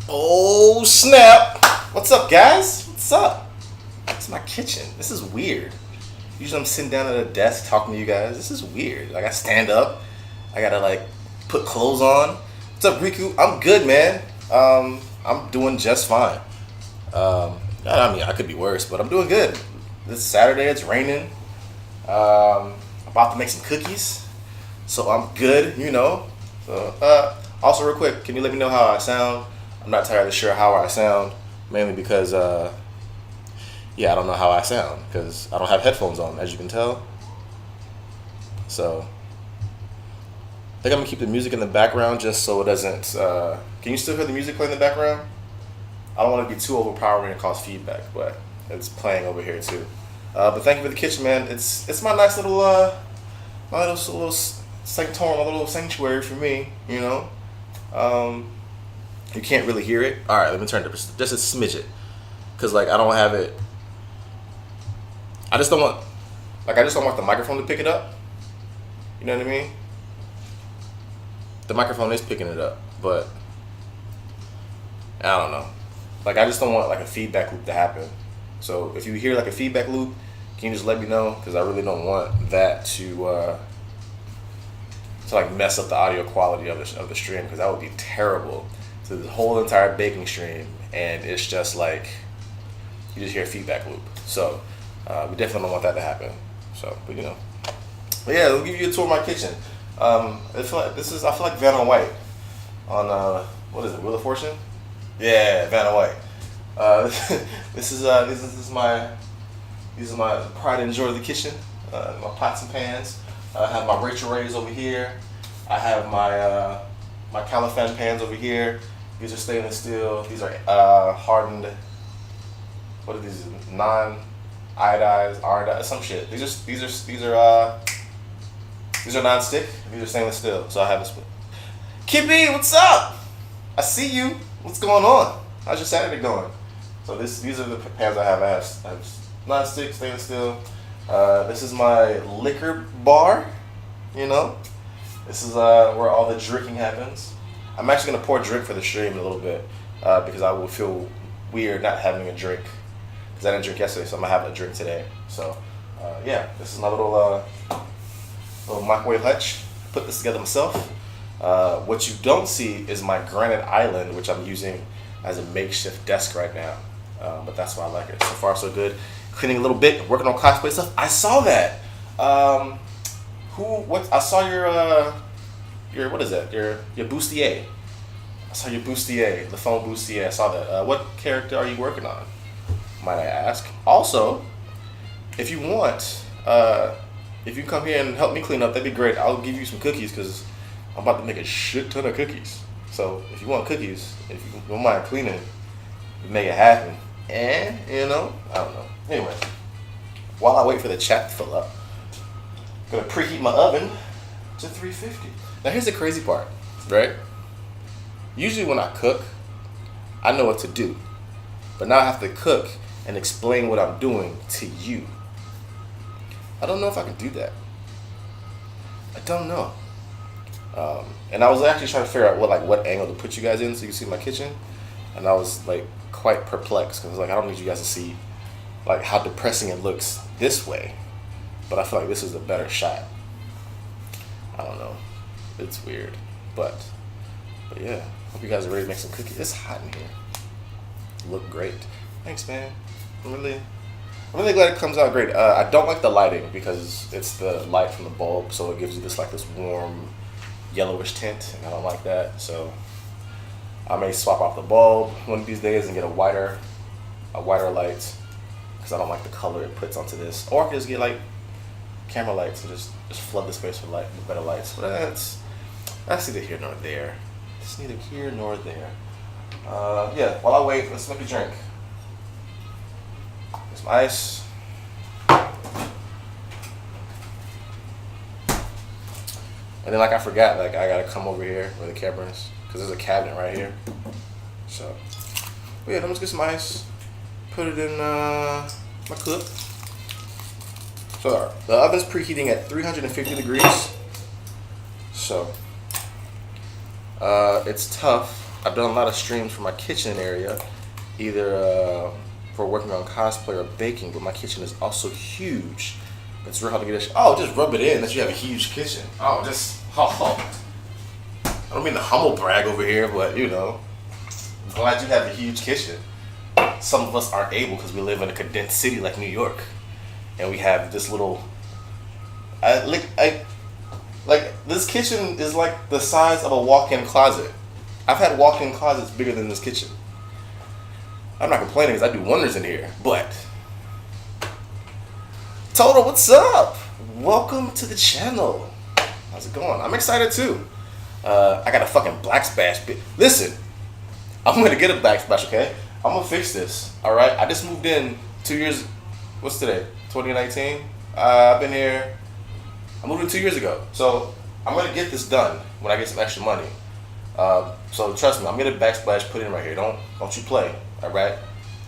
Oh snap! What's up, guys? What's up? It's my kitchen. This is weird. Usually I'm sitting down at a desk talking to you guys. This is weird. Like I stand up. I gotta like put clothes on. What's up, Riku? I'm good, man. I'm doing just fine. I mean, I could be worse, but I'm doing good. This Saturday, it's raining. About to make some cookies, so I'm good. Also, real quick, can you let me know how I sound? I'm not entirely sure how I sound, mainly because yeah, I don't know how I sound because I don't have headphones on, as you can tell. So I think I'm gonna keep the music in the background just so it doesn't. Can you still hear the music playing in the background? I don't want to be too overpowering and cause feedback, but it's playing over here too. But thank you for the kitchen, man. It's my nice little little sanctorum, a little sanctuary for me. You can't really hear it. All right, let me turn it up just a smidget, cause like I don't have it. I just don't want the microphone to pick it up. You know what I mean? The microphone is picking it up, but I don't know. Like I just don't want like a feedback loop to happen. So if you hear like a feedback loop, can you just let me know? Because I really don't want that to like mess up the audio quality of the stream, because that would be terrible to the whole entire baking stream, and it's just like you just hear a feedback loop. So we definitely don't want that to happen. So, but yeah, let me give you a tour of my kitchen. I feel like Vanna White on what is it, Wheel of Fortune? Yeah, Vanna White. These are my pride and joy of the kitchen. My pots and pans. I have my Rachel Rays over here. I have my Califan pans over here. These are stainless steel. These are hardened. What are these? Non-iodized, some shit. These are non-stick. These are stainless steel. So I have this. Kippy, what's up? I see you. What's going on? How's your Saturday going? So these are the pans I have. I have non-stick, stainless steel. This is my liquor bar. This is where all the drinking happens. I'm actually gonna pour a drink for the stream in a little bit because I will feel weird not having a drink because I didn't drink yesterday, so I'm gonna have a drink today. So yeah, this is my little microwave hutch. Put this together myself. What you don't see is my granite island, which I'm using as a makeshift desk right now. But that's why I like it. So far, so good. Cleaning a little bit, working on cosplay stuff. I saw that. I saw your what is that? Your bustier. I saw your bustier, the phone bustier. I saw that. What character are you working on? Might I ask? Also, if you want, if you come here and help me clean up, that'd be great. I'll give you some cookies because I'm about to make a shit ton of cookies. So if you want cookies, if you don't mind cleaning, make it happen. And I don't know. Anyway, while I wait for the chat to fill up, I'm gonna preheat my oven to 350. Now here's the crazy part, right? Usually when I cook, I know what to do, but now I have to cook and explain what I'm doing to you. I don't know if I can do that. I don't know. And I was actually trying to figure out what angle to put you guys in so you can see my kitchen, and I was like quite perplexed because I don't need you guys to see like how depressing it looks this way, but I feel like this is a better shot. I don't know, it's weird, but yeah. Hope you guys are ready to make some cookies. It's hot in here. Look great. Thanks, man. I'm really glad it comes out great. I don't like the lighting because it's the light from the bulb, so it gives you this warm yellowish tint, and I don't like that. So I may swap off the bulb one of these days and get a whiter light because I don't like the color it puts onto this. Or I can just get camera lights and just flood the space with better lights. But that's neither here nor there. It's neither here nor there. Yeah, while I wait, let's make a drink. Get some ice. And then I forgot, I gotta come over here where the camera is, because there's a cabinet right here. So, but yeah, let's get some ice. Put it in my cup. So the oven's preheating at 350 degrees. So it's tough I've done a lot of streams for my kitchen area, either for working on cosplay or baking, but my kitchen is also huge. It's real hard to get this. Oh, just rub it in that you have a huge kitchen. Oh, I don't mean to humble brag over here, but you know, I'm glad you have a huge kitchen. Some of us aren't able because we live in a condensed city like New York, and we have this little. Like this kitchen is like the size of a walk-in closet. I've had walk-in closets bigger than this kitchen. I'm not complaining because I do wonders in here, but Toto, what's up? Welcome to the channel. How's it going? I'm excited too. I got a fucking black splash. Listen, I'm gonna get a black splash, okay? I'm gonna fix this, all right? I just moved in 2 years. What's today? 2019. I've been here. I moved in 2 years ago, so I'm gonna get this done when I get some extra money. So trust me, I'm gonna get a backsplash put in right here. Don't you play, all right?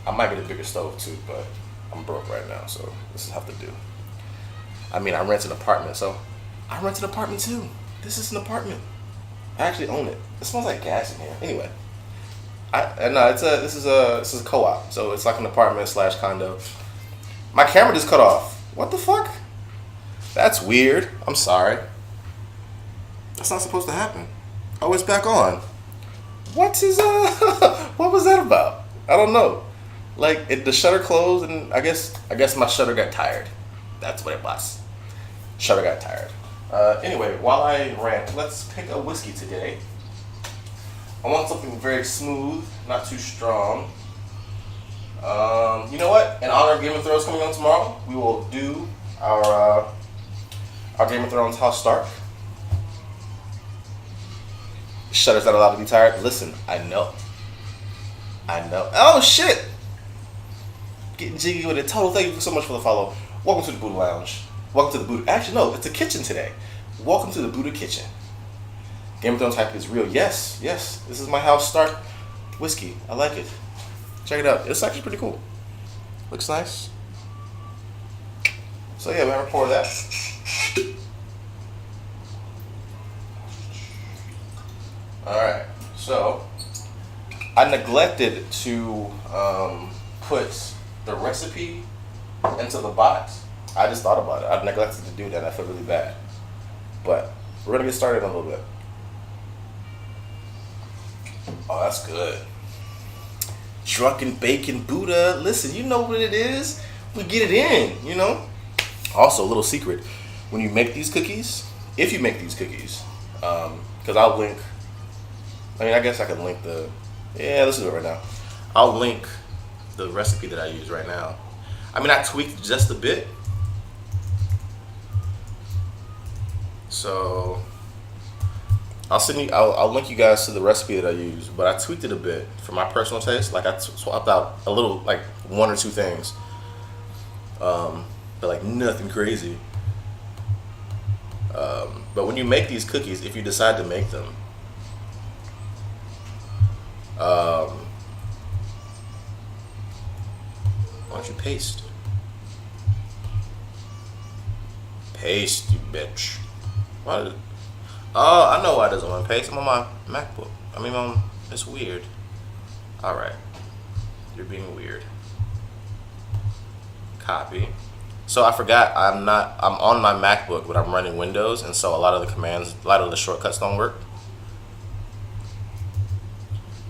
I might get a bigger stove too, but I'm broke right now, so this is have to do. I mean, I rent an apartment, so I rent an apartment too. This is an apartment. I actually own it. It smells like gas in here. Anyway, this is a co-op, so it's like an apartment / condo. My camera just cut off. What the fuck? That's weird. I'm sorry. That's not supposed to happen. Oh, it's back on. What was that about? I don't know. Like the shutter closed, and I guess my shutter got tired. That's what it was. Shutter got tired. Anyway, while I rant, let's pick a whiskey today. I want something very smooth, not too strong. You know what? In honor of Game of Thrones coming on tomorrow, we will do our Game of Thrones House Stark. Shutter's not allowed to be tired. Listen, I know. Oh shit! Getting jiggy with it. Total, thank you so much for the follow. Welcome to the Buddha Lounge. Welcome to the Buddha. Actually, no, it's a kitchen today. Welcome to the Buddha Kitchen. Game of Thrones hype is real. Yes. This is my House Stark whiskey. I like it. Check it out. It's actually pretty cool. Looks nice. So yeah, we're gonna pour that. Alright, so I neglected to put the recipe into the box. I just thought about it. I neglected to do that. I feel really bad. But we're going to get started in a little bit. Oh, that's good. Drunkn Bacon Buddha. Listen, you know what it is. We get it in, you know. Also, a little secret. When you make these cookies, if you make these cookies, because I'll link, I guess I can link let's do it right now. I'll link the recipe that I use right now. I tweaked just a bit. So I'll link you guys to the recipe that I use, but I tweaked it a bit for my personal taste. Like I swapped out a little, like 1 or 2 things. But like nothing crazy. But when you make these cookies, if you decide to make them, why don't you paste? Paste, you bitch. Why? Oh, I know why it doesn't want to paste. I'm on my MacBook. It's weird. Alright. You're being weird. Copy. So I forgot I'm on my MacBook, but I'm running Windows, and so a lot of the shortcuts don't work.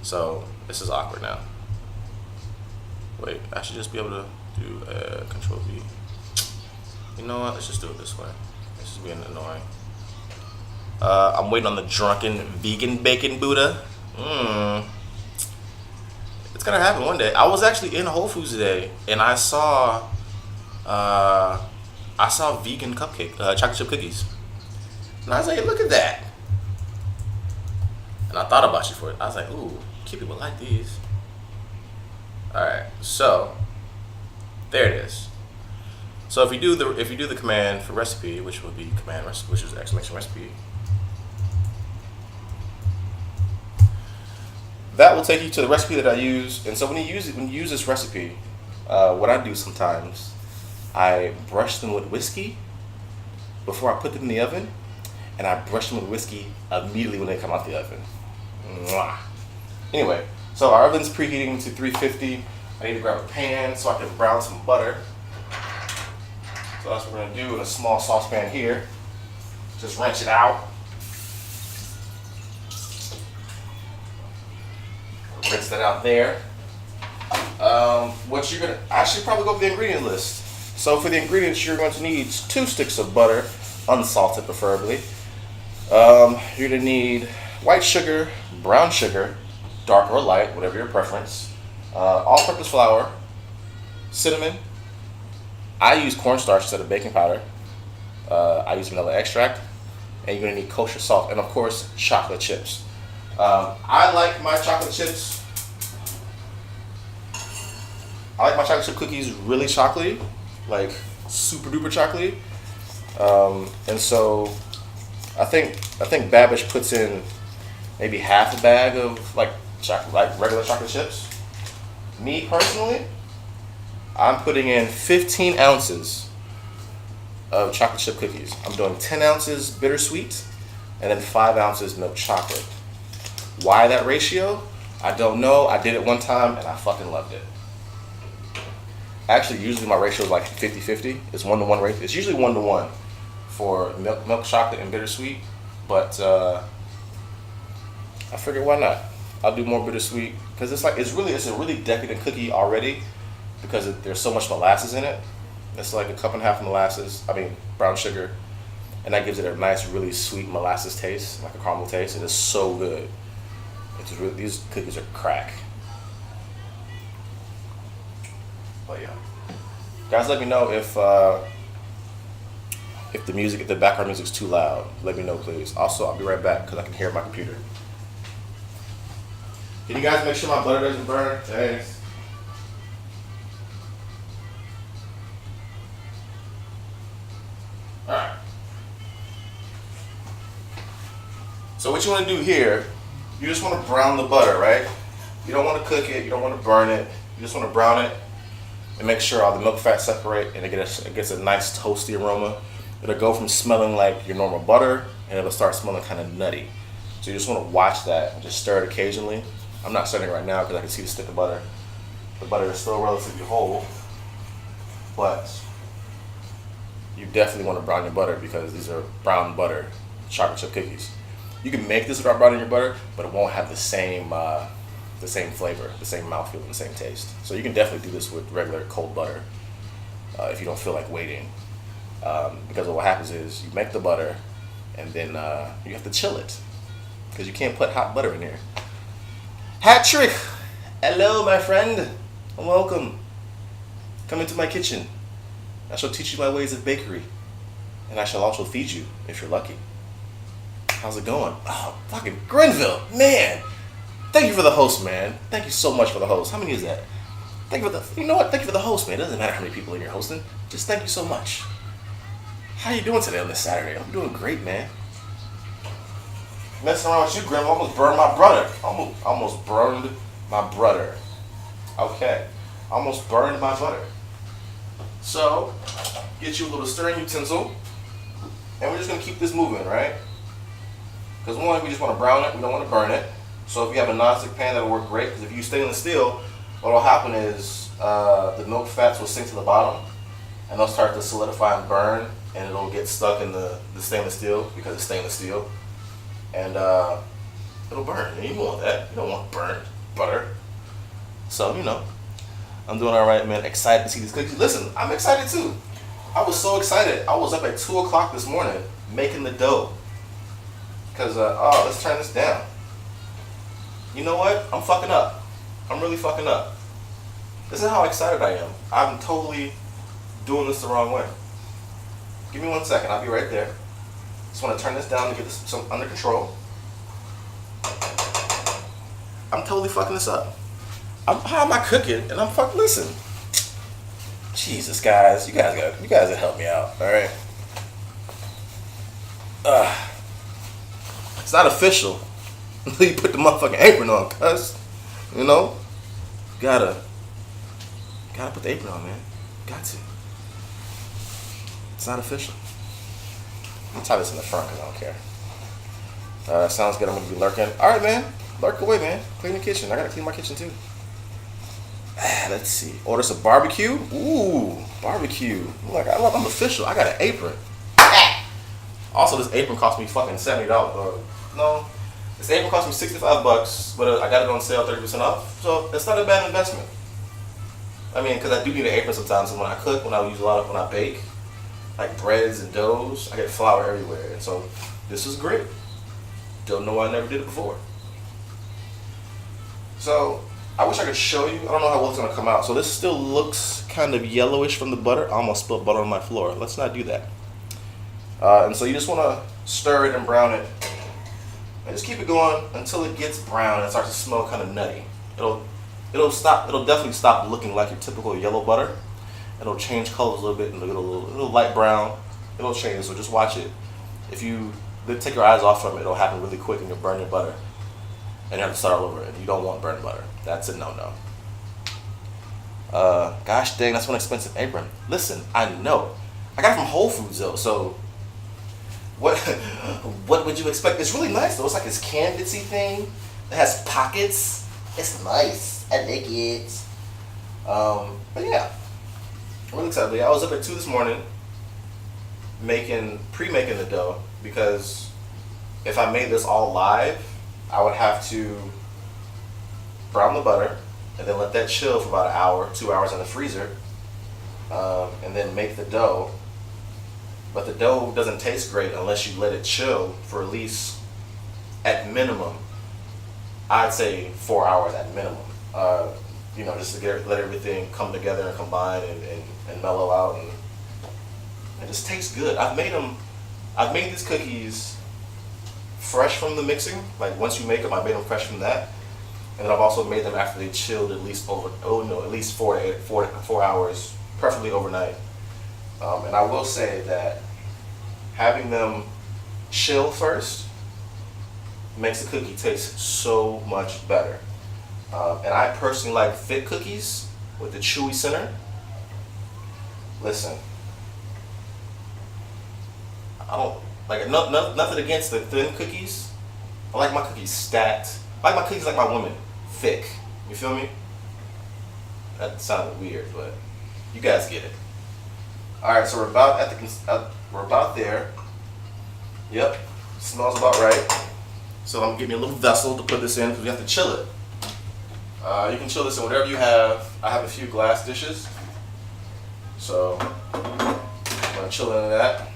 So this is awkward now. Wait, I should just be able to do Control V. You know what? Let's just do it this way. This is being annoying. I'm waiting on the Drunkn Vegan Bacon Buddha. It's gonna happen one day. I was actually in Whole Foods today, and I saw vegan chocolate chip cookies, and I was like, look at that. And I thought about you for it. I was like, ooh, cute people like these. All right, so there it is. So if you do the command for recipe, which would be command recipe, which is exclamation recipe, that will take you to the recipe that I use. And so when you use this recipe, what I do sometimes, I brush them with whiskey before I put them in the oven, and I brush them with whiskey immediately when they come out the oven. Mwah. Anyway, so our oven's preheating to 350. I need to grab a pan so I can brown some butter. So that's what we're gonna do in a small saucepan here. Just wrench it out. Rinse that out there. What you're gonna, I should probably go over the ingredient list. So for the ingredients, you're going to need 2 sticks of butter, unsalted preferably. You're gonna need white sugar, brown sugar, dark or light, whatever your preference. All-purpose flour, cinnamon. I use cornstarch instead of baking powder. I use vanilla extract, and you're gonna need kosher salt, and of course, chocolate chips. I like my chocolate chips. I like my chocolate chip cookies really chocolatey, like super duper chocolatey. And so I think Babish puts in maybe half a bag of like regular chocolate chips. Me personally, I'm putting in 15 ounces of chocolate chip cookies. I'm doing 10 ounces bittersweet and then 5 ounces milk chocolate. Why that ratio? I don't know. I did it one time and I fucking loved it. Actually, usually my ratio is like 50-50. It's 1-to-1 ratio. It's usually 1-to-1 for milk chocolate and bittersweet, but I figured why not? I'll do more bittersweet because it's a really decadent cookie already because there's so much molasses in it. It's like a cup and a half of molasses. I mean brown sugar, and that gives it a nice, really sweet molasses taste, like a caramel taste. It is so good. These cookies are crack. But yeah, guys, let me know if the background music's too loud. Let me know, please. Also, I'll be right back because I can hear my computer. Can you guys make sure my butter doesn't burn? Thanks. All right. So what you want to do here? You just want to brown the butter, right? You don't want to cook it. You don't want to burn it. You just want to brown it and make sure all the milk fats separate and it gets a nice toasty aroma. It'll go from smelling like your normal butter and it'll start smelling kind of nutty. So you just want to watch that and just stir it occasionally. I'm not stirring it right now because I can see the stick of butter. The butter is still relatively whole, but you definitely want to brown your butter because these are brown butter chocolate chip cookies. You can make this without browning your butter, but it won't have the same flavor, the same mouthfeel, and the same taste. So you can definitely do this with regular cold butter if you don't feel like waiting. Because what happens is you make the butter and then you have to chill it because you can't put hot butter in here. Hat trick! Hello, my friend, and welcome. Come into my kitchen. I shall teach you my ways of bakery, and I shall also feed you if you're lucky. How's it going? Oh, fucking Grenville, man! Thank you for the host, man. Thank you so much for the host. How many is that? Thank you for the host, man. It doesn't matter how many people in here hosting. Just thank you so much. How you doing today on this Saturday? I'm doing great, man. Messing around with you, Grim. Almost burned my brother. Almost burned my brother. Okay. Almost burned my butter. So, get you a little stirring utensil. And we're just going to keep this moving, right? Because one, we just want to brown it. We don't want to burn it. So if you have a non-stick pan, that'll work great. Because if you use stainless steel, what will happen is the milk fats will sink to the bottom. And they'll start to solidify and burn. And it'll get stuck in the stainless steel because it's stainless steel. And it'll burn. And you don't want that. You don't want burnt butter. So, I'm doing all right, man. Excited to see these cookies. Listen, I'm excited too. I was so excited. I was up at 2 o'clock this morning making the dough. Because, let's turn this down. You know what? I'm fucking up. I'm really fucking up. This is how excited I am. I'm totally doing this the wrong way. Give me 1 second. I'll be right there. Just want to turn this down to get this under control. I'm totally fucking this up. How am I cooking? And I'm fucking, listen. Jesus, guys. You guys gotta help me out, all right? It's not official until you put the motherfucking apron on, cuz. Gotta put the apron on, man. Got to. It's not official. I'm gonna tie this in the front because I don't care. Sounds good. I'm gonna be lurking. All right, man. Lurk away, man. Clean the kitchen. I gotta clean my kitchen too. Let's see. Order some barbecue. Ooh, barbecue. I'm official. I got an apron. Also, this apron cost me fucking $70. No, this apron cost me $65, but I got it on sale 30% off. So it's not a bad investment. I mean, because I do need an apron sometimes. And when I cook, when I bake, like breads and doughs, I get flour everywhere. And so this is great. Don't know why I never did it before. So I wish I could show you. I don't know how well it's gonna come out. So this still looks kind of yellowish from the butter. I almost spilled butter on my floor. Let's not do that. And so you just want to stir it and brown it, and just keep it going until it gets brown and starts to smell kind of nutty. It'll definitely stop looking like your typical yellow butter. It'll change colors a little bit and it'll a little light brown. It'll change. So just watch it. If you take your eyes off from it, it'll happen really quick and you'll burn your butter, and you have to start all over. And you don't want burnt butter. That's a no-no. Gosh dang, that's one expensive apron. Listen, I know. I got it from Whole Foods though, so what would you expect? It's really nice though. It's like this canvasy thing. It has pockets. It's nice. I like it. But yeah, I'm really excited. I was up at 2 this morning pre-making the dough, because if I made this all live, I would have to brown the butter and then let that chill for about an hour, 2 hours in the freezer, and then make the dough. But the dough doesn't taste great unless you let it chill for at least, at minimum, I'd say 4 hours at minimum. Just to let everything come together and combine and mellow out, and it just tastes good. I've made these cookies fresh from the mixing. Like once you make them, I made them fresh from that, and then I've also made them after they chilled at least 4 hours, preferably overnight. And I will say that having them chill first makes the cookie taste so much better. And I personally like thick cookies with the chewy center. Listen, I don't like nothing against the thin cookies. I like my cookies stacked. I like my cookies like my women, thick. You feel me? That sounded weird, but you guys get it. All right, so we're about there. Yep, smells about right. So I'm getting a little vessel to put this in because we have to chill it. You can chill this in whatever you have. I have a few glass dishes, so I'm gonna chill into that.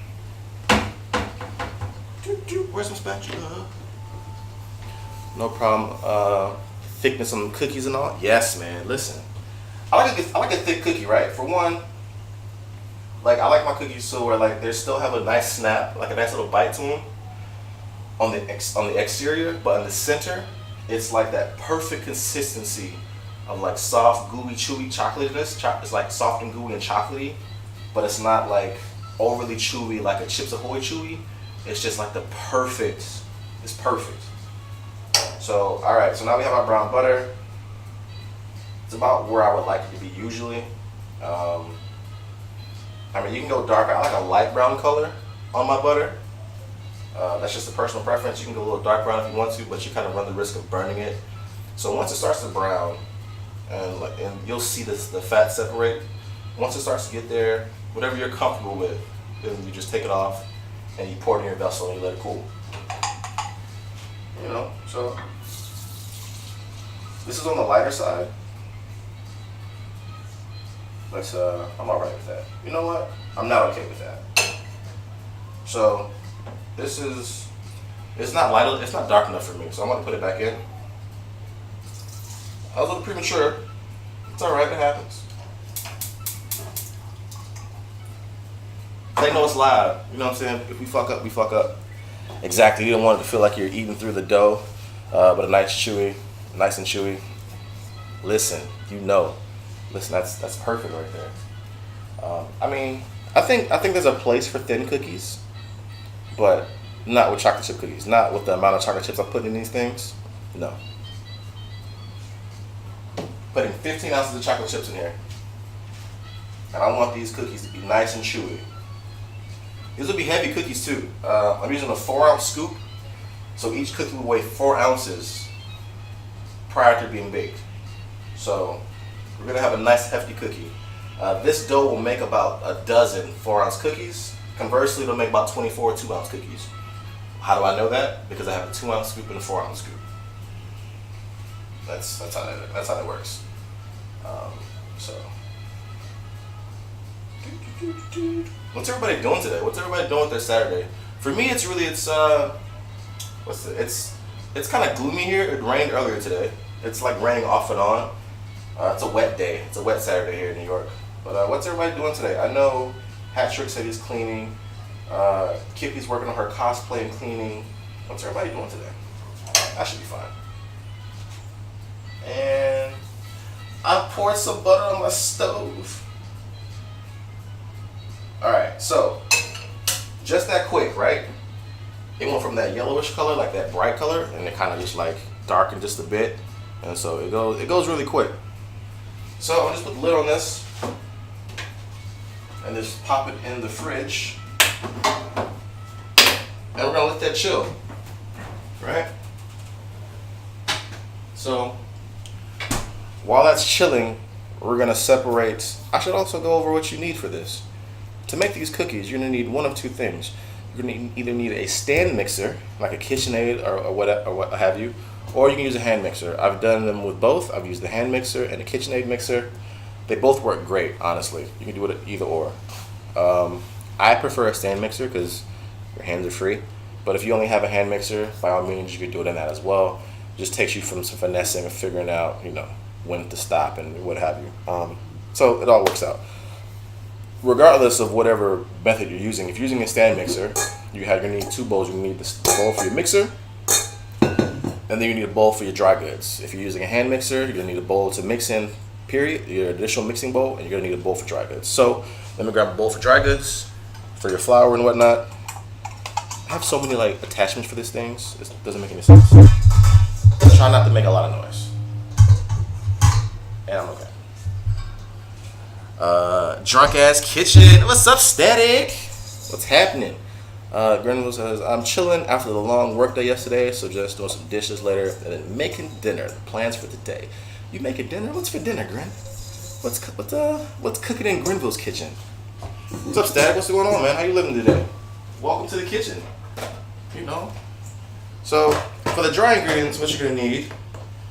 Where's my spatula? No problem. Thickness on the cookies and all. Yes, man. Listen, I like a thick cookie, right? For one, like I like my cookies so where like they still have a nice snap, like a nice little bite to them on the exterior, but in the center, it's like that perfect consistency of like soft, gooey, chewy chocolatiness. It's like soft and gooey and chocolatey, but it's not like overly chewy like a Chips Ahoy chewy. It's just like it's perfect. So, all right, so now we have our brown butter. It's about where I would like it to be usually. I mean, you can go darker. I like a light brown color on my butter. That's just a personal preference. You can go a little dark brown if you want to, but you kind of run the risk of burning it. So once it starts to brown, and you'll see the fat separate. Once it starts to get there, whatever you're comfortable with, then you just take it off and you pour it in your vessel and you let it cool. So this is on the lighter side, but I'm alright with that. You know what? I'm not okay with that. So it's not light, it's not dark enough for me, so I'm gonna put it back in. I was a little premature. It's alright, it happens. They know it's live, you know what I'm saying? If we fuck up, we fuck up. Exactly, you don't want it to feel like you're eating through the dough, but nice and chewy. Listen, listen, that's perfect right there. I mean, I think there's a place for thin cookies, but not with chocolate chip cookies. Not with the amount of chocolate chips I put in these things. No. Putting 15 ounces of chocolate chips in here, and I want these cookies to be nice and chewy. These will be heavy cookies too. I'm using a 4-ounce scoop, so each cookie will weigh 4 ounces. prior to being baked. So we're gonna have a nice hefty cookie. This dough will make about a dozen 4-ounce cookies. Conversely, it'll make about 24 2-ounce cookies. How do I know that? Because I have a 2-ounce scoop and a 4-ounce scoop. That's how that works. So, what's everybody doing today? What's everybody doing with their Saturday? For me, it's kind of gloomy here. It rained earlier today. It's like raining off and on. It's a wet day. It's a wet Saturday here in New York. But what's everybody doing today? I know Patrick said he's cleaning. Kippy's working on her cosplay and cleaning. What's everybody doing today? That should be fine. And I poured some butter on my stove. Alright, so just that quick, right? It went from that yellowish color, like that bright color, and it kind of just like darkened just a bit. And so it goes really quick. So I'll just put the lid on this and just pop it in the fridge. And we're gonna let that chill, right? So while that's chilling, we're gonna separate. I should also go over what you need for this. To make these cookies, you're gonna need one of two things. You're gonna either need a stand mixer, like a KitchenAid or what have you, or you can use a hand mixer. I've done them with both. I've used the hand mixer and a KitchenAid mixer. They both work great, honestly. You can do it either or. I prefer a stand mixer because your hands are free. But if you only have a hand mixer, by all means, you could do it in that as well. It just takes you from some finessing and figuring out, when to stop and what have you. So it all works out. Regardless of whatever method you're using, if you're using a stand mixer, you're gonna need two bowls. You need the bowl for your mixer, and then you need a bowl for your dry goods. If you're using a hand mixer, you're gonna need a bowl to mix in, period, your additional mixing bowl, and you're gonna need a bowl for dry goods. So let me grab a bowl for dry goods, for your flour and whatnot. I have so many attachments for these things, it doesn't make any sense. Try not to make a lot of noise. And I'm okay. Drunk ass kitchen. What's up, Static? What's happening? Granule says, I'm chilling after the long work day yesterday, so just doing some dishes later and then making dinner. Plans for today. You making dinner? What's for dinner, Grin? What's cooking in Grenville's kitchen? What's up, Static? What's going on, man? How you living today? Welcome to the kitchen. So for the dry ingredients, what you're gonna need,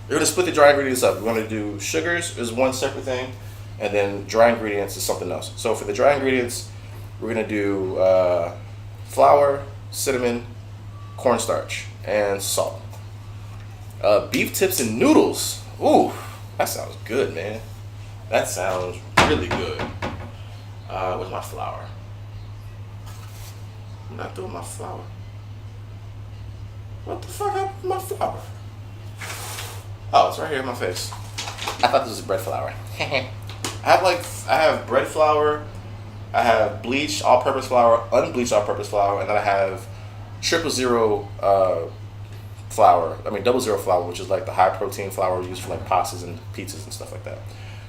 you're gonna split the dry ingredients up. We're gonna do sugars is one separate thing, and then dry ingredients is something else. So for the dry ingredients, we're gonna do flour, cinnamon, cornstarch, and salt. Beef tips and noodles. Ooh, that sounds good, man. That sounds really good. Where's my flour? I'm not doing my flour. What the fuck happened to my flour? Oh, it's right here in my face. I thought this was bread flour. I have bread flour, I have bleached all-purpose flour, unbleached all-purpose flour, and then I have 000 flour. I mean 00 flour, which is like the high-protein flour used for pastas and pizzas and stuff like that.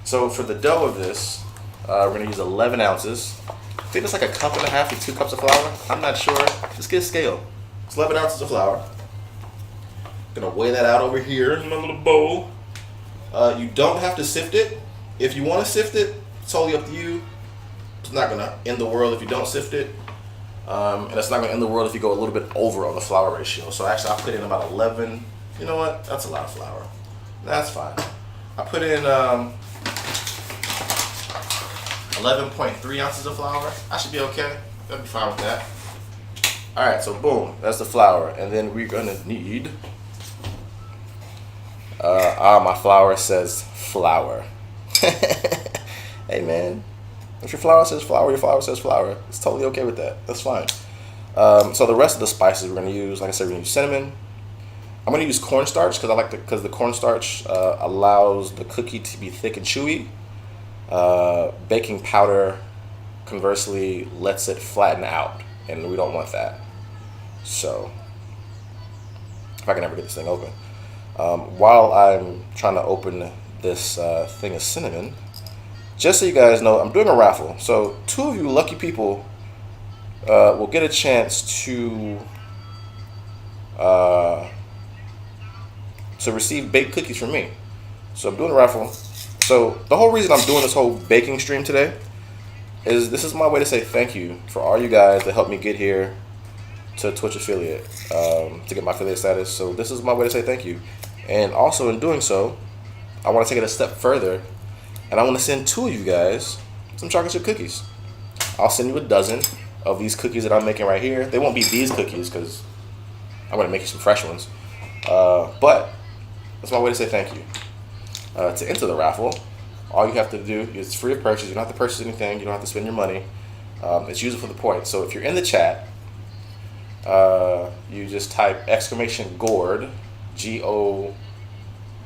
So for the dough of this, we're gonna use 11 ounces. I think it's like a cup and a half to 2 cups of flour. I'm not sure. Just get a scale. It's 11 ounces of flour. Gonna weigh that out over here in my little bowl. You don't have to sift it. If you want to sift it, it's totally up to you. It's not gonna end the world if you don't sift it, and it's not gonna end the world if you go a little bit over on the flour ratio. So actually, I put in about 11. You know what? That's a lot of flour. That's fine. I put in 11.3 ounces of flour. I should be okay. That'd be fine with that. All right, so boom, that's the flour, and then we're gonna need. My flour says flour. Hey man, if your flour says flour, your flour says flour. It's totally okay with that. That's fine. So the rest of the spices we're gonna use, like I said, we're gonna use cinnamon. I'm gonna use cornstarch because the cornstarch allows the cookie to be thick and chewy. Baking powder, conversely, lets it flatten out, and we don't want that. So, if I can ever get this thing open. While I'm trying to open this thing of cinnamon, just so you guys know, I'm doing a raffle. So 2 of you lucky people will get a chance to to receive baked cookies from me. So I'm doing a raffle. So the whole reason I'm doing this whole baking stream today is this is my way to say thank you for all you guys that helped me get here to Twitch affiliate, to get my affiliate status. So this is my way to say thank you. And also in doing so, I want to take it a step further, and I want to send 2 of you guys some chocolate chip cookies. I'll send you a dozen of these cookies that I'm making right here. They won't be these cookies because I'm going to make you some fresh ones. But that's my way to say thank you. To enter the raffle, all you have to do is free of purchase. You don't have to purchase anything. You don't have to spend your money. It's used for the points. So if you're in the chat, you just type !GOURD, GOURD.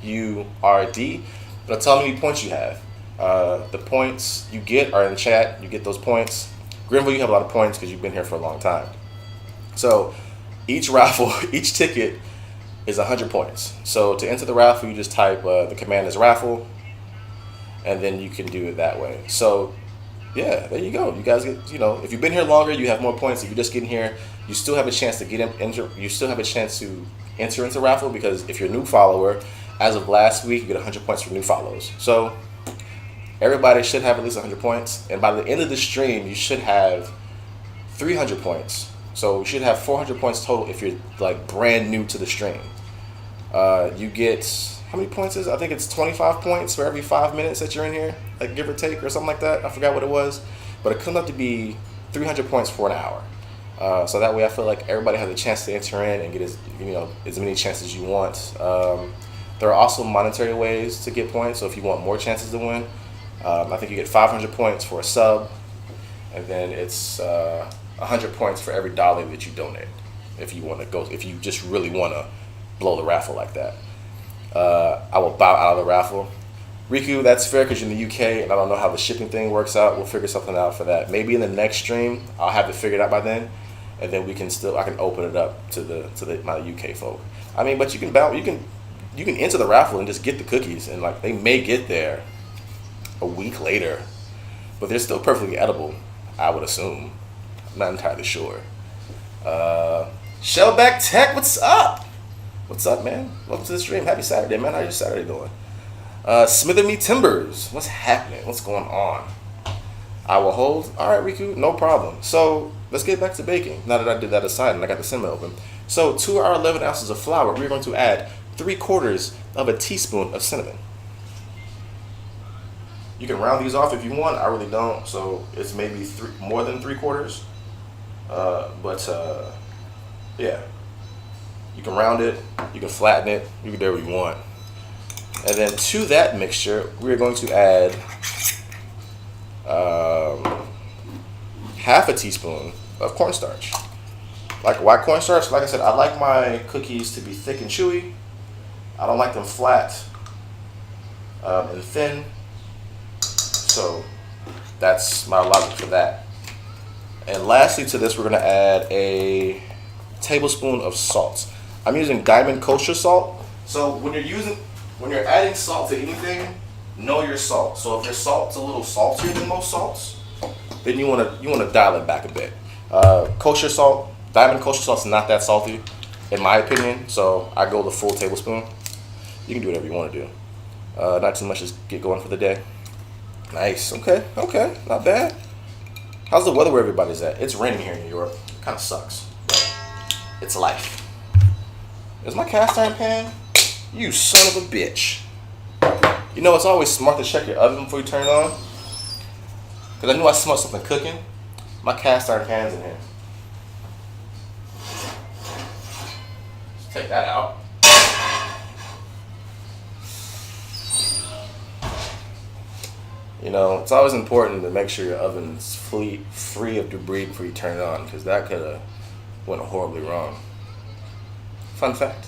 It'll tell me how many points you have. The points you get are in the chat. You get those points. Granville, you have a lot of points because you've been here for a long time. So each raffle, each ticket is 100 points. So to enter the raffle, you just type the command is raffle, and then you can do it that way. So yeah, there you go. You guys get, if you've been here longer, you have more points. If you're just getting here, you still have a chance to you still have a chance to enter into the raffle, because if you're a new follower, as of last week, you get 100 points for new follows. So everybody should have at least 100 points, and by the end of the stream, you should have 300 points. So you should have 400 points total if you're like brand new to the stream. You get, how many points is it? I think it's 25 points for every 5 minutes that you're in here, like give or take or something like that. I forgot what it was, but it comes up to be 300 points for an hour. So that way I feel like everybody has a chance to enter in and get as many chances as you want. There are also monetary ways to get points. So if you want more chances to win, I think you get 500 points for a sub, and then it's 100 points for every dollar that you donate. If you just really want to blow the raffle like that, I will bow out of the raffle. Riku, that's fair because you're in the UK and I don't know how the shipping thing works out. We'll figure something out for that. Maybe in the next stream I'll have it figured out by then, and then I can open it up to my UK folk. I mean, but you can enter the raffle and just get the cookies, and like they may get there a week later, but they're still perfectly edible, I would assume. I'm not entirely sure. Shellback Tech, what's up? What's up, man? Welcome to the stream. Happy Saturday, man. How's your Saturday going? Smither Me Timbers, what's happening? What's going on? I will hold. All right, Riku, no problem. So let's get back to baking. Now that I did that aside and I got the cinnamon open. So to our 11 ounces of flour, we're going to add 3/4 of a teaspoon of cinnamon. You can round these off if you want. I really don't. So it's maybe more than 3/4. Yeah. You can round it, you can flatten it, you can do whatever you want. And then to that mixture, we're going to add half a teaspoon of cornstarch. Like, why cornstarch? Like I said, I like my cookies to be thick and chewy. I don't like them flat and thin. So that's my logic for that. And lastly to this, we're going to add a tablespoon of salt. I'm using Diamond kosher salt. So when you're adding salt to anything, know your salt. So if your salt's a little saltier than most salts, then you want to dial it back a bit. Kosher salt, Diamond kosher salt's not that salty, in my opinion. So I go the full tablespoon. You can do whatever you want to do. Not too much, just get going for the day. Nice. Okay. Not bad. How's the weather where everybody's at? It's raining here in New York. It kind of sucks, but it's life. Is my cast iron pan? You son of a bitch. You know, it's always smart to check your oven before you turn it on. Because I knew I smelled something cooking. My cast iron pan's in here. Let's take that out. You know, it's always important to make sure your oven's free of debris before you turn it on, because that could have went horribly wrong. Fun fact.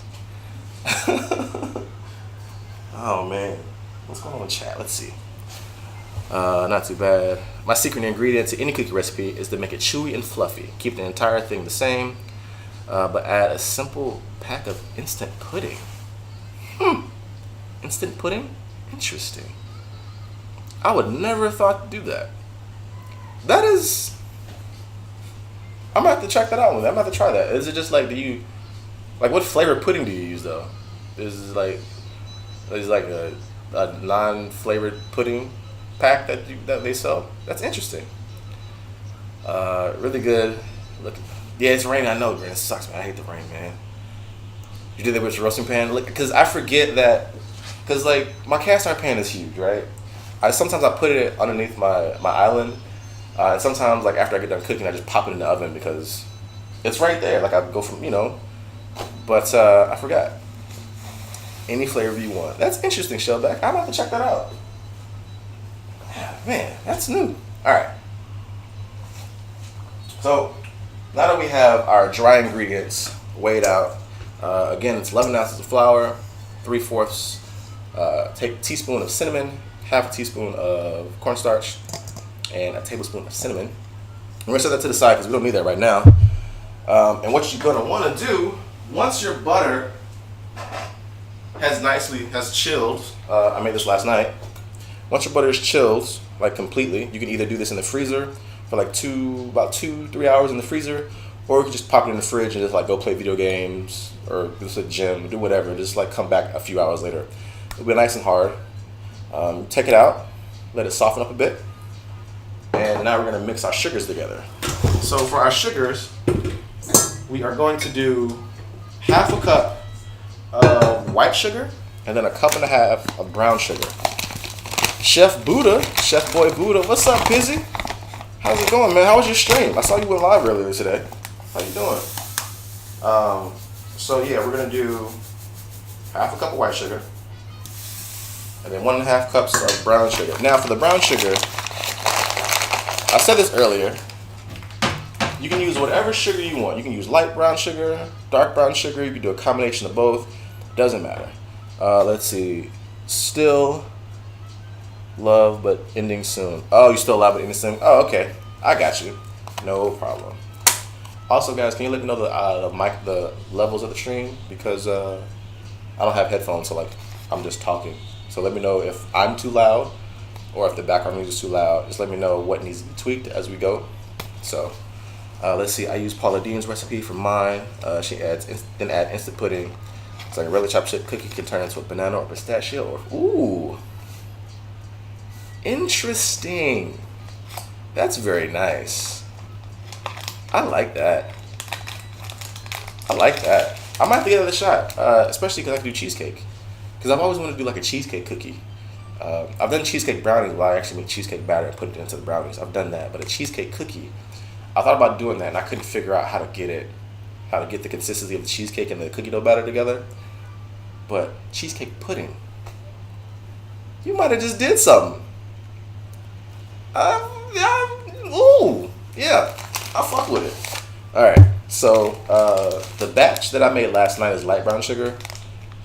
Oh man, what's going on in chat? Let's see. Not too bad. My secret ingredient to any cookie recipe is to make it chewy and fluffy. Keep the entire thing the same, but add a simple pack of instant pudding. Instant pudding? Interesting. I would never have thought to do that. That is... I'm going to have to check that out. I'm going to have to try that. Is it just like, what flavor pudding do you use though? is like a non-flavored pudding pack that they sell. That's interesting. Really good. Look, yeah, it's raining. I know, man. It sucks, man. I hate the rain, man. You did that with your roasting pan? Look, because I forget that. Because like my cast iron pan is huge, right? Sometimes I put it underneath my island, and sometimes like after I get done cooking, I just pop it in the oven because it's right there. Like I go from but I forgot. Any flavor you want. That's interesting, Shellback. I'm gonna have to check that out. Man, that's new. All right. So now that we have our dry ingredients weighed out, again, it's 11 ounces of flour, 3/4 teaspoon of cinnamon, half a teaspoon of cornstarch, and a tablespoon of cinnamon. We're gonna set that to the side because we don't need that right now. And what you're gonna want to do once your butter has chilled. I made this last night. Once your butter is chilled, like completely, you can either do this in the freezer for like about 2-3 hours in the freezer, or you can just pop it in the fridge and just like go play video games or go to the gym, do whatever. Just like come back a few hours later. It'll be nice and hard. Take it out, let it soften up a bit, and now we're gonna mix our sugars together. So for our sugars, we are going to do half a cup of white sugar and then 1.5 cups of brown sugar. Chef Boy Buddha, what's up, Busy? How's it going, man? How was your stream? I saw you went live earlier today. How you doing? So yeah, we're gonna do half a cup of white sugar and then 1.5 cups of brown sugar. Now for the brown sugar, I said this earlier, you can use whatever sugar you want. You can use light brown sugar, dark brown sugar, you can do a combination of both. Doesn't matter. Let's see. Still love but ending soon. Oh, you still love but ending soon? Oh, okay. I got you. No problem. Also, guys, can you let me know the levels of the stream? Because I don't have headphones, so like I'm just talking. So let me know if I'm too loud or if the background music is too loud. Just let me know what needs to be tweaked as we go. So let's see. I use Paula Dean's recipe for mine. She adds instant pudding. So like a regular chopped chip cookie can turn into a banana or pistachio. Ooh, interesting. That's very nice. I like that. I might have to give it a shot, especially because I can do cheesecake. Because I've always wanted to do like a cheesecake cookie. I've done cheesecake brownies where I actually make cheesecake batter and put it into the brownies. I've done that, but a cheesecake cookie, I thought about doing that and I couldn't figure out how to get the consistency of the cheesecake and the cookie dough batter together. But cheesecake pudding, you might have just did something. Yeah, I'll fuck with it. All right, so the batch that I made last night is light brown sugar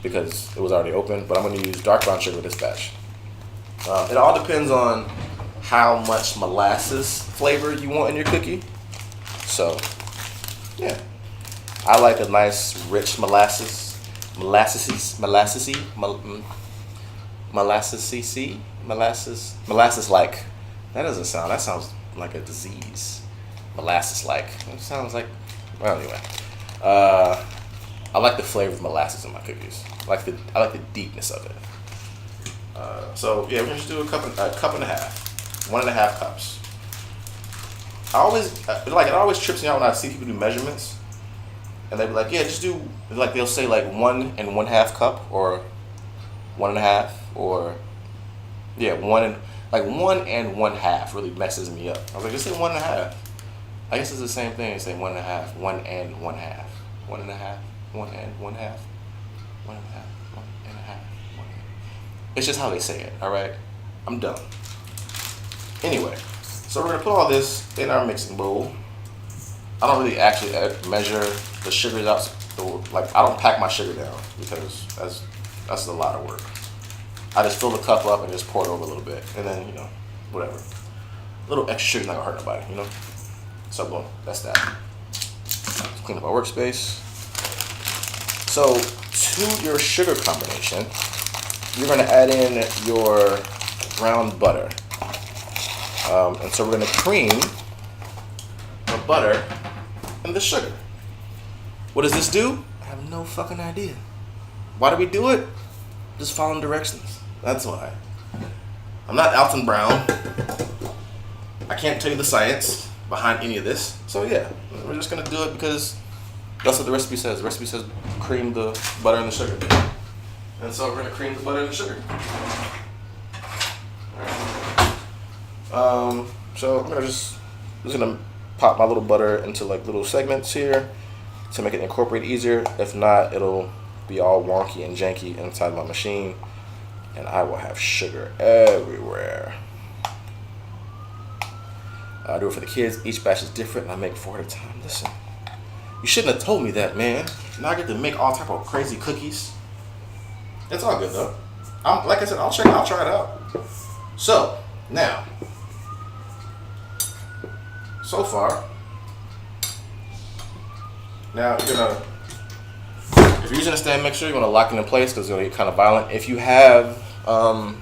because it was already open, but I'm going to use dark brown sugar with this batch. It all depends on how much molasses flavor you want in your cookie. So, yeah, I like a nice rich molasses like. That doesn't sound. That sounds like a disease. Molasses like. It sounds like. Well, anyway, I like the flavor of molasses in my cookies. I like the deepness of it. So yeah, we're gonna just do a cup and a half, 1.5 cups. It always trips me out when I see people do measurements, and they be like, yeah, just do like they'll say like 1 1/2 cup or 1.5 or yeah 1 1.5 really messes me up. I was like, just say 1.5. I guess it's the same thing. Say 1.5, 1 1/2, 1.5, 1 1/2, 1.5, 1.5. It's just how they say it, all right? I'm done. Anyway, so we're gonna put all this in our mixing bowl. I don't really actually measure the sugars out. Like, I don't pack my sugar down because that's a lot of work. I just fill the cup up and just pour it over a little bit. And then, whatever. A little extra sugar's not gonna hurt nobody, So, boom, that's that. Let's clean up our workspace. So, to your sugar combination, you're going to add in your brown butter. And so we're going to cream the butter and the sugar. What does this do? I have no fucking idea. why do we do it? Just following directions. That's why. I'm not Alton Brown. I can't tell you the science behind any of this. So yeah, we're just gonna do it because that's what the recipe says. The recipe says cream the butter and the sugar. And so we're gonna cream the butter and the sugar. So I'm just gonna pop my little butter into like little segments here to make it incorporate easier. If not, it'll be all wonky and janky inside my machine, and I will have sugar everywhere. I do it for the kids. Each batch is different, and I make 4 at a time. Listen, you shouldn't have told me that, man. Now I get to make all type of crazy cookies. It's all good though. Like I said, I'll try it out. So now, so far, now you're gonna, if you're using a stand mixer, you're gonna lock it in place because it's gonna get kind of violent. If you have one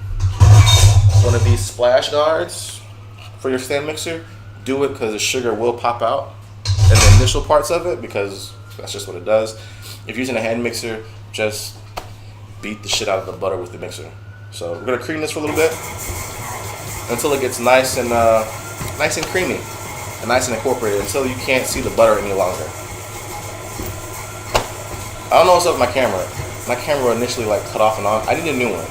of these splash guards for your stand mixer, do it because the sugar will pop out in the initial parts of it because that's just what it does. If you're using a hand mixer, just beat the shit out of the butter with the mixer. So we're gonna cream this for a little bit until it gets nice and creamy and nice and incorporated until you can't see the butter any longer. I don't know what's up with my camera. My camera initially like cut off and on. I need a new one.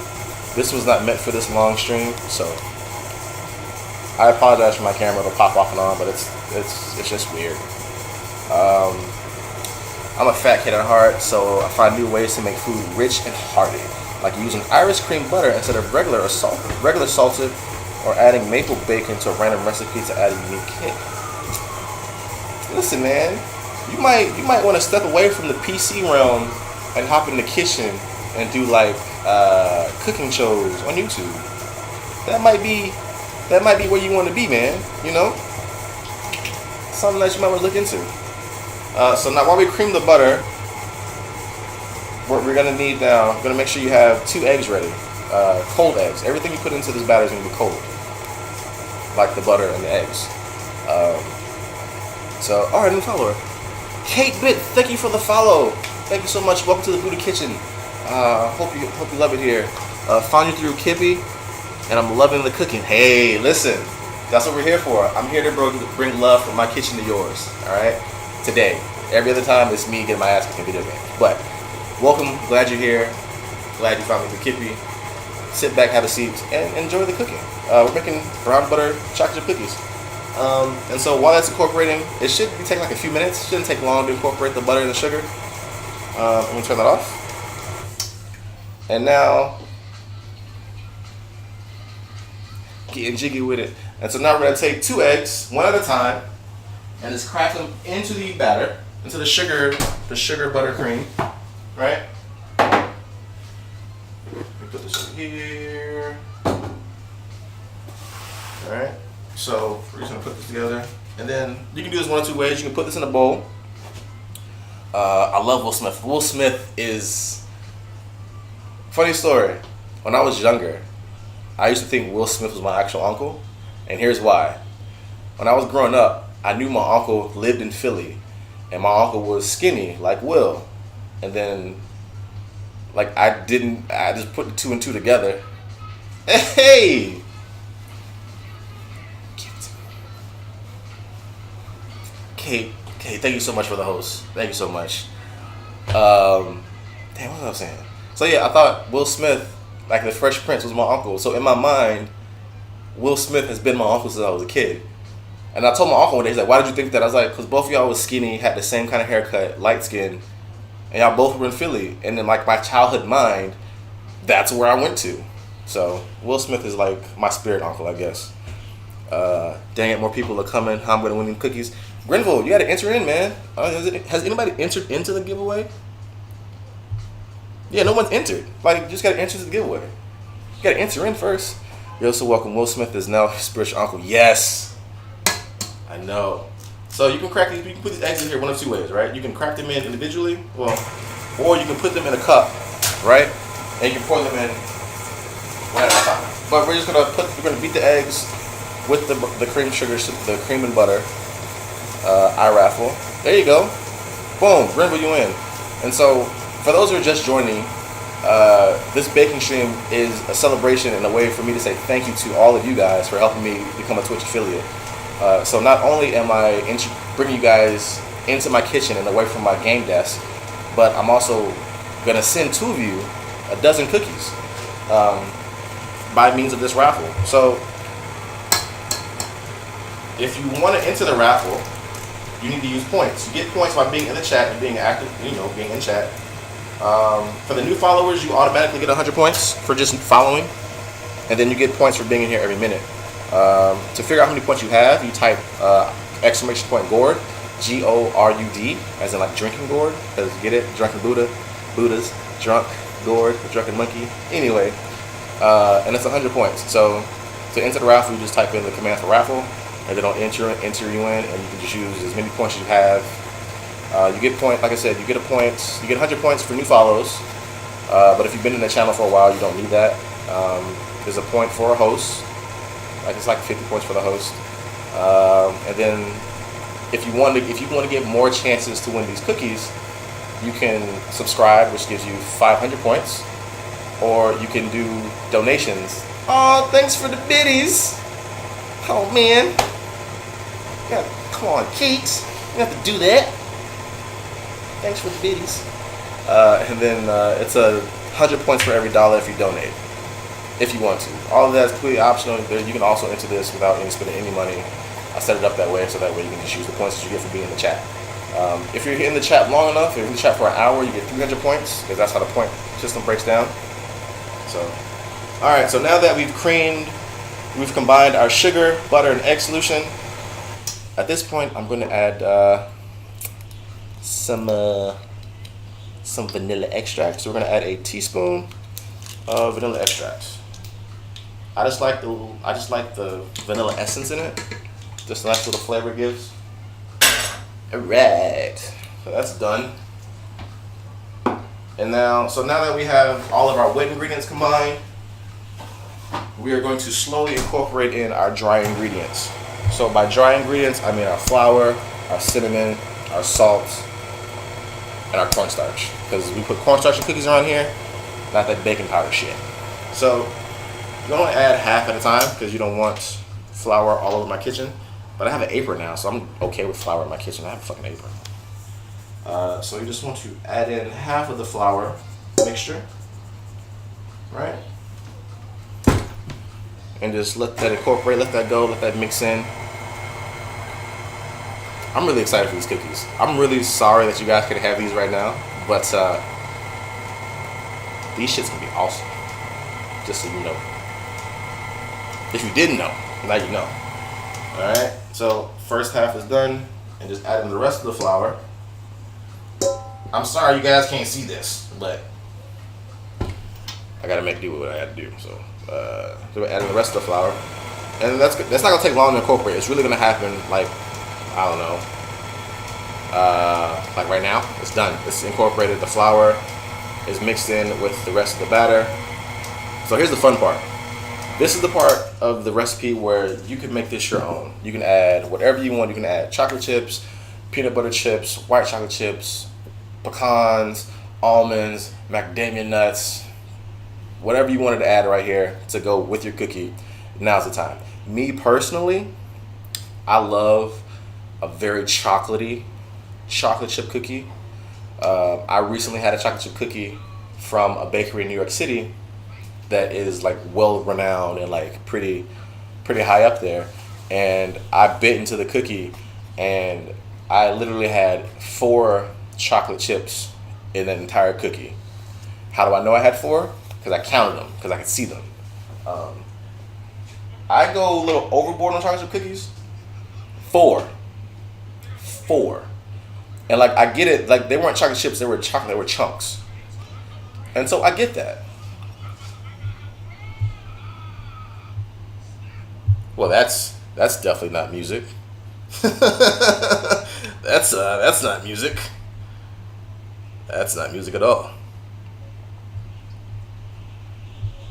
This was not meant for this long stream, so I apologize for my camera. It'll pop off and on, but it's just weird. I'm a fat kid at heart, so I find new ways to make food rich and hearty, like using Irish cream butter instead of regular salted, or adding maple bacon to a random recipe to add a unique kick. Listen, man, you might want to step away from the PC realm and hop in the kitchen and do like cooking shows on YouTube. That might be where you want to be, man. You know, something that you might want to look into. So now while we cream the butter, what we're gonna need now, we're gonna make sure you have 2 eggs ready, cold eggs. Everything you put into this batter is gonna be cold, like the butter and the eggs. So, all right, new follower, Kate Bitt, thank you for the follow. Thank you so much. Welcome to the Buddha Kitchen. Hope you love it here. Found you through Kippy, and I'm loving the cooking. Hey, listen, that's what we're here for. I'm here to bring love from my kitchen to yours. All right. Today, every other time it's me getting my ass kicked in video games. But welcome, glad you're here. Glad you found me through Kippy. Sit back, have a seat, and enjoy the cooking. We're making brown butter chocolate chip cookies. And so while that's incorporating, it should be taking like a few minutes. It shouldn't take long to incorporate the butter and the sugar. I'm gonna turn that off. And now, getting jiggy with it. And so now we're gonna take 2 eggs, one at a time, and just crack them into the batter, into the sugar buttercream, right? Let me put this over here. All right. So we're just gonna put this together, and then you can do this one of 2 ways. You can put this in a bowl. I love Will Smith. Will Smith is, funny story. When I was younger, I used to think Will Smith was my actual uncle, and here's why. When I was growing up, I knew my uncle lived in Philly, and my uncle was skinny like Will, and then like I just put the 2 and 2 together. Hey, Kate, thank you so much for the host. Thank you so much. Damn, what was I saying? So yeah, I thought Will Smith, like the Fresh Prince, was my uncle. So in my mind, Will Smith has been my uncle since I was a kid. And I told my uncle one day, he's like, why did you think that? I was like, because both of y'all was skinny, had the same kind of haircut, light skin, and y'all both were in Philly. And then like my childhood mind, that's where I went to. So Will Smith is like my spirit uncle, I guess. Dang it, more people are coming. How I'm going to win these cookies. Grenville, you got to enter in, man. Has anybody entered into the giveaway? Yeah, no one's entered. Like, you just got to enter the giveaway. You got to enter in first. You're so welcome. Will Smith is now his spiritual uncle. Yes. I know. So you can crack these. You can put these eggs in here one of 2 ways, right? You can crack them in individually, or you can put them in a cup, right? And you can pour them in one at a time. But we're gonna beat the eggs with the cream sugar, the cream and butter. I raffle. There you go. Boom. Grenville, you in. And so for those who are just joining, this baking stream is a celebration and a way for me to say thank you to all of you guys for helping me become a Twitch affiliate. So not only am I bringing you guys into my kitchen and away from my game desk, but I'm also gonna send two of you a dozen cookies by means of this raffle. So if you want to enter the raffle, you need to use points. You get points by being in the chat and being active, being in chat. For the new followers, you automatically get 100 points for just following, and then you get points for being in here every minute. To figure out how many points you have, you type exclamation point gourd, G-O-R-U-D, as in like drinking gourd, because you get it, drunken Buddhas, drunk, gourd, the drunken monkey. Anyway, and it's 100 points. So to enter the raffle, you just type in the command for raffle, and then it'll enter you in, and you can just use as many points as you have. You get point, like I said, you get 100 points for new follows. But if you've been in the channel for a while, you don't need that. There's a point for a host, like it's like 50 points for the host. And then if you want to get more chances to win these cookies, you can subscribe, which gives you 500 points, or you can do donations. Oh, thanks for the biddies. Oh man, yeah, come on, Keeks, you have to do that. Thanks for the biddies. And then it's 100 points for every $1 if you donate, if you want to. All of that is completely optional. You can also enter this without spending any money. I set it up that way, so that way you can just use the points that you get for being in the chat. If you're in the chat long enough, if you're in the chat for an hour, you get 300 points, because that's how the point system breaks down. So, all right, so now that we've combined our sugar, butter, and egg solution, at this point, I'm going to add some vanilla extract. So we're going to add a teaspoon of vanilla extract. I just like the vanilla essence in it. Just a nice little flavor it gives. Alright, so that's done. And now that we have all of our wet ingredients combined, we are going to slowly incorporate in our dry ingredients. So by dry ingredients, I mean our flour, our cinnamon, our salt, and our cornstarch. Because we put cornstarch in cookies around here, not that baking powder shit. So you only add half at a time because you don't want flour all over my kitchen. But I have an apron now, so I'm okay with flour in my kitchen. I have a fucking apron. So you just want to add in half of the flour mixture, right? And just let that incorporate, let that go, let that mix in. I'm really excited for these cookies. I'm really sorry that you guys couldn't have these right now, but these shit's gonna be awesome. Just so you know. If you didn't know, now you know. Alright, so first half is done, and just add in the rest of the flour. I'm sorry you guys can't see this, but I gotta make do with what I had to do. So add in the rest of the flour, and that's not gonna take long to incorporate. It's really gonna happen like, I don't know, like right now. It's done. It's incorporated. The flour is mixed in with the rest of the batter. So here's the fun part. This is the part of the recipe where you can make this your own. You can add whatever you want. You can add chocolate chips, peanut butter chips, white chocolate chips, pecans, almonds, macadamia nuts, whatever you wanted to add right here to go with your cookie. Now's the time. Me personally, I love a very chocolatey chocolate chip cookie. I recently had a chocolate chip cookie from a bakery in New York City that is like well renowned and like pretty high up there, and I bit into the cookie and I literally had 4 chocolate chips in that entire cookie. How do I know I had 4? Because I counted them, because I could see them. I go a little overboard on chocolate chip cookies. 4, and like I get it, like they weren't chocolate chips, they were chocolate, they were chunks, and so I get that. Well, that's definitely not music. That's not music. That's not music at all.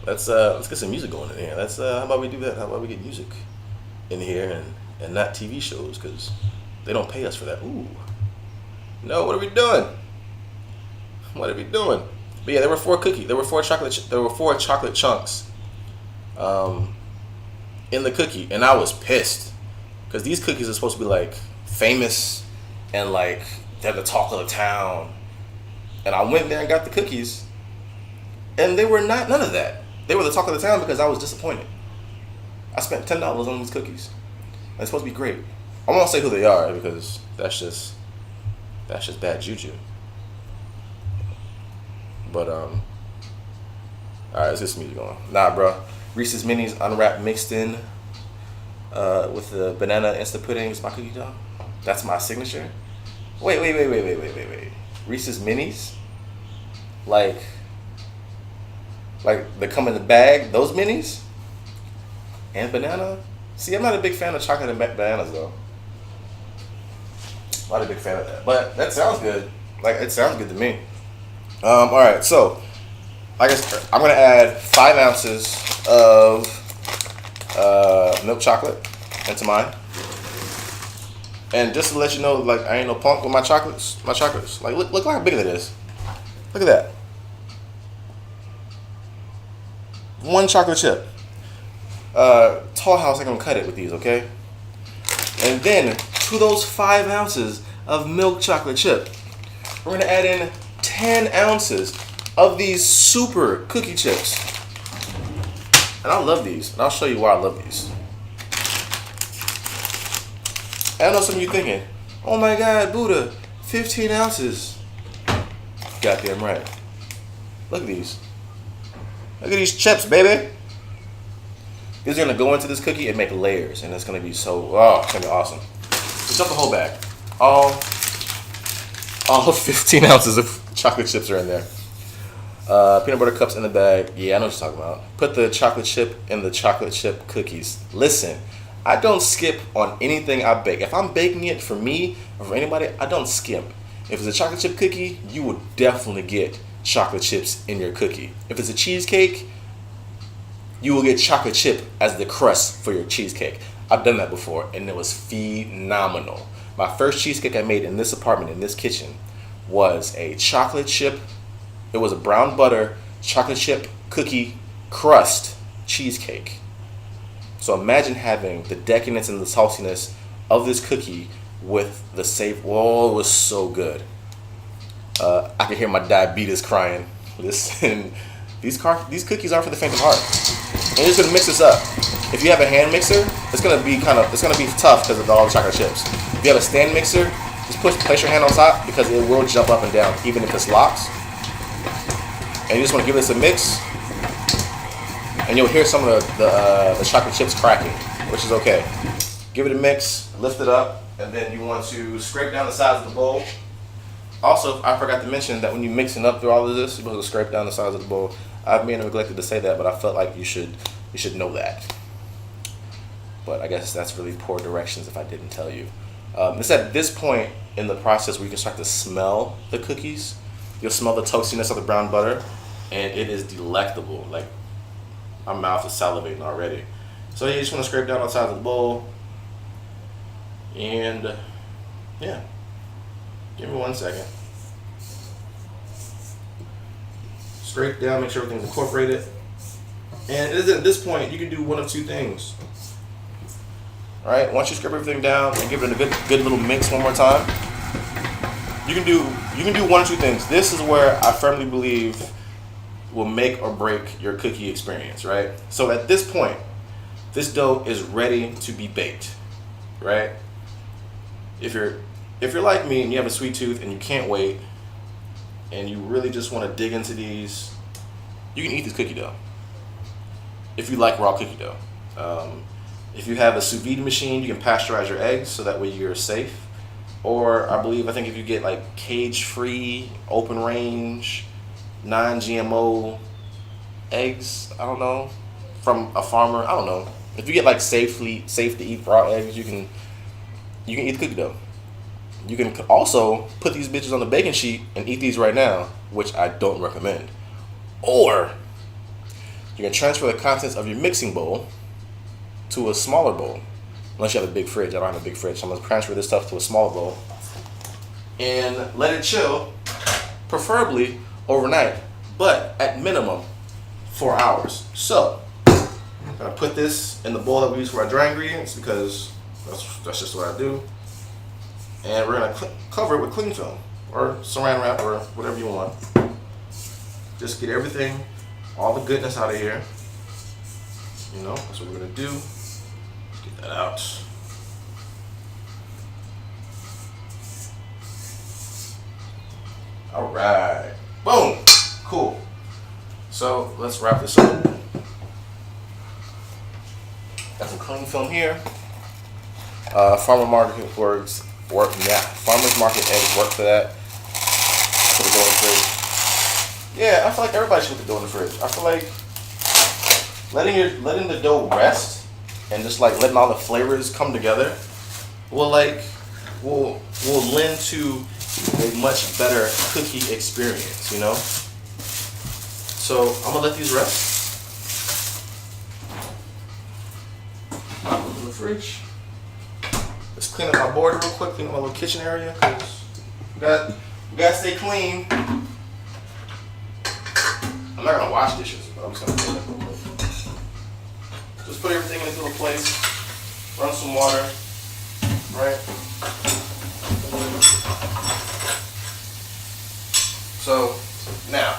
Let's get some music going in here. How about we do that? How about we get music in here and not TV shows, because they don't pay us for that. Ooh. No, what are we doing? What are we doing? But yeah, there were 4 cookies. There were 4 chocolate chunks in the cookie, and I was pissed because these cookies are supposed to be like famous and like they're the talk of the town. And I went there and got the cookies, and they were none of that. They were the talk of the town because I was disappointed. I spent $10 on these cookies. And they're supposed to be great. I won't say who they are because that's just bad juju. But all right, let's get some music going. Nah, bro. Reese's Minis unwrapped mixed in with the banana instant pudding is my cookie dough. That's my signature. Wait. Reese's Minis, like they come in the bag. Those minis and banana. See, I'm not a big fan of chocolate and bananas though. Not a big fan of that, but that sounds good. Like it sounds good to me. All right, so I guess I'm gonna add 5 ounces of milk chocolate into mine. And just to let you know, like I ain't no punk with my chocolates. Like look how big that is. Look at that. 1 chocolate chip. Tall House, I'm gonna cut it with these, okay? And then to those 5 ounces of milk chocolate chip, we're gonna add in 10 ounces of these super cookie chips. And I love these, and I'll show you why I love these. I know some of you thinking, oh my God, Buddha, 15 ounces. Goddamn right. Look at these. Look at these chips, baby. These are gonna go into this cookie and make layers, and it's gonna be so, it's gonna be awesome. Just dump the whole bag. All 15 ounces of chocolate chips are in there. Peanut butter cups in the bag. Yeah, I know what you're talking about. Put the chocolate chip in the chocolate chip cookies. Listen, I don't skip on anything I bake. If I'm baking it for me or for anybody, I don't skimp. If it's a chocolate chip cookie, you will definitely get chocolate chips in your cookie. If it's a cheesecake, you will get chocolate chip as the crust for your cheesecake. I've done that before, and it was phenomenal. My first cheesecake I made in this apartment, in this kitchen, was a chocolate chip. It was a brown butter chocolate chip cookie crust cheesecake. So imagine having the decadence and the saltiness of this cookie with the safe. Whoa, it was so good. I could hear my diabetes crying. Listen, these cookies aren't for the faint of heart. And you're just gonna mix this up. If you have a hand mixer, it's gonna be tough because of all the chocolate chips. If you have a stand mixer, just place your hand on top because it will jump up and down even if it's locked. And you just want to give this a mix, and you'll hear some of the chocolate chips cracking, which is okay. Give it a mix, lift it up, and then you want to scrape down the sides of the bowl. Also, I forgot to mention that when you're mixing up through all of this, you're supposed to scrape down the sides of the bowl. I may have neglected to say that, but I felt like you should know that. But I guess that's really poor directions if I didn't tell you. It's at this point in the process where you can start to smell the cookies. You'll smell the toastiness of the brown butter, and it is delectable. Like, my mouth is salivating already. So you just want to scrape down on the sides of the bowl. And, yeah. Give me 1 second. Scrape down, make sure everything's incorporated. And at this point, you can do one of 2 things. All right, once you scrape everything down and give it a good little mix one more time, you can do 1 or 2 things. This is where I firmly believe will make or break your cookie experience, right? So at this point, this dough is ready to be baked, right? If you're like me and you have a sweet tooth and you can't wait and you really just want to dig into these, you can eat this cookie dough. If you like raw cookie dough. If you have a sous vide machine, you can pasteurize your eggs so that way you're safe. Or I think if you get like cage-free, open range, non-GMO eggs, I don't know, from a farmer, I don't know. If you get like safe to eat raw eggs, you can eat the cookie dough. You can also put these bitches on the baking sheet and eat these right now, which I don't recommend. Or you can transfer the contents of your mixing bowl to a smaller bowl. Unless you have a big fridge. I don't have a big fridge, so I'm going to transfer this stuff to a smaller bowl and let it chill, preferably overnight. but at minimum 4 hours. So I'm gonna put this in the bowl that we use for our dry ingredients because that's just what I do. And we're gonna cover it with cling film or saran wrap or whatever you want. Just get everything, all the goodness out of here. You know, that's what we're gonna do. Get that out. All right, boom, cool. So let's wrap this up. Got some cling film here. Farmer's market eggs work for that. Put the dough in the fridge. Yeah, I feel like everybody should put the dough in the fridge. I feel like letting the dough rest and just like letting all the flavors come together will lend to a much better cookie experience, you know? So I'm gonna let these rest. Put them in the fridge. Let's clean up my border real quick, clean up my little kitchen area, because we gotta stay clean. I'm not gonna wash dishes, but I'm just gonna clean up real quick. Just put everything in its little place, run some water, right? So now,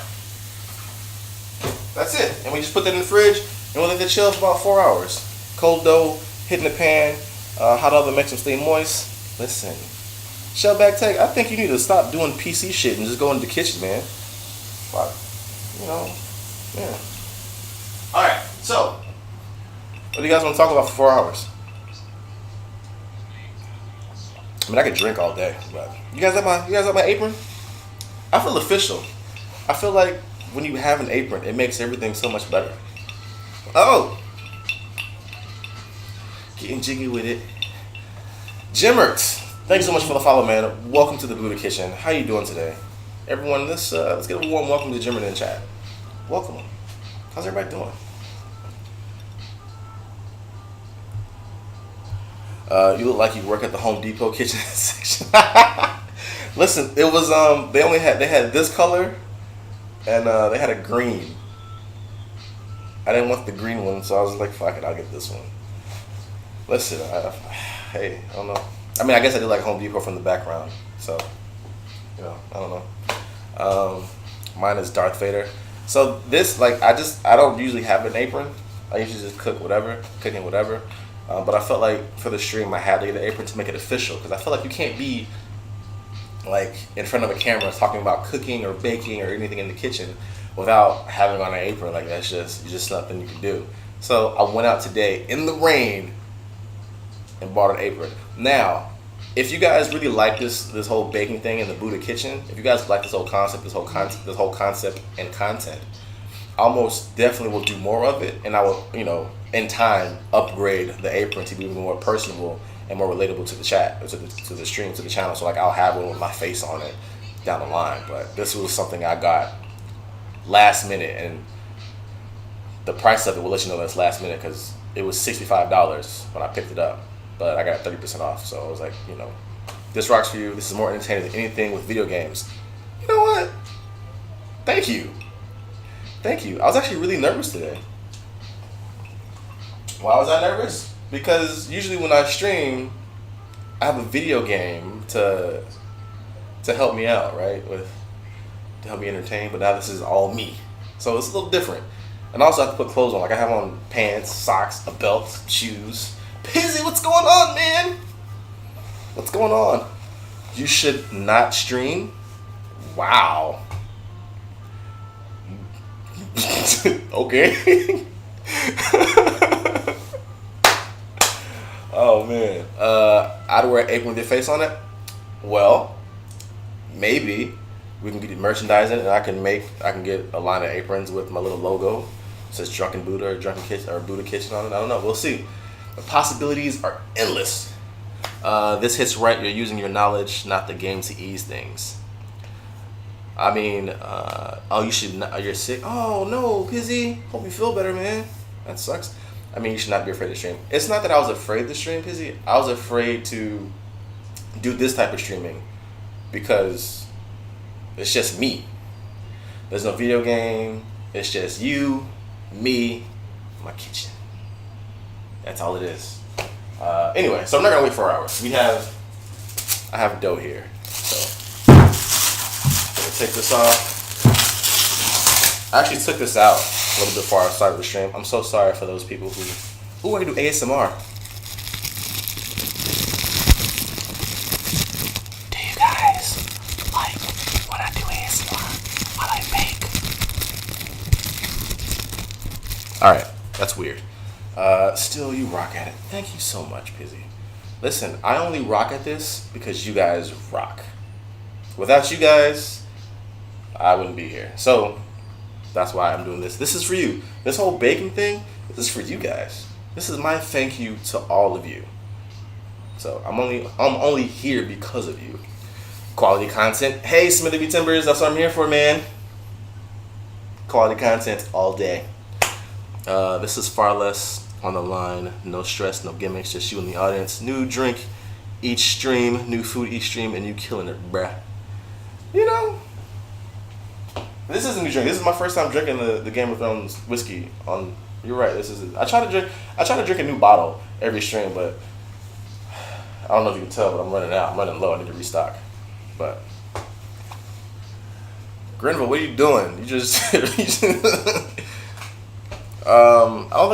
that's it. And we just put that in the fridge and we'll let it chill for about 4 hours. Cold dough, hit in the pan, hot oven makes them stay moist. Listen, Shellback Tech, I think you need to stop doing PC shit and just go into the kitchen, man. But, you know, yeah. Alright, so, what do you guys want to talk about for 4 hours? I mean, I could drink all day, but you guys have my apron? I feel official. I feel like when you have an apron, it makes everything so much better. Oh! Getting jiggy with it. Jimmert, thanks so much for the follow, man. Welcome to the Buddha Kitchen. How you doing today? Everyone, let's get a warm welcome to Jimmert in the chat. Welcome. How's everybody doing? You look like you work at the Home Depot kitchen section. Listen, it was they had this color and they had a green. I didn't want the green one, so I was like, fuck it, I'll get this one. Listen, hey, I don't know. I mean, I guess I did like Home Depot from the background, so you know, I don't know. Mine is Darth Vader. So this, like, I don't usually have an apron. I usually just cooking whatever. But I felt like for the stream I had to get an apron to make it official, because I feel like you can't be like in front of a camera talking about cooking or baking or anything in the kitchen without having on an apron. Like that's just nothing you can do. So I went out today in the rain and bought an apron. Now, if you guys really like this whole baking thing in the Buddha Kitchen, if you guys like this whole concept and content, I almost definitely will do more of it, and I will, you know, in time upgrade the apron to be even more personable and more relatable to the chat, to the stream, to the channel. So like I'll have one with my face on it down the line. But this was something I got last minute, and the price of it will let you know that's last minute because it was $65 when I picked it up, but I got 30% off. So I was like, you know, this rocks for you. This is more entertaining than anything with video games. You know what? Thank you. I was actually really nervous today. Why was I nervous? Because usually when I stream, I have a video game to help me out, right? To help me entertain, but now this is all me. So it's a little different. And also I have to put clothes on. Like I have on pants, socks, a belt, shoes. Pizzy, what's going on, man? What's going on? You should not stream? Wow. Okay. Oh man. I'd wear an apron with your face on it? Well, maybe we can get merchandising and I can get a line of aprons with my little logo. It says Drunken Buddha or Drunken Kitchen or Buddha Kitchen on it. I don't know. We'll see. The possibilities are endless. This hits right. You're using your knowledge, not the game, to ease things. I mean, oh, you should not, you're sick. Oh no, Pizzy. Hope you feel better, man. That sucks. I mean, you should not be afraid to stream. It's not that I was afraid to stream, Pizzy. I was afraid to do this type of streaming because it's just me. There's no video game. It's just you, me, my kitchen. That's all it is. Anyway, so I'm not gonna wait 4 hours. I have dough here. So I'm gonna take this off. I actually took this out a little bit before I started the stream. I'm so sorry for those people who I can do ASMR. Do you guys like when I do ASMR while I bake? Alright, that's weird. Still, you rock at it. Thank you so much, Pizzy. Listen, I only rock at this because you guys rock. Without you guys, I wouldn't be here. So, that's why I'm doing this. This is for you. This whole baking thing, this is for you guys. This is my thank you to all of you. So, I'm only here because of you. Quality content. Hey, Smithy B. Timbers, that's what I'm here for, man. Quality content all day. This is far less on the line. No stress, no gimmicks, just you in the audience. New drink each stream, new food each stream, and you killing it, bruh. You know, this is a new drink. This is my first time drinking the Game of Thrones whiskey. You're right. This is. I try to drink a new bottle every stream, but I don't know if you can tell, but I'm running out. I'm running low. I need to restock. But Granville, what are you doing? You just.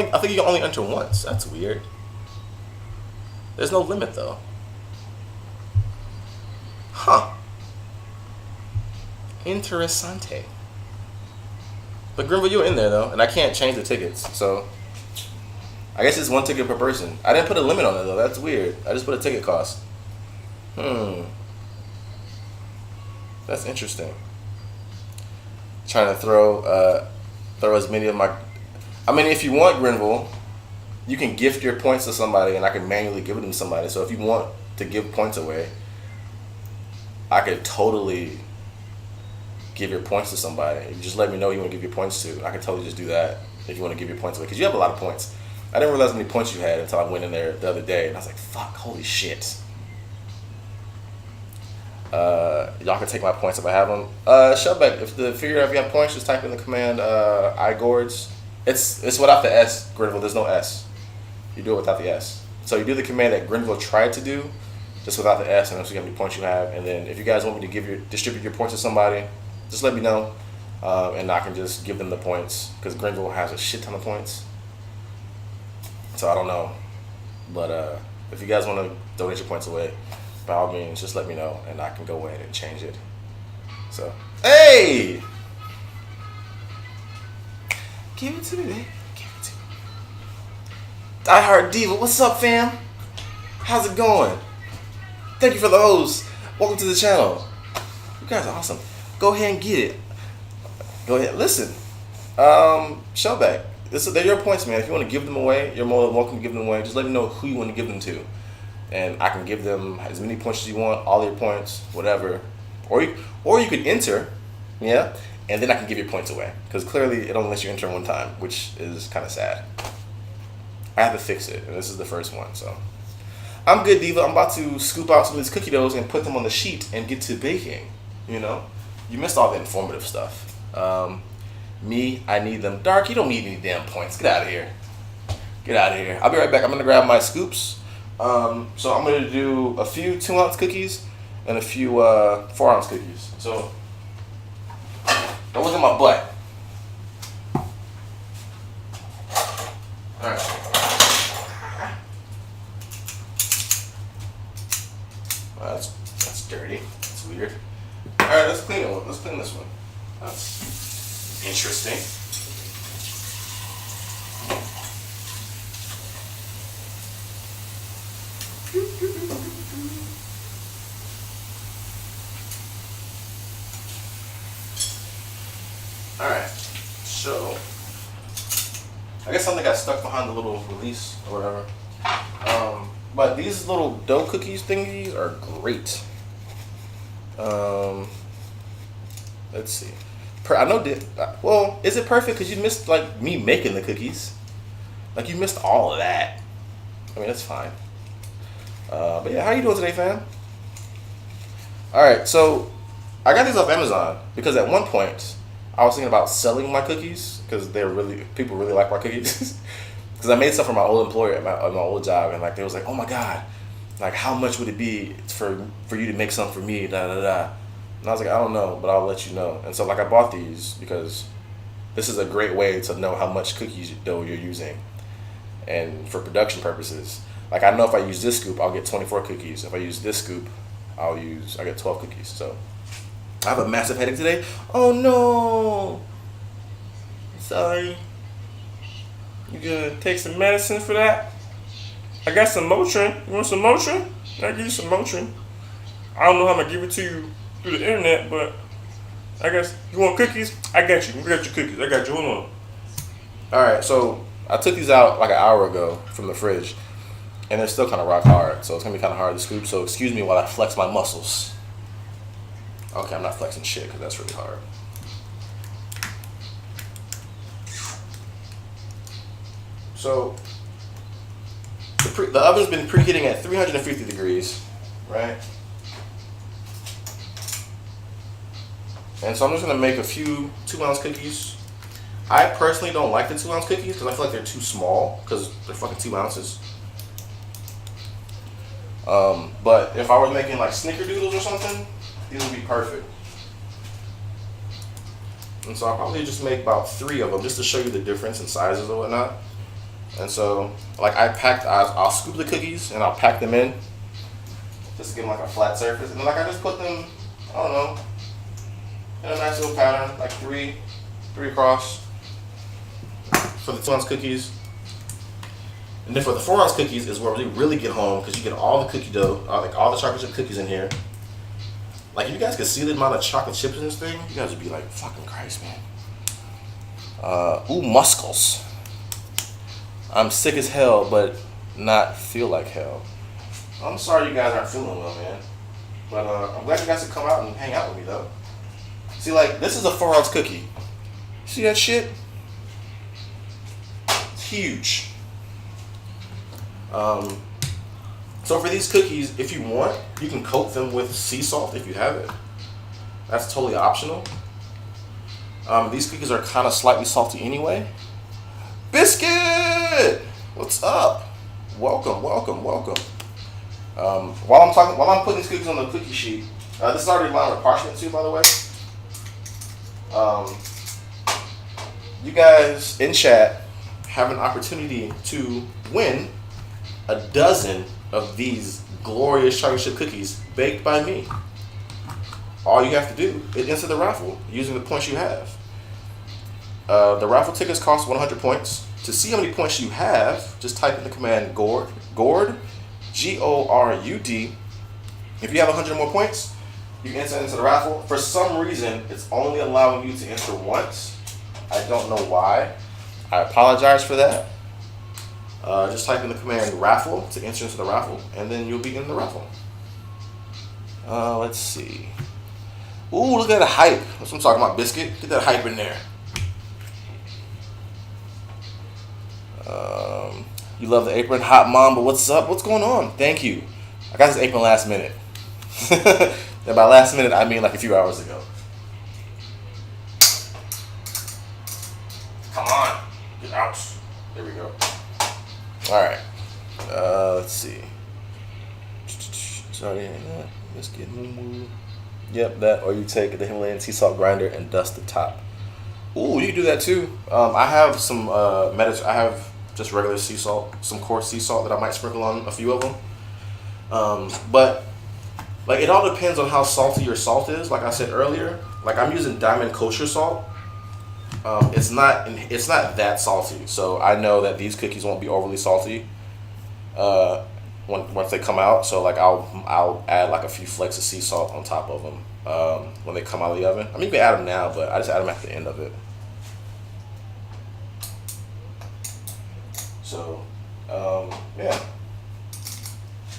I think you can only enter once. That's weird. There's no limit though. Huh. Interessante. But Grimble, you're in there though, and I can't change the tickets, so I guess it's one ticket per person. I didn't put a limit on it though. That's weird. I just put a ticket cost. That's interesting. Trying to throw as many of my. I mean, if you want Grinville, you can gift your points to somebody, and I can manually give them to somebody. So if you want to give points away, I could totally give your points to somebody. You just let me know who you want to give your points to. I can totally just do that if you want to give your points away, because you have a lot of points. I didn't realize how many points you had until I went in there the other day, and I was like, "Fuck, holy shit!" Y'all can take my points if I have them. Shellback, if you have points, just type in the command iGourds. It's without the S, Grinville. There's no S. You do it without the S. So you do the command that Grinville tried to do, just without the S, and then see how many points you have. And then if you guys want me to distribute your points to somebody, just let me know, and I can just give them the points, because Grinville has a shit ton of points. So I don't know, but if you guys want to donate your points away, by all means, just let me know, and I can go in and change it. So, hey! Give it to me, babe. Give it to me. Die Hard Diva, what's up, fam? How's it going? Thank you for the host. Welcome to the channel. You guys are awesome. Go ahead and get it. Go ahead. Listen, Shellback, they're your points, man. If you want to give them away, you're more than welcome to give them away. Just let me know who you want to give them to, and I can give them as many points as you want, all your points, whatever. Or you could enter, yeah, and then I can give your points away, because clearly it only lets you enter one time, which is kind of sad. I have to fix it, and this is the first one, so. I'm good, Diva. I'm about to scoop out some of these cookie doughs and put them on the sheet and get to baking, you know? You missed all the informative stuff. Me, I need them. Dark, you don't need any damn points. Get out of here. Get out of here. I'll be right back. I'm going to grab my scoops. So I'm going to do a few 2-ounce cookies and a few 4-ounce cookies. So don't look at my butt. All right. Well, that's dirty. That's weird. All right, let's clean it. Let's clean this one. That's interesting. All right, so I guess something got stuck behind the little release or whatever. But these little dough cookies thingies are great. Let's see. I know. Well, is it perfect? Because you missed like me making the cookies. Like you missed all of that. I mean, that's fine. But yeah, how you doing today, fam? All right, so I got these off Amazon because at one point I was thinking about selling my cookies because people really like my cookies. Because I made some for my old employer at my old job, and like they was like, oh my god, like how much would it be for you to make some for me? Da da da. And I was like, I don't know, but I'll let you know. And so like I bought these because this is a great way to know how much cookies dough you're using, and for production purposes. Like I know if I use this scoop, I'll get 24 cookies. If I use this scoop, I get 12 cookies. So I have a massive headache today. Oh no! Sorry. You gonna take some medicine for that? I got some Motrin. You want some Motrin? I'll give you some Motrin. I don't know how I'm gonna give it to you through the internet, but I guess you want cookies? I got you. We got your cookies. I got you. Hold on. Alright, so I took these out like an hour ago from the fridge, and they're still kind of rock hard, so it's gonna be kind of hard to scoop. So excuse me while I flex my muscles. Okay, I'm not flexing shit because that's really hard. So the oven's been preheating at 350 degrees, right? And so I'm just gonna make a few 2-ounce cookies. I personally don't like the 2-ounce cookies because I feel like they're too small because they're fucking 2 ounces. But if I were making like snickerdoodles or something, these would be perfect. And so I'll probably just make about 3 of them just to show you the difference in sizes and whatnot. And so, like I'll scoop the cookies and I'll pack them in, just to give them like a flat surface. And then like I just put them, I don't know, in a nice little pattern, like three across for the 2-ounce cookies. And then for the 4-ounce cookies is where we really get home because you get all the cookie dough, like all the chocolate chip cookies in here. Like if you guys could see the amount of chocolate chips in this thing, you guys would be like, fucking Christ, man. Ooh, muscles. I'm sick as hell, but not feel like hell. I'm sorry you guys aren't feeling well, man. But I'm glad you guys could come out and hang out with me, though. See, like, this is a 4-ounce cookie. See that shit? It's huge. So for these cookies, if you want, you can coat them with sea salt if you have it. That's totally optional. These cookies are kind of slightly salty anyway. Biscuit! What's up? Welcome. While I'm putting these cookies on the cookie sheet, this is already lined with parchment too, by the way. You guys in chat have an opportunity to win a dozen of these glorious chocolate chip cookies baked by me. All you have to do is enter the raffle using the points you have. The raffle tickets cost 100 points. To see how many points you have, just type in the command GORD, G-O-R-U-D. If you have 100 more points, you can enter into the raffle. For some reason, it's only allowing you to enter once. I don't know why. I apologize for that. Just type in the command raffle to enter into the raffle, and then you'll be in the raffle. Let's see. Ooh, look at the hype. That's what I'm talking about, Biscuit. Get that hype in there. You love the apron, hot mom, but what's up? What's going on? Thank you. I got this apron last minute. And by last minute, I mean like a few hours ago. Come on, get out. There we go. All right. Let's see. Sorry, let's get moo. Yep, that. Or you take the Himalayan sea salt grinder and dust the top. Ooh, you can do that too. I have some I have just regular sea salt, some coarse sea salt that I might sprinkle on a few of them. But like it all depends on how salty your salt is. Like I said earlier, like I'm using Diamond kosher salt. It's not that salty, so I know that these cookies won't be overly salty once they come out. So like I'll add like a few flakes of sea salt on top of them when they come out of the oven. I mean, you can add them now, but I just add them at the end of it. So yeah,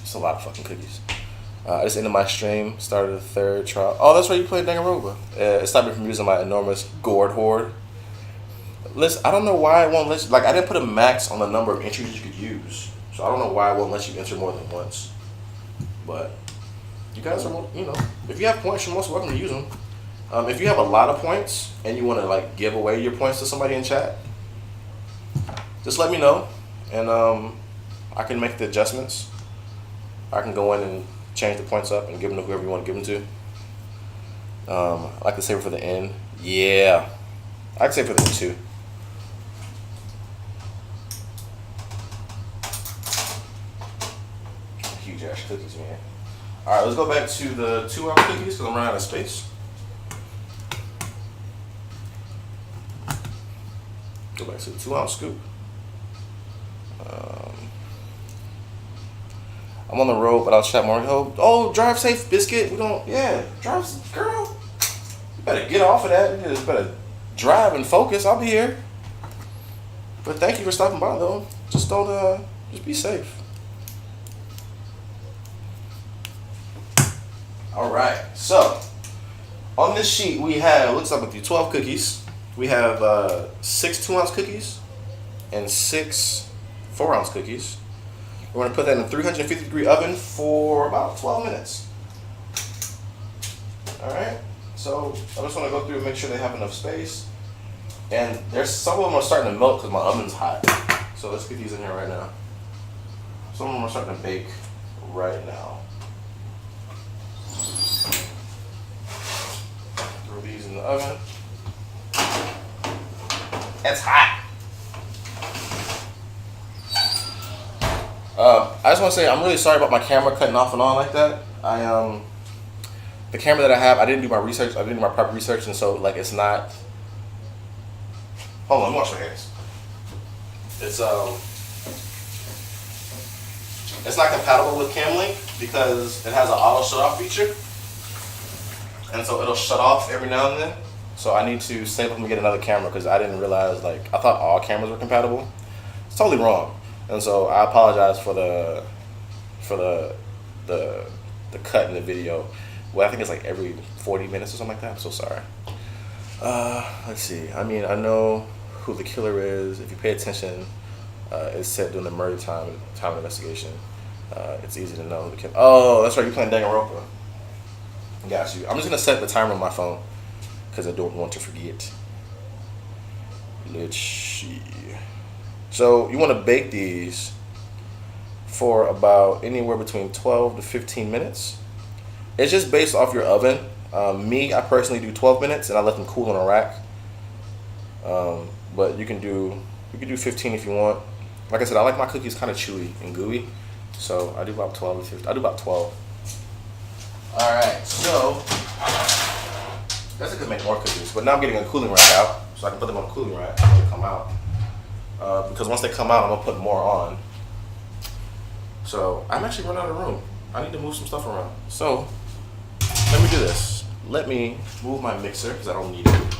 it's a lot of fucking cookies. I just ended my stream, started a third trial. Oh, that's right, you played Danganronpa. It stopped me from using my enormous gourd horde. Listen, I don't know why it won't let you, like I didn't put a max on the number of entries you could use. So I don't know why it won't let you enter more than once. But you guys are, if you have points, you're most welcome to use them. If you have a lot of points and you want to like give away your points to somebody in chat, just let me know, and I can make the adjustments. I can go in and change the points up and give them to whoever you want to give them to. I like to save it for the end. Yeah, I can save it for the end too. Huge ass cookies, man. All right, let's go back to the 2-ounce cookies because I'm running out of space. Go back to the 2-ounce scoop. I'm on the road, but I'll chat more. Oh, drive safe, biscuit. We don't. Yeah, drive, girl. You better get off of that. You just better drive and focus. I'll be here. But thank you for stopping by, though. Just don't. Just be safe. All right. So on this sheet we have, looks like with you 12 cookies. We have 6 2-ounce cookies and 6 4-ounce cookies. We're going to put that in a 350 degree oven for about 12 minutes. Alright, so I just want to go through and make sure they have enough space. And there's some of them are starting to melt because my oven's hot. So let's get these in here right now. Some of them are starting to bake right now. Throw these in the oven. It's hot. I just want to say I'm really sorry about my camera cutting off and on like that. The camera that I have, I didn't do my research. I didn't do my proper research, and so like it's not. Hold on, let me wash my hands. It's not compatible with CamLink because it has an auto shut off feature, and so it'll shut off every now and then. So I need to save up and get another camera because I didn't realize, like, I thought all cameras were compatible. It's totally wrong. And so I apologize for the cut in the video. Well, I think it's like every 40 minutes or something like that. I'm so sorry. Let's see. I mean, I know who the killer is. If you pay attention, it's set during the murder time investigation. It's easy to know who the killer. Oh, that's right. You're playing Danganronpa. Got you. I'm just gonna set the timer on my phone because I don't want to forget. Let's see. So you want to bake these for about anywhere between 12 to 15 minutes. It's just based off your oven. I personally do 12 minutes and I let them cool on a rack. But you can do 15 if you want. Like I said, I like my cookies kind of chewy and gooey, so I do about 12 to 15. I do about 12. All right, so I guess I could make more cookies, but now I'm getting a cooling rack out, so I can put them on a cooling rack when they come out. Because once they come out, I'm gonna put more on. So I'm actually running out of room. I need to move some stuff around. So let me do this. Let me move my mixer because I don't need it.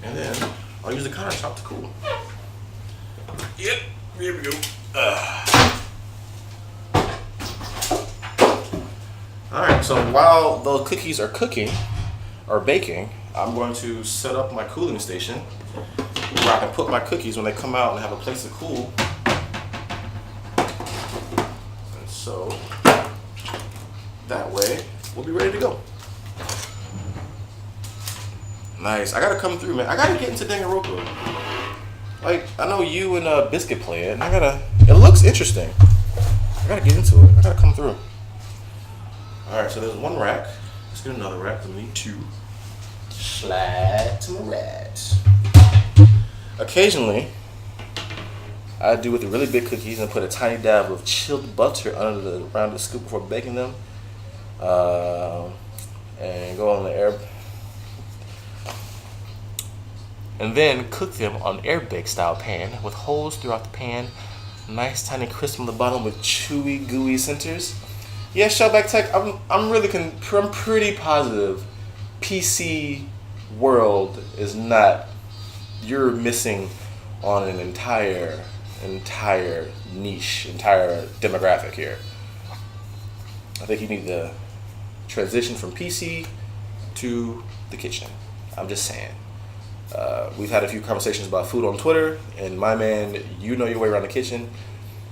And then I'll use the countertop to cool. Yep, here we go. Alright, so while those cookies are cooking or baking, I'm going to set up my cooling station where I can put my cookies when they come out and have a place to cool. And so that way we'll be ready to go. Nice. I gotta come through, man. I gotta get into Danganronpa. Like, I know you and Biscuit play it, and it looks interesting. I gotta get into it. I gotta come through. Alright, so there's one rack. Let's get another rack. We need 2. Slide to my racks. Occasionally, I do with the really big cookies and put a tiny dab of chilled butter under the rounded scoop before baking them. And go on the air. And then cook them on air bake style pan with holes throughout the pan. Nice tiny crisp on the bottom with chewy, gooey centers. Yeah, Shellback Tech, I'm pretty positive PC world is not, you're missing on an entire niche, entire demographic here. I think you need to transition from PC to the kitchen. I'm just saying. We've had a few conversations about food on Twitter, and my man, you know your way around the kitchen,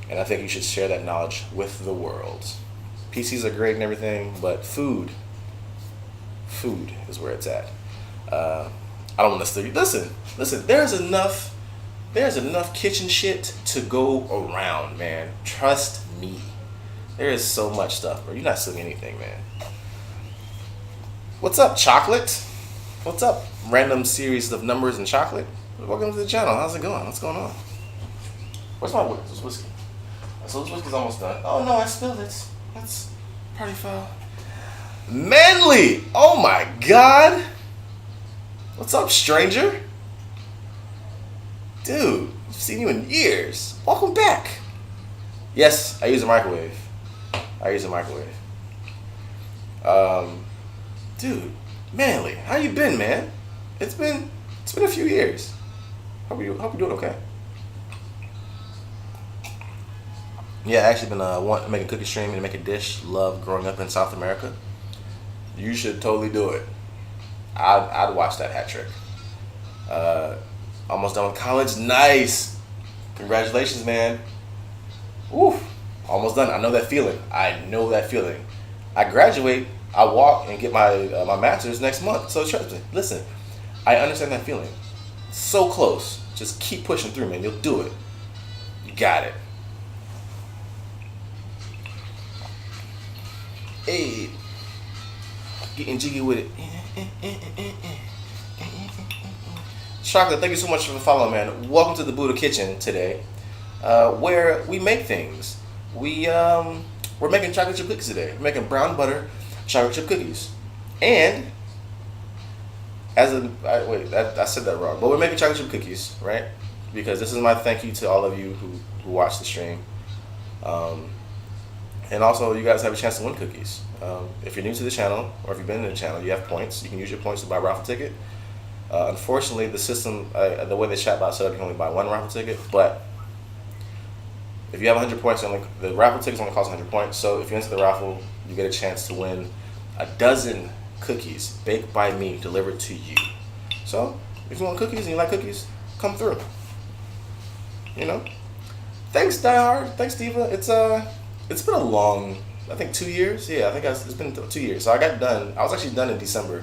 and I think you should share that knowledge with the world. PCs are great and everything, but food food is where it's at. I don't want to steal you. Listen. There's enough kitchen shit to go around, man. Trust me. There is so much stuff, bro. You're not stealing anything, man. What's up, chocolate? What's up, random series of numbers and chocolate? Welcome to the channel. How's it going? What's going on? Where's my whiskey? So this whiskey's almost done. Oh no, I spilled it. That's pretty foul. Manly! Oh my god! What's up, stranger? Dude, I've seen you in years. Welcome back. Yes, I use a microwave. Dude, Manly, how you been, man? It's been a few years. Hope you're doing okay. Yeah, I actually been wanting to make a cookie stream and make a dish. Love growing up in South America. You should totally do it. I'd watch that hat trick. Almost done with college. Nice. Congratulations, man. Woo. Almost done. I know that feeling. I graduate. I walk and get my my master's next month. So trust me. Listen, I understand that feeling. So close. Just keep pushing through, man. You'll do it. You got it. Hey, getting jiggy with it. Chocolate, thank you so much for the follow, man. Welcome to the Buddha Kitchen today, where we make things. We're making chocolate chip cookies today. We're making brown butter chocolate chip cookies, and I said that wrong. But we're making chocolate chip cookies, right? Because this is my thank you to all of you who watch the stream. And also, you guys have a chance to win cookies. If you're new to the channel, or if you've been in the channel, you have points. You can use your points to buy a raffle ticket. Unfortunately, the system, the way the chatbot set up, you can only buy one raffle ticket. But if you have 100 points, the raffle tickets only cost 100 points. So if you enter the raffle, you get a chance to win a dozen cookies baked by me, delivered to you. So if you want cookies and you like cookies, come through. You know. Thanks, Diehard. Thanks, Diva. It's been a long, I think 2 years. Yeah, I think it's been 2 years. So I got done. I was actually done in December.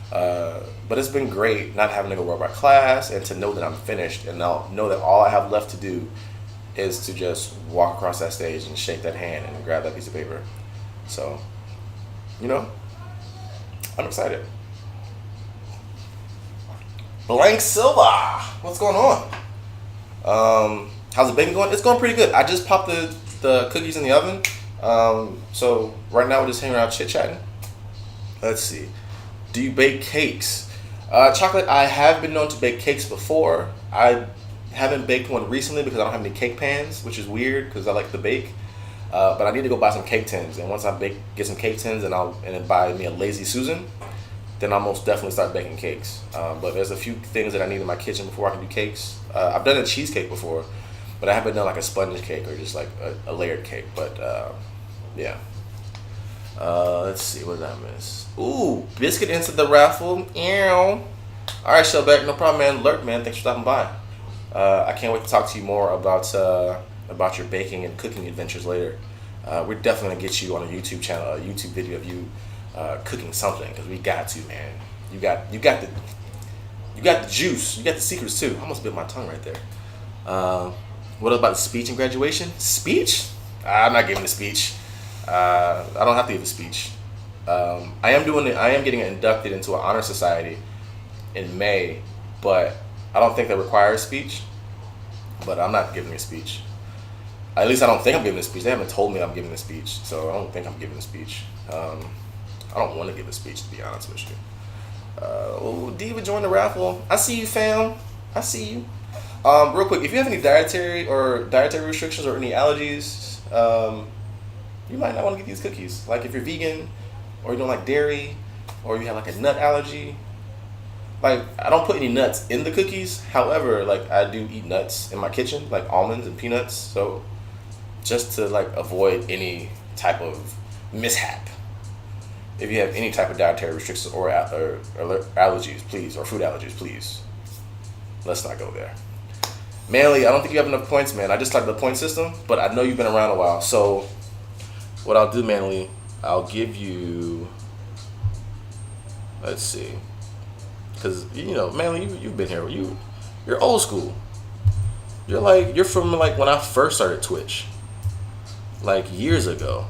But it's been great not having to go worry about class and to know that I'm finished and now know that all I have left to do is to just walk across that stage and shake that hand and grab that piece of paper. So, you know, I'm excited. Blank Silva, what's going on? How's the baking going? It's going pretty good. I just popped the cookies in the oven. So right now we're just hanging around chit-chatting. Let's see. Do you bake cakes? Chocolate, I have been known to bake cakes before. I haven't baked one recently because I don't have any cake pans, which is weird because I like to bake. But I need to go buy some cake tins. And once I get some cake tins and then buy me a Lazy Susan, then I'll most definitely start baking cakes. But there's a few things that I need in my kitchen before I can do cakes. I've done a cheesecake before, but I haven't done like a sponge cake or just like a layered cake. But yeah. Let's see, what did I miss? Ooh, biscuit entered the raffle. Ew. All right, Shelbeck, no problem, man. Lurk, man, thanks for stopping by. I can't wait to talk to you more about your baking and cooking adventures later. We're definitely gonna get you on a YouTube channel, a YouTube video of you cooking something, because we got to, man. You got the juice. You got the secrets too. I almost bit my tongue right there. What about the speech and graduation? Speech? I'm not giving a speech. I don't have to give a speech. I am getting inducted into an honor society in May, but I don't think that requires speech. But I'm not giving a speech. At least I don't think I'm giving a speech. They haven't told me I'm giving a speech, so I don't think I'm giving a speech. I don't want to give a speech, to be honest with you. Oh, Diva joined the raffle. I see you, fam. I see you. Real quick, if you have any dietary restrictions or any allergies, you might not want to get these cookies. Like if you're vegan, or you don't like dairy, or you have like a nut allergy. Like, I don't put any nuts in the cookies. However, like, I do eat nuts in my kitchen, like almonds and peanuts. So just to like avoid any type of mishap, if you have any type of dietary restrictions or allergies, please, or food allergies, please, let's not go there. Manly, I don't think you have enough points, man. I just started the point system, but I know you've been around a while. So what I'll do, Manly, I'll give you Let's see. Because, you know, Manly, you've been here. You're old school. You're from like when I first started Twitch. Like years ago.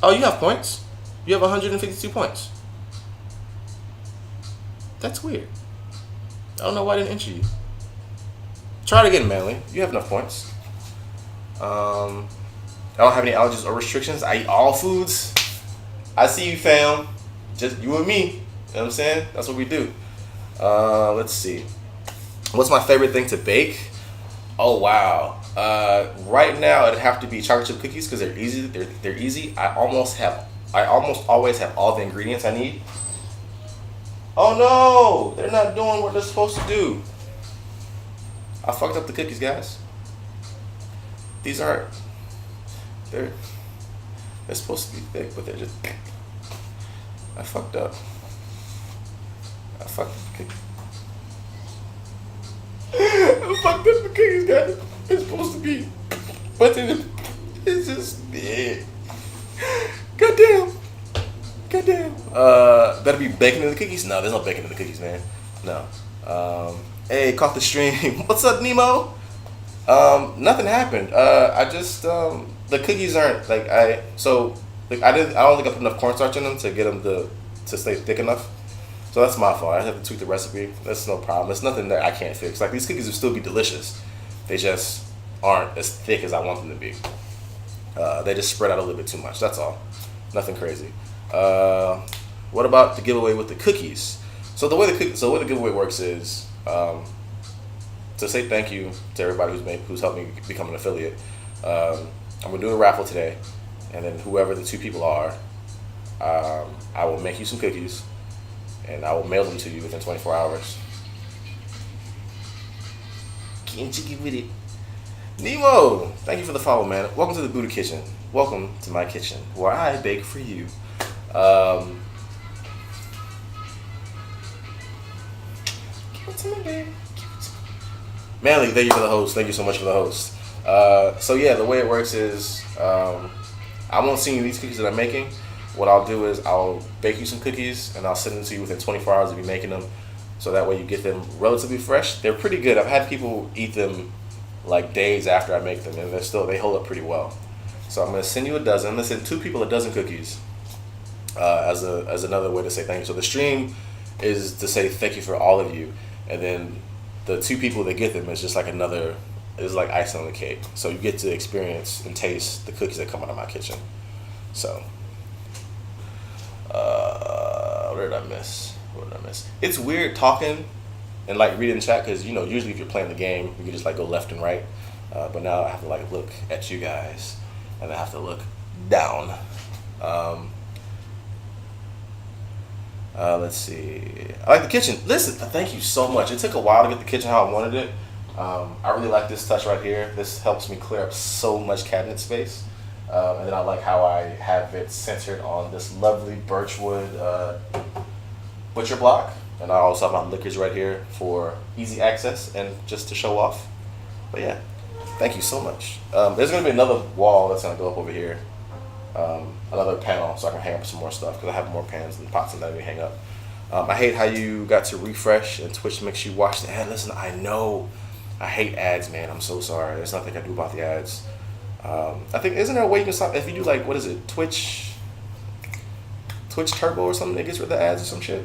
Oh, you have points? You have 152 points. That's weird. I don't know why I didn't enter you. Try it again, Manly. You have enough points. I don't have any allergies or restrictions. I eat all foods. I see you, fam. Just you and me. You know what I'm saying? That's what we do. Let's see. What's my favorite thing to bake? Oh, wow. Right now, it'd have to be chocolate chip cookies because they're easy. They're easy. I almost always have all the ingredients I need. Oh, no. They're not doing what they're supposed to do. I fucked up the cookies, guys. These aren't. They're supposed to be thick, but they're just. I fucked up. I fucked up the cookies. I fucked up the cookies, guys. It's supposed to be, but it's just. Yeah. Goddamn. Better be bacon in the cookies. No, there's no bacon in the cookies, man. No. Hey, caught the stream. What's up, Nemo? Nothing happened. I just the cookies aren't like I don't think I put enough cornstarch in them to get them to stay thick enough. So that's my fault. I have to tweak the recipe. That's no problem. It's nothing that I can't fix. Like these cookies will still be delicious. They just aren't as thick as I want them to be. They just spread out a little bit too much. That's all. Nothing crazy. What about the giveaway with the cookies? So the way the giveaway works is to say thank you to everybody who's helped me become an affiliate. I'm gonna do a raffle today, and then whoever the two people are, I will make you some cookies, and I will mail them to you within 24 hours. Can't you get with it? Nemo, thank you for the follow, man. Welcome to the Buddha Kitchen. Welcome to my kitchen, where I bake for you. Give it to me, baby. Manly, thank you for the host. Thank you so much for the host. So yeah, the way it works is I won't send you these cookies that I'm making. What I'll do is I'll bake you some cookies and I'll send them to you within 24 hours of you making them. So that way you get them relatively fresh. They're pretty good. I've had people eat them like days after I make them, and they hold up pretty well. So I'm gonna send you a dozen. I'm gonna send 2 people a dozen cookies as another way to say thank you. So the stream is to say thank you for all of you, and then the 2 people that get them is just like like icing on the cake. So you get to experience and taste the cookies that come out of my kitchen. So, what did I miss? It's weird talking and like reading chat because usually if you're playing the game you can just like go left and right, but now I have to like look at you guys and I have to look down. Let's see. I like the kitchen. Listen, thank you so much. It took a while to get the kitchen how I wanted it. I really like this touch right here. This helps me clear up so much cabinet space. And then I like how I have it centered on this lovely birchwood butcher block. And I also have my liquors right here for easy access and just to show off. But yeah, thank you so much. There's going to be another wall that's going to go up over here. Another panel so I can hang up some more stuff because I have more pans and pots and that I need to hang up. I hate how you got to refresh and Twitch makes you watch the ad. Listen, I know. I hate ads, man. I'm so sorry. There's nothing I can do about the ads. I think, isn't there a way you can stop if you do like, what is it, Twitch Turbo or something that gets rid of the ads or some shit?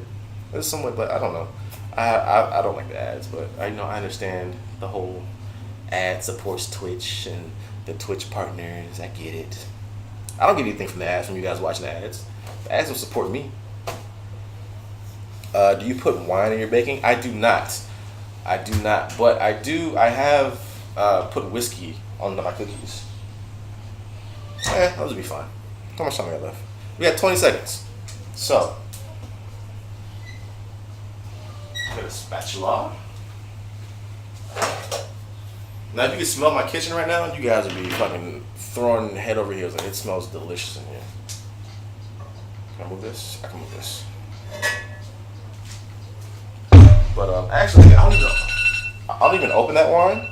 There's some way, but I don't know. I don't like the ads, but I understand the whole ad supports Twitch and the Twitch partners. I get it. I don't get anything from the ads from you guys watching the ads. The ads don't support me. Do you put wine in your baking? I do not, but I have put whiskey on my cookies. That'll just be fine. How much time I got left? We got 20 seconds. So, get a spatula. Now, if you can smell my kitchen right now, you guys would be fucking throwing head over heels. Like, it smells delicious in here. Can I move this? I can move this. But actually, I don't even open that wine.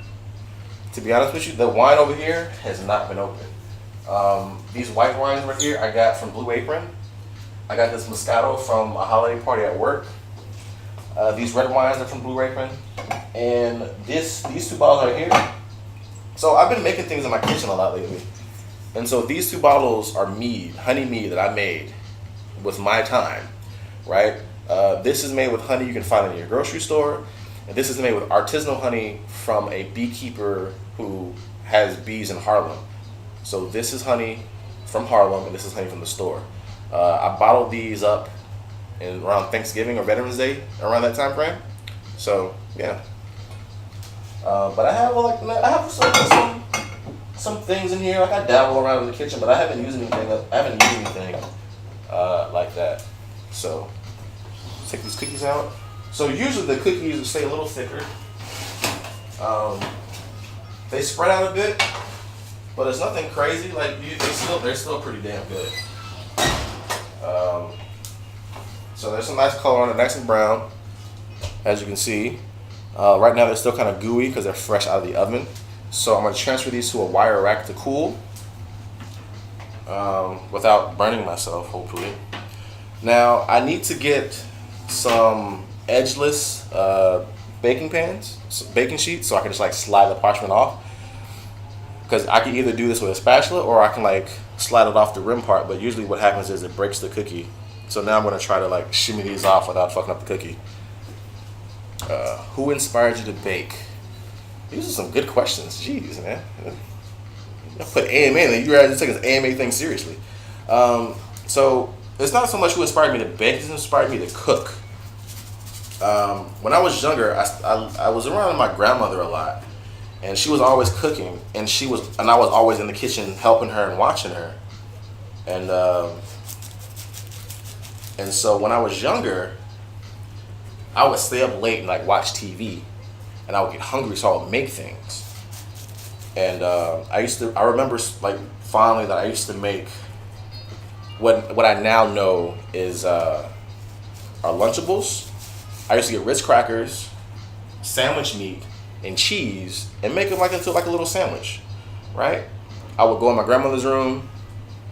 To be honest with you, the wine over here has not been opened. These white wines right here I got from Blue Apron. I got this Moscato from a holiday party at work. These red wines are from Blue Apron. And these two bottles right here. So I've been making things in my kitchen a lot lately. And so these two bottles are mead, honey mead that I made with my time, right? This is made with honey you can find in your grocery store. And this is made with artisanal honey from a beekeeper who has bees in Harlem. So this is honey from Harlem, and this is honey from the store. I bottled these up in around Thanksgiving or Veterans Day, around that time frame. So yeah. But I have some things in here. Like I dabble around in the kitchen, but I haven't used anything like that. So let's take these cookies out. So usually the cookies stay a little thicker. They spread out a bit, but it's nothing crazy. Like they're still pretty damn good. So there's some nice color on it, nice and brown, as you can see. Right now they're still kind of gooey because they're fresh out of the oven. So I'm going to transfer these to a wire rack to cool without burning myself, hopefully. Now I need to get some edgeless baking sheets, so I can just like slide the parchment off. Because I can either do this with a spatula or I can like slide it off the rim part, but usually what happens is it breaks the cookie. So now I'm going to try to like shimmy these off without fucking up the cookie. Who inspired you to bake? These are some good questions. Jeez, man. I put AMA in. You guys taking this AMA thing seriously. So it's not so much who inspired me to bake, it's inspired me to cook. When I was younger, I was around my grandmother a lot, and she was always cooking, and I was always in the kitchen helping her and watching her. And so when I was younger, I would stay up late and like watch TV, and I would get hungry, so I would make things. And I remember like finally that I used to make what I now know is our Lunchables. I used to get Ritz crackers, sandwich meat, and cheese, and make them like into like a little sandwich, right? I would go in my grandmother's room,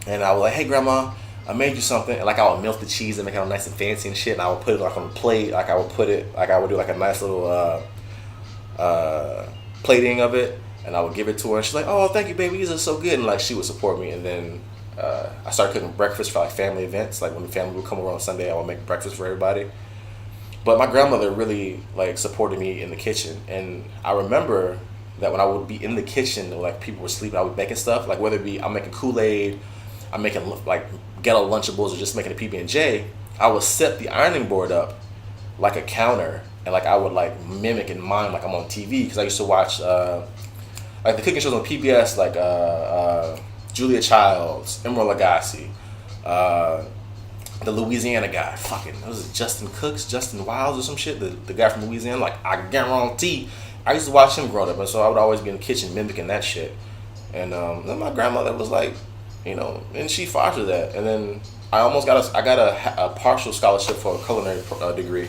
and I would like, hey grandma, I made you something, and like I would melt the cheese and make it all nice and fancy and shit, and I would put it like on a plate, like I would do like a nice little plating of it, and I would give it to her, and she's like, oh, thank you, baby, these are so good, and like she would support me. And then I started cooking breakfast for like family events, like when the family would come over on Sunday, I would make breakfast for everybody. But my grandmother really like supported me in the kitchen, and I remember that when I would be in the kitchen, like people were sleeping, I would making stuff, like whether it be I'm making Kool-Aid, I'm making like ghetto Lunchables, or just making a PB&J, I would set the ironing board up like a counter, and like I would like mimic and mime like I'm on TV, because I used to watch like the cooking shows on PBS, like Julia Childs, Emeril Lagasse, the Louisiana guy, fucking, was it Justin Wiles or some shit, the guy from Louisiana, like I guarantee, I used to watch him growing up, and so I would always be in the kitchen mimicking that shit. And then my grandmother was like, you know, and she fostered that. And then I got a partial scholarship for a culinary degree.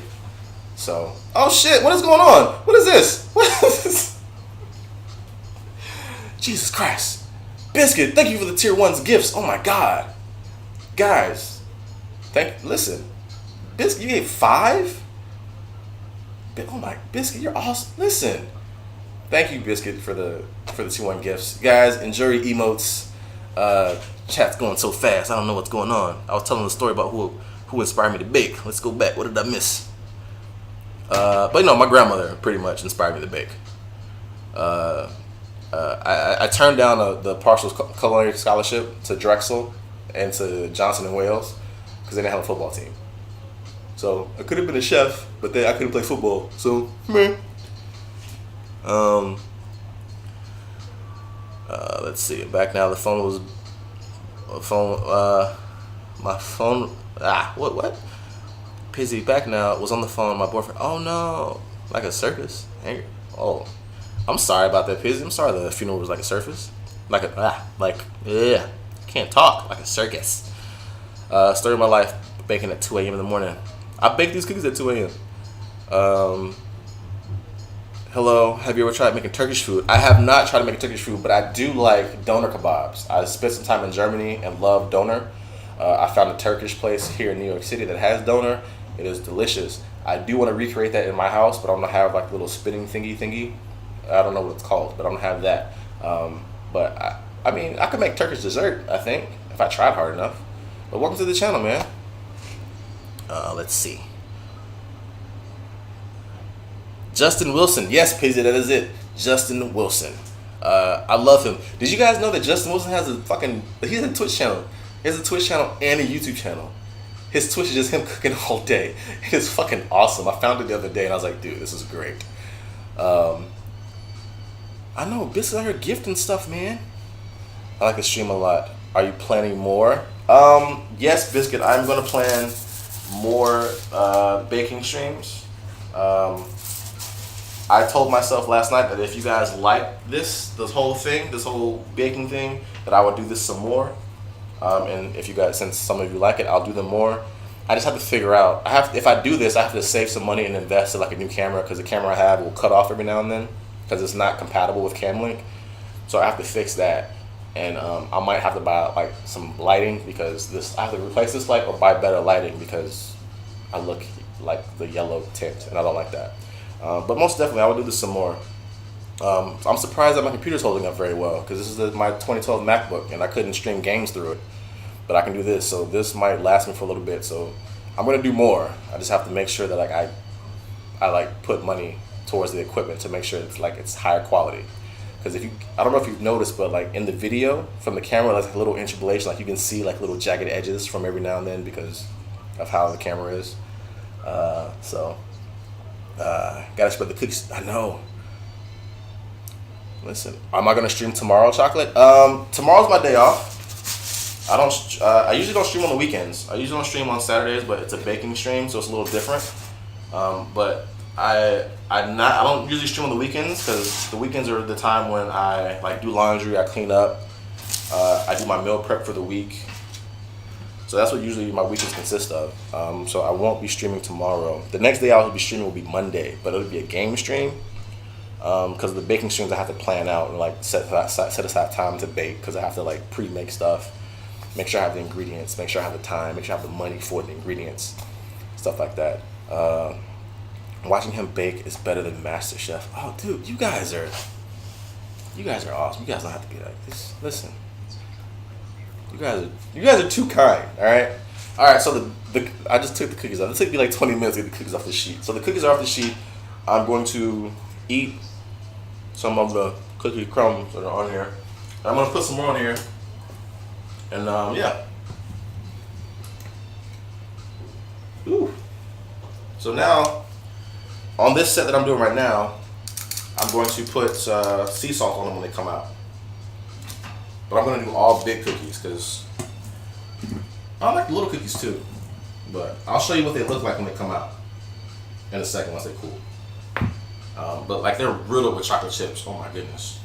So, oh shit, what is going on? What is this? What is this? Jesus Christ. Biscuit, thank you for the tier 1's gifts. Oh my God. Guys, listen. Biscuit, you gave 5? Oh my, Biscuit, you're awesome. Listen. Thank you, Biscuit, for the tier 1 gifts. Guys, enjoy your emotes. Chat's going so fast, I don't know what's going on. I was telling the story about who inspired me to bake. Let's go back. What did I miss? But you know, my grandmother pretty much inspired me to bake. I turned down the partial culinary scholarship to Drexel and to Johnson and Wales because they didn't have a football team. So I could have been a chef, but then I couldn't play football. So meh. Let's see. Back now. My phone. What? Pizzy back now. Was on the phone with my boyfriend. Oh no, like a circus. Oh, I'm sorry about that, Pizzy. I'm sorry the funeral was like a circus. Can't talk, like a circus. Story of my life, baking at 2 a.m. in the morning. I baked these cookies at 2 a.m. Hello, have you ever tried making Turkish food? I have not tried to make Turkish food, but I do like doner kebabs. I spent some time in Germany and love doner. I found a Turkish place here in New York City that has doner. It is delicious. I do want to recreate that in my house, but I'm gonna have like a little spinning thingy. I don't know what it's called, but I'm gonna have that. I mean, I could make Turkish dessert, I think, if I tried hard enough. But welcome to the channel, man. Let's see. Justin Wilson. Yes, Pizzy, that is it. Justin Wilson. I love him. Did you guys know that Justin Wilson has he has a Twitch channel. He has a Twitch channel and a YouTube channel. His Twitch is just him cooking all day. It is fucking awesome. I found it the other day and I was like, dude, this is great. I know, Biscuit out here gifting stuff, man. I like to stream a lot. Are you planning more? Yes, Biscuit, I'm gonna plan more baking streams. I told myself last night that if you guys like this whole baking thing, that I would do this some more. And if you guys, since some of you like it, I'll do them more. I just have to figure out. If I do this, I have to save some money and invest in like a new camera, because the camera I have will cut off every now and then because it's not compatible with Camlink. So I have to fix that, and I might have to buy like some lighting, because I have to replace this light or buy better lighting because I look like the yellow tint and I don't like that. But most definitely, I will do this some more. I'm surprised that my computer's holding up very well, because this is my 2012 MacBook and I couldn't stream games through it. But I can do this, so this might last me for a little bit. So I'm gonna do more. I just have to make sure that like I like put money towards the equipment to make sure it's higher quality. Because I don't know if you've noticed, but like in the video from the camera, there's like a little interpolation, like you can see like little jagged edges from every now and then because of how the camera is. Gotta spread the cookies. I know. Listen, am I gonna stream tomorrow, Chocolate? Tomorrow's my day off. I usually don't stream on the weekends. I usually don't stream on Saturdays, but it's a baking stream, so it's a little different. But I don't usually stream on the weekends, because the weekends are the time when I like do laundry, I clean up, I do my meal prep for the week. So that's what usually my weekends consist of. So I won't be streaming tomorrow. The next day I'll be streaming will be Monday, but it'll be a game stream. Because the baking streams I have to plan out and like set aside time to bake, because I have to like pre-make stuff, make sure I have the ingredients, make sure I have the time, make sure I have the money for the ingredients, stuff like that. Watching him bake is better than MasterChef. Oh, dude, you guys are awesome. You guys don't have to be like this. Listen. You guys are too kind, all right. So I just took the cookies off. It took me like 20 minutes to get the cookies off the sheet. So the cookies are off the sheet. I'm going to eat some of the cookie crumbs that are on here. I'm gonna put some more on here, and yeah. Ooh. So now, on this set that I'm doing right now, I'm going to put sea salt on them when they come out. But I'm gonna do all big cookies, because I like the little cookies too. But I'll show you what they look like when they come out in a second once they cool. But like they're riddled with chocolate chips. Oh my goodness.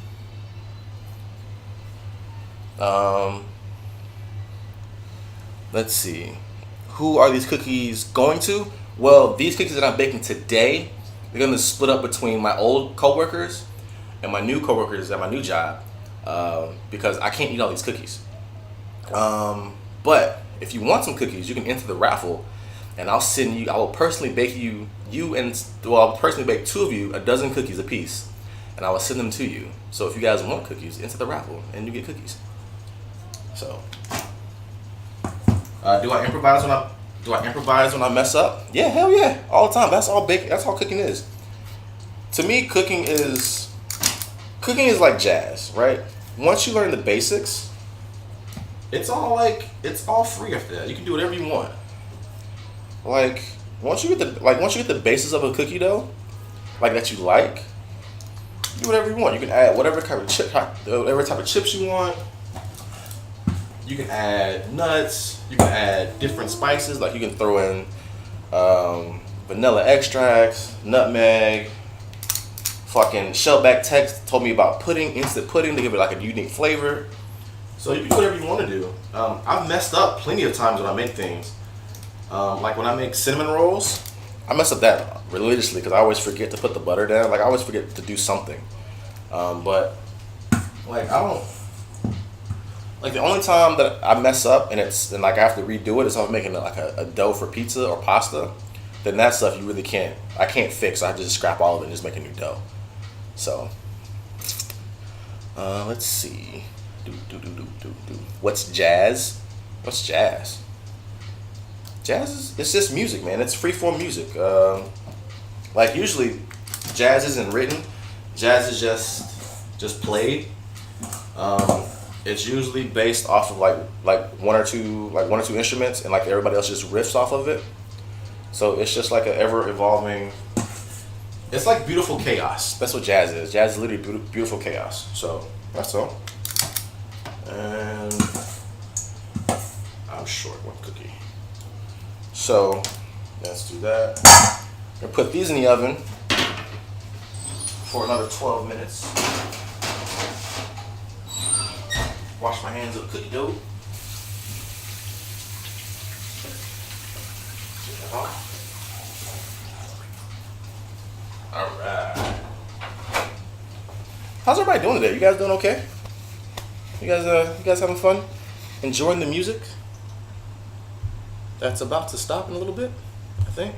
Let's see. Who are these cookies going to? Well, these cookies that I'm baking today, they're gonna split up between my old coworkers and my new coworkers at my new job. Because I can't eat all these cookies. But if you want some cookies, you can enter the raffle, and I will personally bake I'll personally bake 2 of you a dozen cookies a piece, and I will send them to you. So if you guys want cookies, enter the raffle and you get cookies. So, do I improvise when I mess up? Yeah, hell yeah, all the time. That's all cooking is. To me, cooking is like jazz, right? Once you learn the basics, it's all free after that. You can do whatever you want. Like once you get the basis of a cookie dough, like that you like, do whatever you want. You can add whatever type of chips you want. You can add nuts. You can add different spices. Like you can throw in vanilla extracts, nutmeg. Fucking Shellback Text told me about instant pudding to give it like a unique flavor. So you can do whatever you want to do. I've messed up plenty of times when I make things. Like when I make cinnamon rolls, I mess up that religiously because I always forget to put the butter down. Like I always forget to do something. But like I don't like the only time that I mess up and like I have to redo it is if I'm making like a dough for pizza or pasta. Then that stuff you really can't. I can't fix. I have to just scrap all of it and just make a new dough. So let's see. What's jazz? What's jazz? Jazz is it's just music, man. It's freeform music. Like usually, jazz isn't written. Jazz is just played. It's usually based off of like one or two instruments, and like everybody else just riffs off of it. So it's just like an ever evolving. It's like beautiful chaos. That's what jazz is. Jazz is literally beautiful chaos. So that's all. And I'm short one cookie. So let's do that. I'm gonna put these in the oven for another 12 minutes. Wash my hands with cookie dough. All right. How's everybody doing today? You guys doing okay? You guys having fun? Enjoying the music? That's about to stop in a little bit, I think.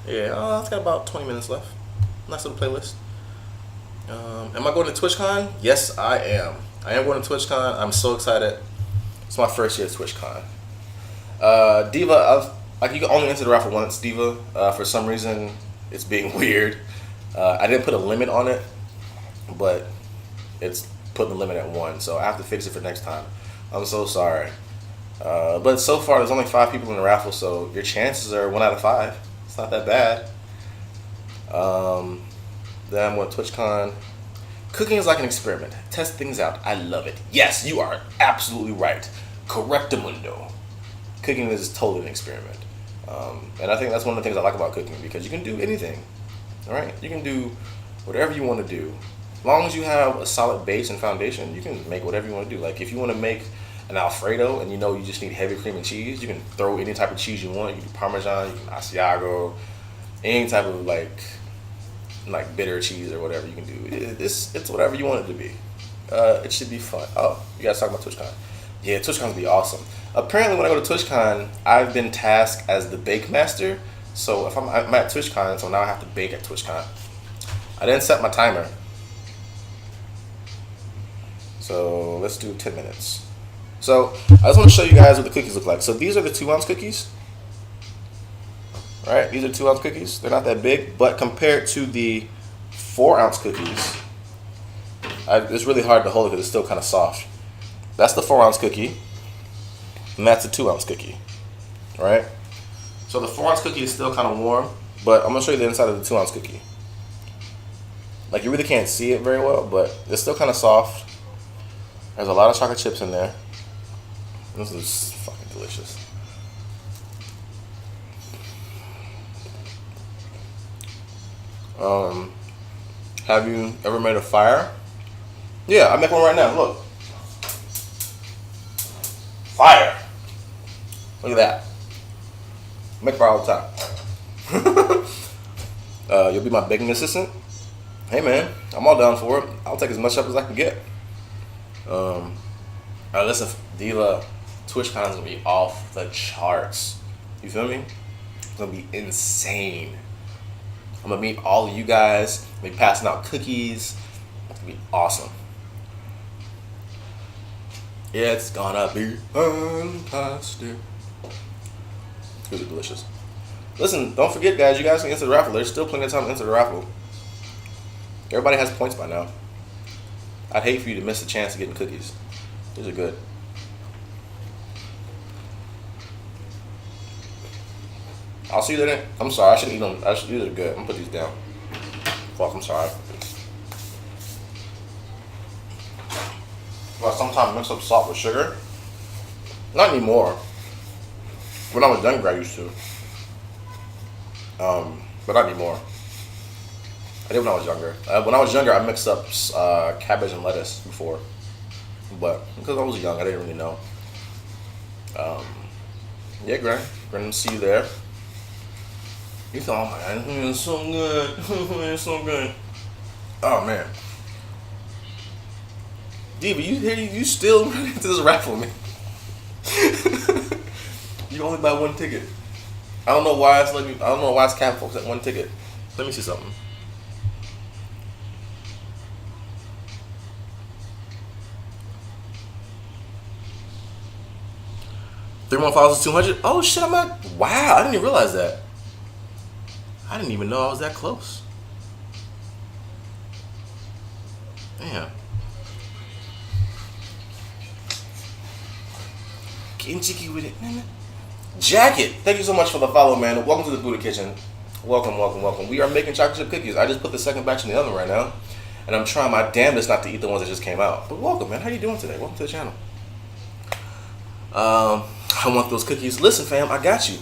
Yeah, it's got about 20 minutes left. Nice little playlist. Am I going to TwitchCon? Yes, I am. I am going to TwitchCon. I'm so excited. It's my first year at TwitchCon. Diva, like you can only enter the raffle once, Diva. For some reason, it's being weird. I didn't put a limit on it, but it's putting the limit at 1, so I have to fix it for next time. I'm so sorry. But so far, there's only 5 people in the raffle, so your chances are 1 out of 5. It's not that bad. Then I'm going to TwitchCon. Cooking is like an experiment. Test things out. I love it. Yes, you are absolutely right. Correctamundo. Cooking is totally an experiment. And I think that's one of the things I like about cooking, because you can do anything. All right? You can do whatever you want to do. As long as you have a solid base and foundation, you can make whatever you want to do. Like if you want to make an Alfredo and you know you just need heavy cream and cheese, you can throw any type of cheese you want. You can do Parmesan, you can Asiago, any type of like bitter cheese or whatever you can do. It's whatever you want it to be. It should be fun. Oh, you guys talking about TwitchCon? Yeah, TwitchCon will be awesome. Apparently, when I go to TwitchCon, I've been tasked as the bake master. So if I'm at TwitchCon, so now I have to bake at TwitchCon. I didn't set my timer. So let's do 10 minutes. So I just want to show you guys what the cookies look like. So these are the 2-ounce cookies. All right, these are 2-ounce cookies. They're not that big, but compared to the 4-ounce cookies, it's really hard to hold it because it's still kind of soft. That's the 4-ounce cookie, and that's the 2-ounce cookie. All right. So the 4-ounce cookie is still kind of warm, but I'm gonna show you the inside of the 2-ounce cookie. Like you really can't see it very well, but it's still kind of soft. There's a lot of chocolate chips in there. This is fucking delicious. Have you ever made a fire? Yeah, I make one right now. Look. Fire. Look at that. I make fire all the time. You'll be my baking assistant? Hey man, I'm all down for it. I'll take as much up as I can get. Alright, listen, Diva, TwitchCon is gonna be off the charts. You feel me? It's gonna be insane. I'm gonna meet all of you guys. I'm gonna be passing out cookies. It's gonna be awesome. Yeah, it's gonna be fantastic. It's gonna be delicious. Listen, don't forget, guys. You guys can enter the raffle. There's still plenty of time to enter the raffle. Everybody has points by now. I'd hate for you to miss the chance of getting cookies. These are good. I'll see you later. I'm sorry, I shouldn't eat them. These are good. I'm gonna put these down. Fuck, I'm sorry. Well, sometimes mix up salt with sugar. Not anymore. When I was younger, I used to. But not anymore. I did when I was younger. When I was younger, I mixed up cabbage and lettuce before. But because I was young, I didn't really know. Yeah, Granny, see you there. You thought, oh my god, it's so good. It's so good. Oh man. Diva, you still running into this raffle, man. You only buy one ticket. I don't know why it's capped folks at one ticket. Let me see something. $31,200. Oh shit, I'm at. Wow, I didn't even realize that. I didn't even know I was that close. Damn. Getting cheeky with it. Jacket, thank you so much for the follow, man. Welcome to the Buddha Kitchen. Welcome, welcome, welcome. We are making chocolate chip cookies. I just put the second batch in the oven right now, and I'm trying my damnedest not to eat the ones that just came out. But welcome, man. How you doing today? Welcome to the channel. I want those cookies. Listen, fam, I got you.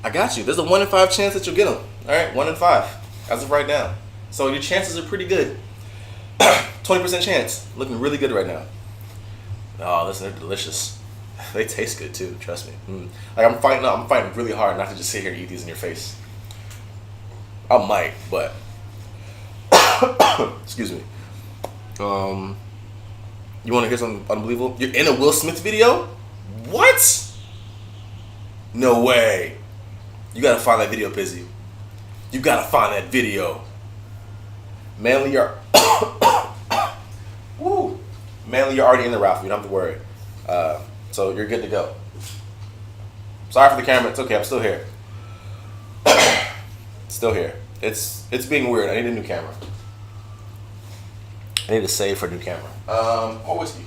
I got you. There's a 1 in 5 chance that you'll get them. All right, 1 in 5 as of right now. So your chances are pretty good. 20% chance. Looking really good right now. Oh, listen, they're delicious. They taste good too. Trust me. Like I'm fighting really hard not to just sit here and eat these in your face. I might, but excuse me. You want to hear something unbelievable? You're in a Will Smith video? What? No way. You gotta find that video, Pizzy. You gotta find that video. Manly, you're woo. Manly, you're already in the raffle. You don't have to worry. So you're good to go. Sorry for the camera. It's okay. I'm still here. Still here. It's being weird. I need a new camera. I need to save for a new camera. More whiskey.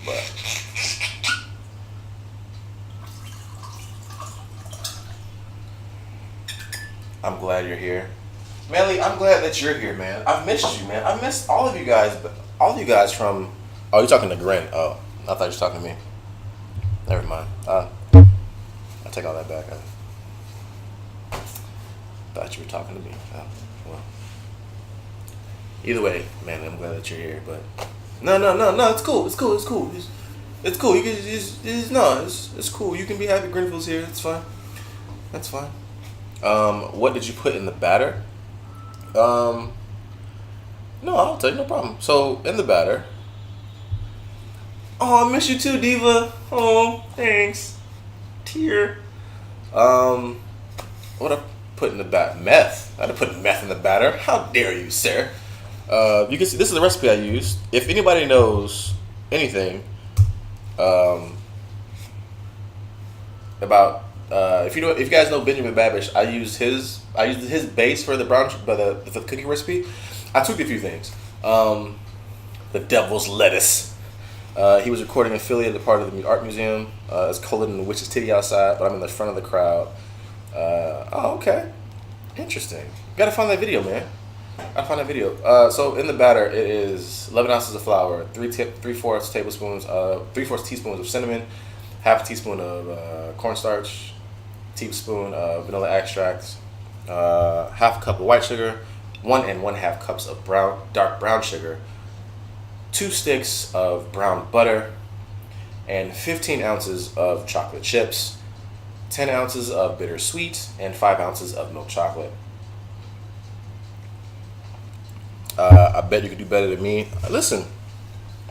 But I'm glad you're here. Manly, I'm glad that you're here, man. I've missed you, man. I've missed all of you guys. All of you guys from... Oh, you're talking to Grin. Oh, I thought you were talking to me. Never mind. I take all that back. I thought you were talking to me. Oh, well. Either way, man, I'm glad that you're here. But no. It's cool. It's cool. It's cool. You can it's cool. You can be happy. Grinfield's here. It's fine. That's fine. What did you put in the batter? No, I'll tell you, no problem. So in the batter. Oh, I miss you too, Diva. Oh, thanks. Tear. What I put in the batter? Meth. I didn't put meth in the batter. How dare you, sir? You can see this is the recipe I used. If anybody knows anything about if you guys know Benjamin Babish, I used his base for the cookie recipe. I took a few things. The Devil's Lettuce. He was recording affiliated part of the art museum. It's colder than the witch's titty outside, but I'm in the front of the crowd. Oh, okay, interesting. Gotta find that video, man. Gotta find that video. So in the batter, it is 11 ounces of flour, 3/4 tablespoons, 3/4 teaspoons of cinnamon, half a teaspoon of cornstarch, teaspoon of vanilla extract, half a cup of white sugar, 1 1/2 cups of dark brown sugar, 2 sticks of brown butter, and 15 ounces of chocolate chips, 10 ounces of bittersweet, and 5 ounces of milk chocolate. I bet you could do better than me. Listen,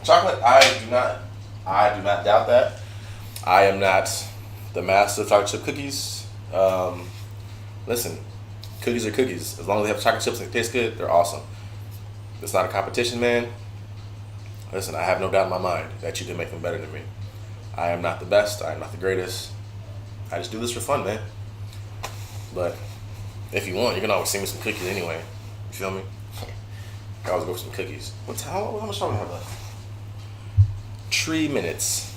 chocolate, I do not doubt that. I am not the master of chocolate chip cookies. Listen, cookies are cookies. As long as they have chocolate chips and they taste good, they're awesome. It's not a competition, man. Listen, I have no doubt in my mind that you can make them better than me. I am not the best. I am not the greatest. I just do this for fun, man. But if you want, you can always send me some cookies anyway. You feel me? I always go for some cookies. How much time do we have left? 3 minutes.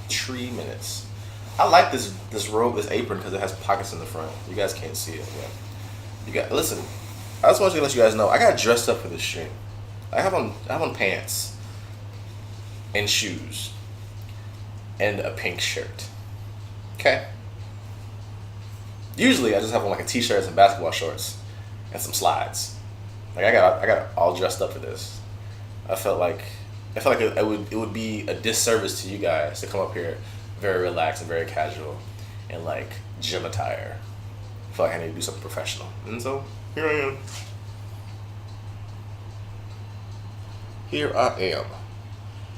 3 minutes. I like this robe, this apron, because it has pockets in the front. You guys can't see it. Listen. I just want to let you guys know I got dressed up for this stream. I have on pants and shoes and a pink shirt. Okay. Usually I just have on like a t-shirt, some basketball shorts, and some slides. Like I got all dressed up for this. I felt like it would be a disservice to you guys to come up here very relaxed and very casual and like gym attire feel like I need to do something professional. And so here I am. Here I am.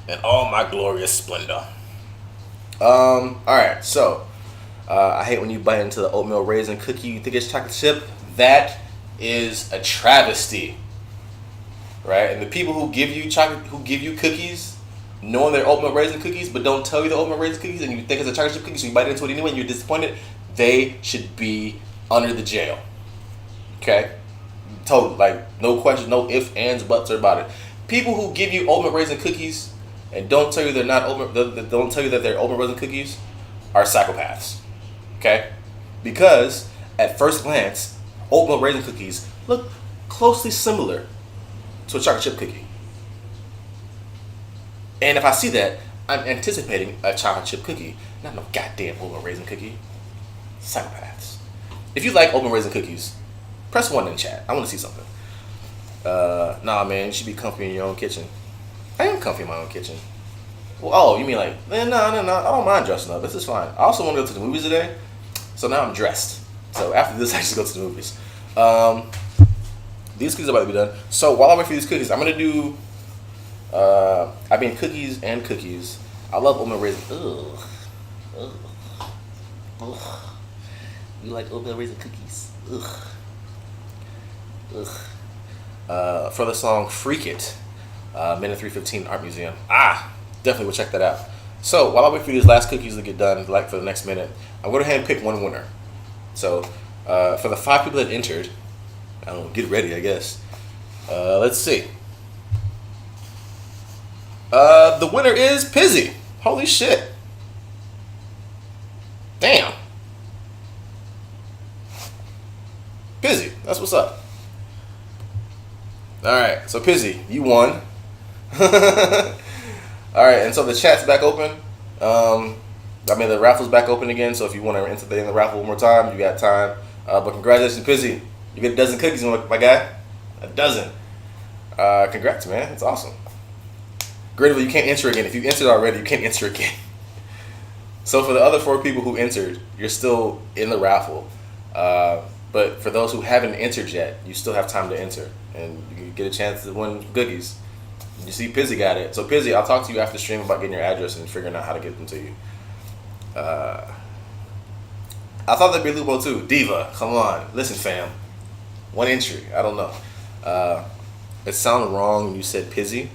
In all my glorious splendor. Alright, so I hate when you bite into the oatmeal raisin cookie, you think it's chocolate chip. That is a travesty. Right? And the people who give you cookies, knowing they're oatmeal raisin cookies, but don't tell you they're oatmeal raisin cookies, and you think it's a chocolate chip cookie, so you bite into it anyway, and you're disappointed, they should be under the jail. Okay? Totally. Like, no question, no ifs, ands, buts, or about it. People who give you oatmeal raisin cookies and don't tell you they're not don't tell you that they're oatmeal raisin cookies are psychopaths. Okay? Because at first glance, oatmeal raisin cookies look closely similar to a chocolate chip cookie. And if I see that, I'm anticipating a chocolate chip cookie, not no goddamn oatmeal raisin cookie. Psychopaths. If you like oatmeal raisin cookies, press 1 in chat. I want to see something. Nah, man, you should be comfy in your own kitchen. I am comfy in my own kitchen. Well, oh, you mean like, man, no, I don't mind dressing up. This is fine. I also want to go to the movies today, so now I'm dressed. So after this, I just go to the movies. These cookies are about to be done. So while I wait for these cookies, I'm going to do, cookies and cookies. I love oatmeal raisin. Ugh. You like oatmeal raisin cookies? Ugh. For the song Freak It, Minute 3:15 Art Museum. Definitely will check that out. So while I wait for these last cookies to get done, like for the next minute, I'm going to go ahead and pick one winner. So for the 5 people that entered, I don't know, get ready, I guess. Let's see. The winner is Pizzy. Holy shit. Damn. Pizzy, that's what's up. Alright, so Pizzy, you won. Alright, and so the chat's back open. The raffle's back open again, so if you want to enter the raffle one more time, you got time. But congratulations, Pizzy. You get a dozen cookies, my guy. A dozen. Congrats, man. It's awesome. Grateful you can't enter again. If you entered already, you can't enter again. So for the other 4 people who entered, you're still in the raffle. But for those who haven't entered yet, you still have time to enter. And you can get a chance to win cookies. You see, Pizzy got it. So Pizzy, I'll talk to you after stream about getting your address and figuring out how to get them to you. I thought that'd be a loophole too. Diva, come on. Listen, fam. 1 entry. I don't know. It sounded wrong when you said Pizzy.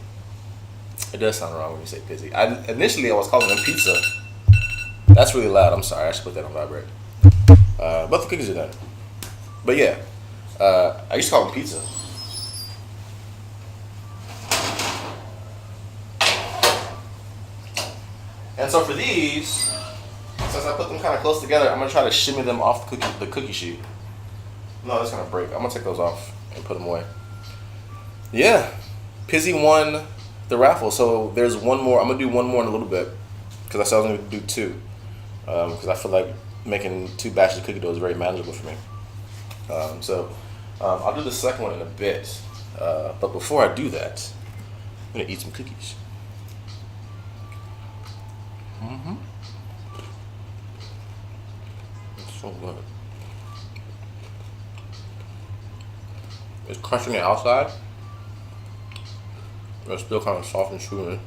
It does sound wrong when you say Pizzy. Initially, I was calling them pizza. That's really loud. I'm sorry. I should put that on vibrate. But the cookies are done. But yeah, I used to call them pizza. And so for these, since I put them kind of close together, I'm gonna try to shimmy them off the cookie sheet. No, that's gonna break. I'm gonna take those off and put them away. Yeah, Pizzy won the raffle. So there's one more. I'm gonna do one more in a little bit because I said I was gonna do 2 because I feel like making 2 batches of cookie dough is very manageable for me. I'll do the second one in a bit. But before I do that, I'm gonna eat some cookies. It's so good. It's crunchy on the outside. But it's still kind of soft and chewy.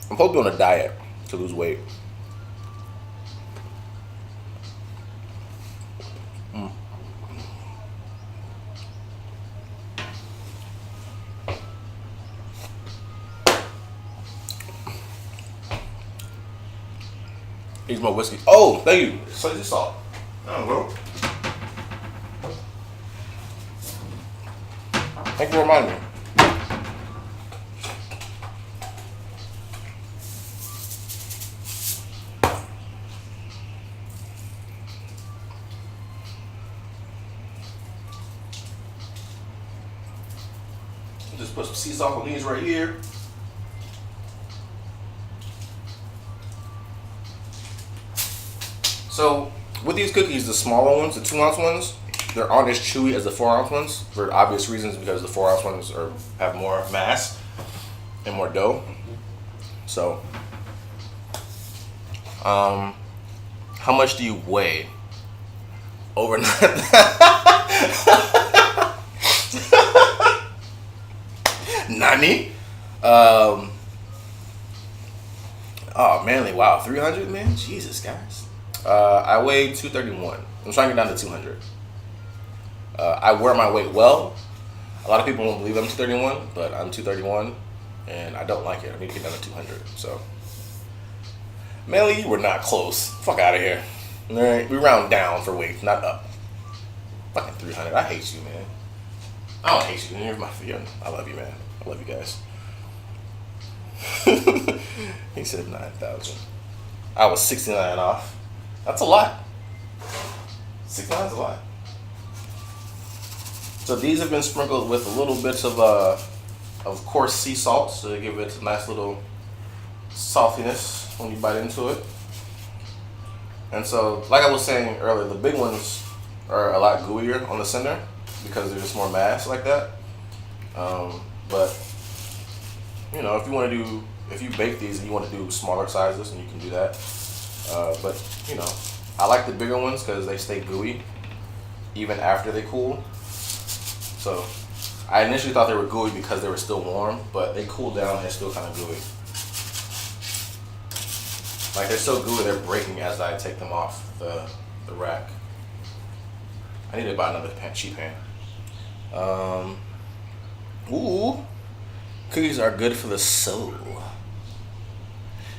I'm supposed to be on a diet to lose weight. Needs more whiskey. Oh, thank you. Salty salt. Oh, well. Thank you for reminding me. Just put some sea salt on these right here. So with these cookies, the smaller ones, the 2-ounce ones, they aren't as chewy as the 4-ounce ones for obvious reasons, because the 4-ounce ones have more mass and more dough. So How much do you weigh? Over 90. Oh, manly, wow, 300, man, Jesus, guys. I weigh 231. I'm trying to get down to 200. I wear my weight well. A lot of people won't believe I'm 231, but I'm 231, and I don't like it. I need to get down to 200. So, manly, you were not close. Fuck out of here. All right, we round down for weight, not up. Fucking 300. I hate you, man. I don't hate you. You're my friend. I love you, man. I love you guys. He said 9,000. I was 69 off. That's a lot. 69 is a lot. So these have been sprinkled with a little bit of coarse sea salt to give it a nice little saltiness when you bite into it. And so, like I was saying earlier, the big ones are a lot gooier on the center because there's just more mass like that. But you know, if you bake these and you want to do smaller sizes, and you can do that. But you know, I like the bigger ones because they stay gooey even after they cool. So I initially thought they were gooey because they were still warm, but they cool down and they're still kind of gooey. Like they're so gooey they're breaking as I take them off the rack. I need to buy another cheap pan. Ooh, cookies are good for the soul.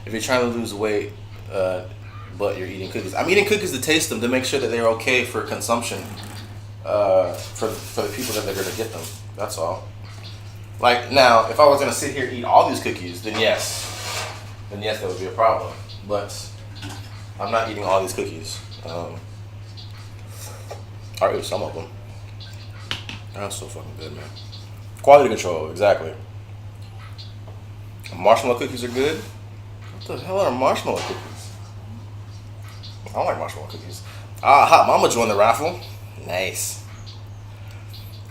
If you're trying to lose weight, but you're eating cookies. I'm eating cookies to taste them to make sure that they're okay for consumption. For the people that they're gonna get them. That's all. Like now, if I was gonna sit here and eat all these cookies, then yes, that would be a problem. But I'm not eating all these cookies. I ate some of them. That's so fucking good, man. Quality control, exactly. Marshmallow cookies are good. What the hell are marshmallow cookies? I don't like marshmallow cookies. Hot Mama joined the raffle. Nice.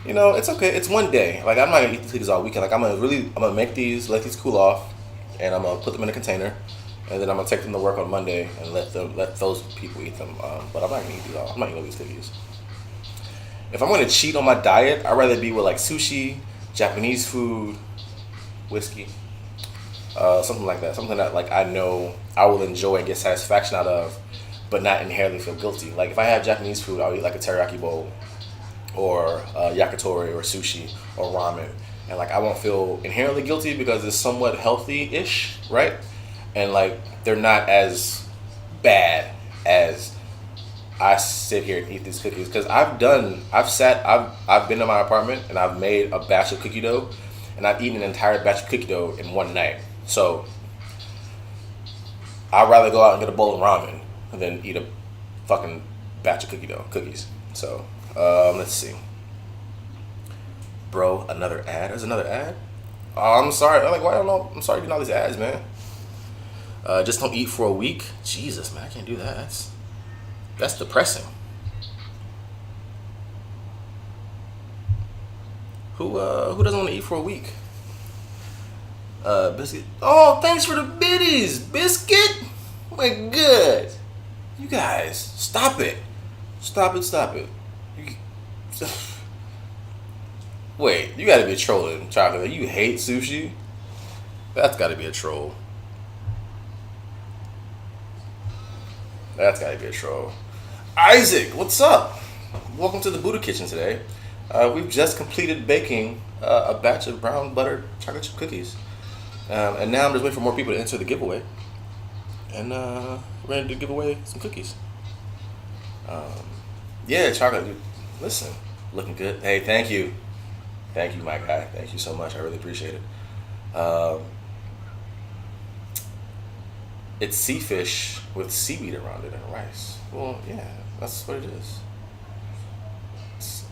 You know, it's okay. It's one day. Like I'm not gonna eat these cookies all weekend. Like I'm gonna make these, let these cool off, and I'm gonna put them in a container, and then I'm gonna take them to work on Monday and let those people eat them. But I'm not gonna eat these all. I'm not eating all these cookies. If I'm gonna cheat on my diet, I'd rather be with like sushi, Japanese food, whiskey, something like that. Something that like I know I will enjoy and get satisfaction out of, but not inherently feel guilty. Like if I have Japanese food, I'll eat like a teriyaki bowl, or yakitori, or sushi, or ramen, and like I won't feel inherently guilty because it's somewhat healthy-ish, right? And like they're not as bad as I sit here and eat these cookies, because I've been in my apartment and I've made a batch of cookie dough, and I've eaten an entire batch of cookie dough in one night. So I'd rather go out and get a bowl of ramen than eat a fucking batch of cookies. So let's see. Bro, another ad? There's another ad? Oh, I'm sorry. I'm like, why don't know? I'm sorry getting all these ads, man. Just don't eat for a week. Jesus, man, I can't do that. That's depressing. Who doesn't want to eat for a week? Biscuit. Oh, thanks for the biddies, Biscuit. Oh my God. You guys, stop it. Stop it. Wait, you gotta be trolling, Chocolate. You hate sushi? That's gotta be a troll. That's gotta be a troll. Isaac, what's up? Welcome to the Buddha Kitchen today. We've just completed baking a batch of brown buttered chocolate chip cookies. And now I'm just waiting for more people to enter the giveaway. And we're ready to give away some cookies. Yeah, Chocolate, dude, listen, looking good. Hey, thank you. Thank you, my guy. Thank you so much. I really appreciate it. It's sea fish with seaweed around it and rice. Well, yeah, that's what it is.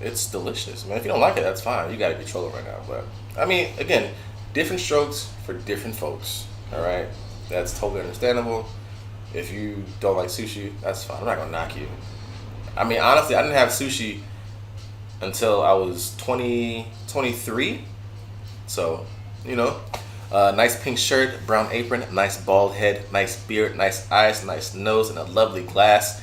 It's delicious, man. If you don't like it, that's fine. You gotta be trolling right now. But I mean, again, different strokes for different folks. All right, that's totally understandable. If you don't like sushi, that's fine. I'm not gonna knock you. I mean, honestly, I didn't have sushi until I was 23. So, you know, Nice pink shirt, brown apron, nice bald head, nice beard, nice eyes, nice nose, and a lovely glass.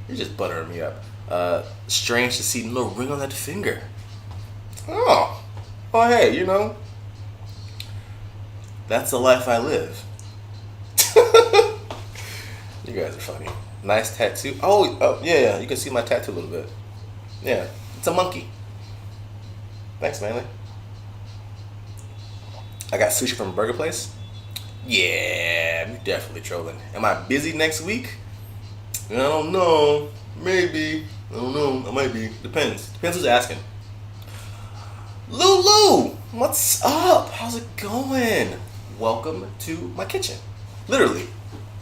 You're just buttering me up. Strange to see no ring on that finger. Oh, hey, you know, that's the life I live. You guys are funny. Nice tattoo. Oh, yeah, you can see my tattoo a little bit. Yeah, it's a monkey. Thanks, Manly. I got sushi from a burger place. Yeah, I'm definitely trolling. Am I busy next week? I don't know. Maybe. I don't know. I might be. Depends. Depends who's asking. Lulu, what's up? How's it going? Welcome to my kitchen. Literally,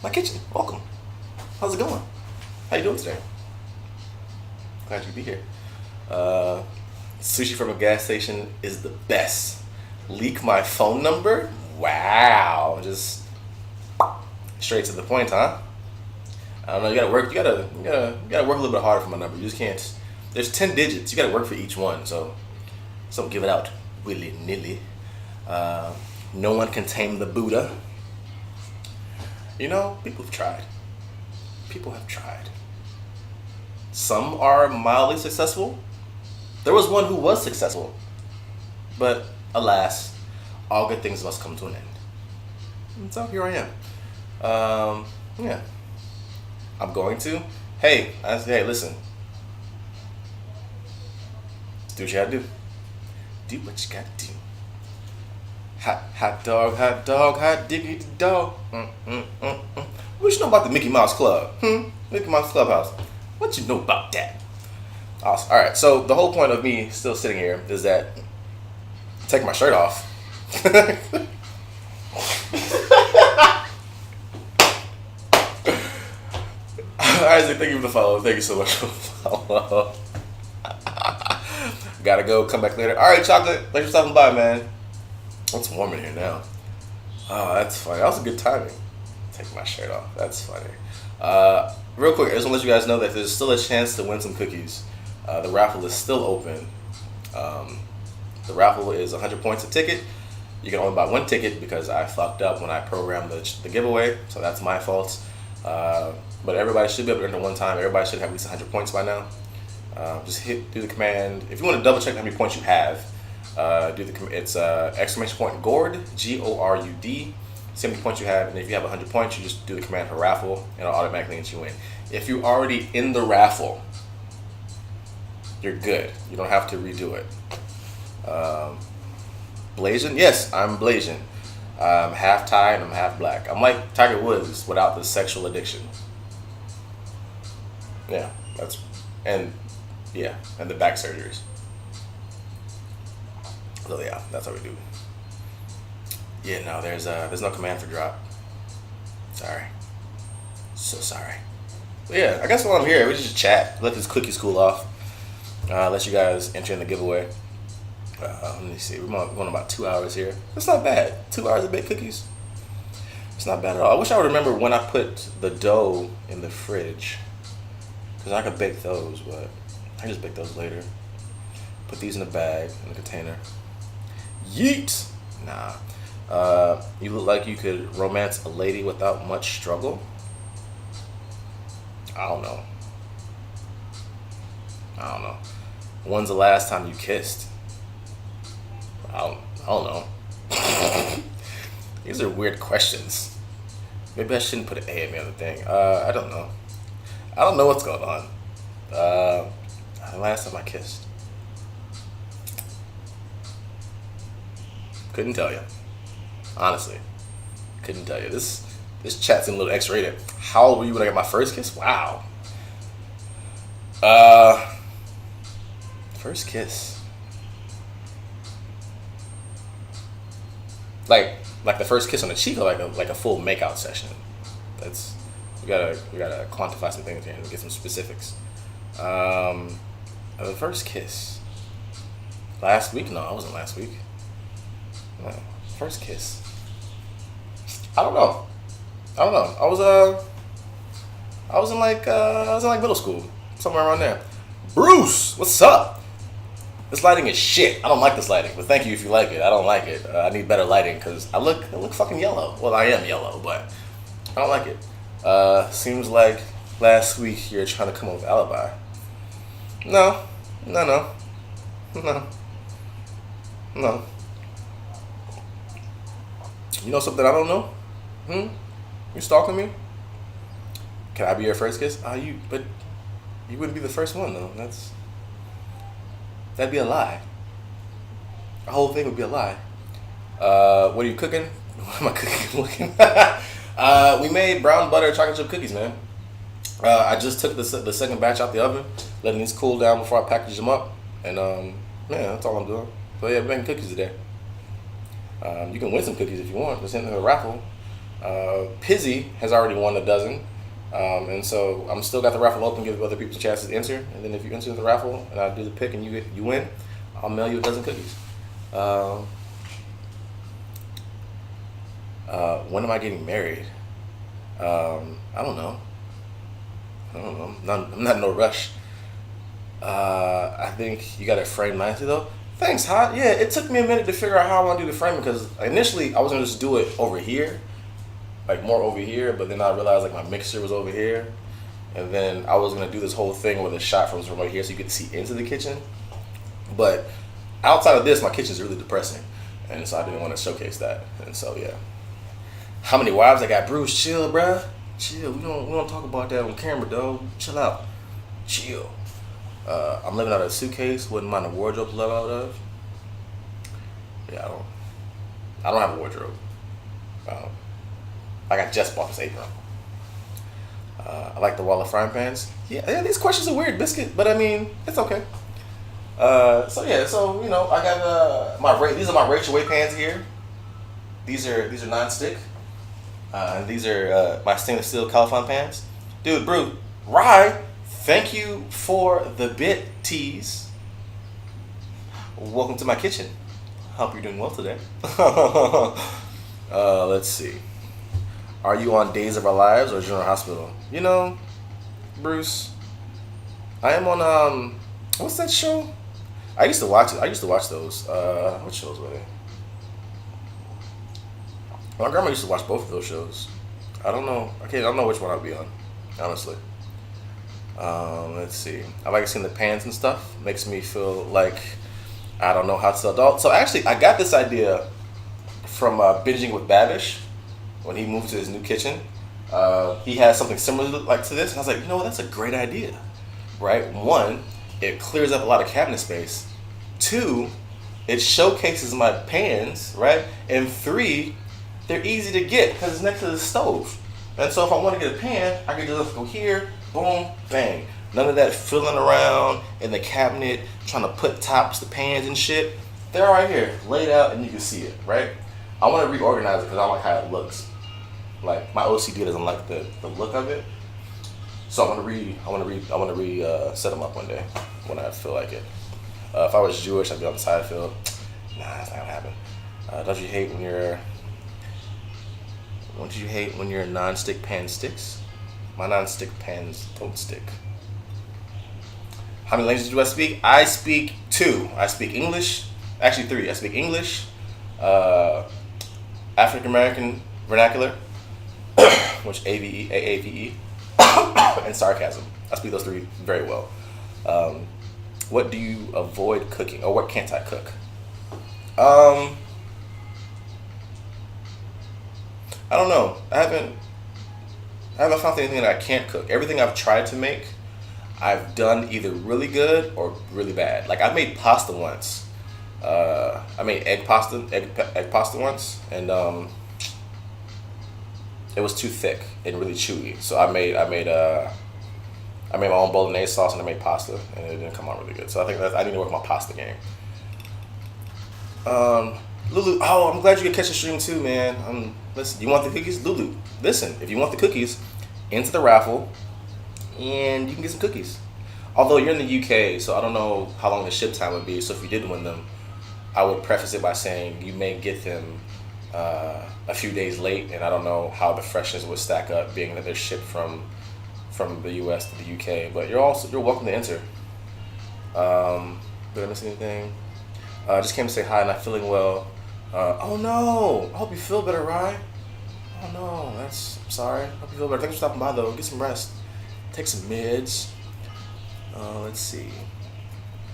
my kitchen. Welcome. How's it going? How you doing today? Glad you could be here. Sushi from a gas station is the best. Leak my phone number? Wow. Just straight to the point, huh? I don't know, you gotta work you gotta work a little bit harder for my number. You just can't. There's 10 digits. You gotta work for each one, so don't give it out willy-nilly. No one can tame the Buddha. You know, people have tried. People have tried. Some are mildly successful. There was one who was successful. But alas, all good things must come to an end. And so here I am. Yeah. I'm going to. Hey, listen. Do what you gotta do. Do what you gotta do. Hot dog, hot diggity dog. What you know about the Mickey Mouse Club? Mickey Mouse Clubhouse. What you know about that? Awesome. All right. So the whole point of me still sitting here is that take my shirt off. Isaac, thank you for the follow. Thank you so much for the follow. Gotta go. Come back later. All right, chocolate. Thanks for stopping by, man. It's warm in here now. Oh, that's funny. That was a good timing. Take my shirt off. That's funny. Real quick, I just want to let you guys know that there's still a chance to win some cookies. The raffle is still open. The raffle is 100 points a ticket. You can only buy one ticket because I fucked up when I programmed the giveaway, so that's my fault. But everybody should be able to enter one time. Everybody should have at least 100 points by now. Just do the command. If you want to double check how many points you have, it's exclamation point GORD, GORUD. See how many points you have, and if you have 100 points, you just do the command for raffle, and it'll automatically let you win. If you're already in the raffle, you're good. You don't have to redo it. Blasian? Yes, I'm Blasian. I'm half Thai and I'm half black. I'm like Tiger Woods without the sexual addiction. Yeah, and the back surgeries. So yeah, that's how we do. Yeah, no, there's no command for drop. Sorry. So sorry. But yeah, I guess while I'm here, we just chat, let this cookie school off. Let you guys enter in the giveaway. Let me see, we're going about 2 hours here. That's not bad. 2 hours to bake cookies. It's not bad at all. I wish I would remember when I put the dough in the fridge, because I could bake those, but I can just bake those later. Put these in a bag, in a container. Yeet! Nah. You look like you could romance a lady without much struggle. I don't know. When's the last time you kissed? I don't know. These are weird questions. Maybe I shouldn't put an AMA on the thing. I don't know. I don't know what's going on. The last time I kissed. Couldn't tell you. Honestly. Couldn't tell you. This chat's a little X-rated. How old were you when I got my first kiss? Wow. First kiss. Like the first kiss on the cheek, or like a full makeout session. That's we gotta quantify some things here and get some specifics. The first kiss. Last week? No, it wasn't last week. No, first kiss. I don't know. I was in like middle school, somewhere around there. Bruce, what's up? This lighting is shit. I don't like this lighting, but thank you if you like it. I don't like it. I need better lighting because I look fucking yellow. Well, I am yellow, but I don't like it. Seems like last week you're trying to come up with alibi. No, no, no, no, no. You know something I don't know? You stalking me? Can I be your first kiss? But you wouldn't be the first one though. That'd be a lie. The whole thing would be a lie. What are you cooking? What am I cooking? We made brown butter chocolate chip cookies, man. I just took the second batch out the oven, letting these cool down before I package them up, and yeah, that's all I'm doing. So yeah, we're making cookies today. You can win some cookies if you want. Just enter the raffle. Pizzy has already won a dozen, and so I'm still got the raffle open, give other people a chance to enter. And then if you enter the raffle and I do the pick and you win, I'll mail you a dozen cookies. When am I getting married? I don't know. I'm not in no rush. I think you got it framed nicely though. Thanks, Hot. Yeah, it took me a minute to figure out how I want to do the framing because initially I was gonna just do it over here, like more over here, but then I realized like my mixer was over here, and then I was gonna do this whole thing with a shot from right here so you could see into the kitchen. But outside of this, my kitchen's really depressing, and so I didn't want to showcase that. And so yeah, how many wives I got? Bruce, chill, bruh. Chill. We don't talk about that on camera, dog. Chill out. Chill. I'm living out of a suitcase. Wouldn't mind a wardrobe to live out of. Yeah, I don't have a wardrobe. Like I just bought this apron. I like the wall of frying pans. Yeah, these questions are weird, Biscuit, but I mean, it's okay. So you know, I got these are my Rachel Way pans here. These are non-stick. And these are my stainless steel Califon pans. Dude, Brew, Rye, thank you for the bit teas. Welcome to my kitchen. Hope you're doing well today. Let's see. Are you on Days of Our Lives or General Hospital? You know, Bruce, I am on, what's that show? I used to watch it. I used to watch those. What shows were they? My grandma used to watch both of those shows. I don't know which one I'd be on, honestly. Let's see. I like seeing the pans and stuff. Makes me feel like I don't know how to adult. So actually, I got this idea from binging with Babish when he moved to his new kitchen. He has something similar to this, and I was like, you know what? That's a great idea, right? One, it clears up a lot of cabinet space. Two, it showcases my pans, right? And three, they're easy to get because it's next to the stove. And so if I want to get a pan, I can just go here, boom, bang. None of that fiddling around in the cabinet, trying to put tops to pans and shit. They're right here, laid out, and you can see it, right? I want to reorganize it because I like how it looks. Like my OCD doesn't like the look of it. So I want to set them up one day when I feel like it. If I was Jewish, I'd be on the side field. Nah, that's not gonna happen. Don't you hate when your non-stick pan sticks? My non-stick pans don't stick. How many languages do I speak? I speak 2. I speak English. Actually 3. I speak English, African American vernacular, which AAVE, and sarcasm. I speak those 3 very well. What do you avoid cooking, or what can't I cook? I don't know. I haven't found anything that I can't cook. Everything I've tried to make, I've done either really good or really bad. Like I made pasta once. I made egg pasta once, and it was too thick and really chewy. So I made my own bolognese sauce and I made pasta, and it didn't come out really good. So I think I need to work my pasta game. Lulu, oh, I'm glad you could catch the stream too, man. Listen, you want the cookies? Lulu, listen, if you want the cookies, enter the raffle, and you can get some cookies. Although you're in the UK, so I don't know how long the ship time would be. So if you did win them, I would preface it by saying you may get them a few days late, and I don't know how the freshness would stack up, being that they're shipped from the US to the UK. But you're welcome to enter. Did I miss anything? Just came to say hi, not feeling well. Oh no! I hope you feel better, Rye. Oh no, I'm sorry. Hope you feel better. Thanks for stopping by though. Get some rest. Take some mids. Let's see.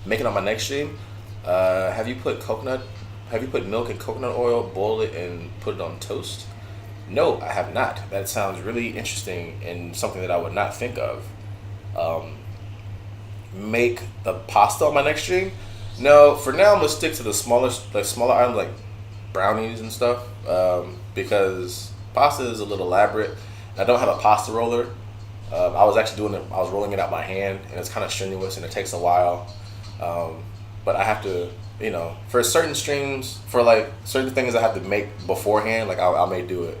Make it on my next stream. Have you put milk and coconut oil, boil it, and put it on toast? No, I have not. That sounds really interesting and something that I would not think of. Make the pasta on my next stream. No, for now I'm gonna stick to the smaller items like brownies and stuff, because pasta is a little elaborate. I don't have a pasta roller. I was actually doing it. I was rolling it out by hand, and it's kind of strenuous and it takes a while. But I have to, for certain streams, for like certain things I have to make beforehand. Like I may do it,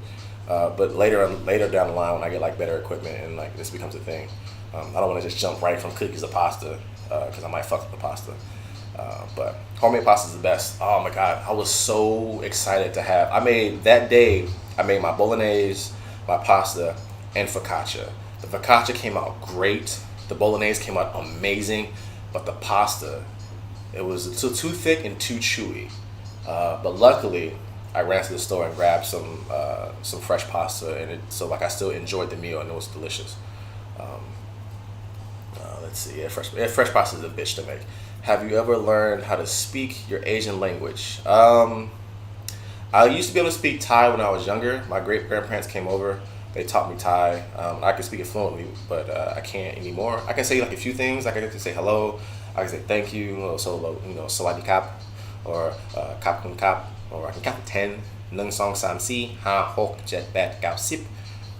but later down the line when I get like better equipment and like this becomes a thing. I don't want to just jump right from cookies to pasta because I might fuck up the pasta. But homemade pasta is the best. Oh my god, I was so excited to have. I made my bolognese, my pasta, and focaccia. The focaccia came out great. The bolognese came out amazing, but the pasta, it was too thick and too chewy. But luckily, I ran to the store and grabbed some fresh pasta, and so I still enjoyed the meal and it was delicious. Let's see. Fresh pasta is a bitch to make. Have you ever learned how to speak your Asian language? I used to be able to speak Thai when I was younger. My great grandparents came over. They taught me Thai. I can speak it fluently, but I can't anymore. I can say like a few things. I can say hello. I can say thank you. So sawadee kap, or kap kun kap, or I can count to 10. Nung song sam si ha hok jet bat gao sip.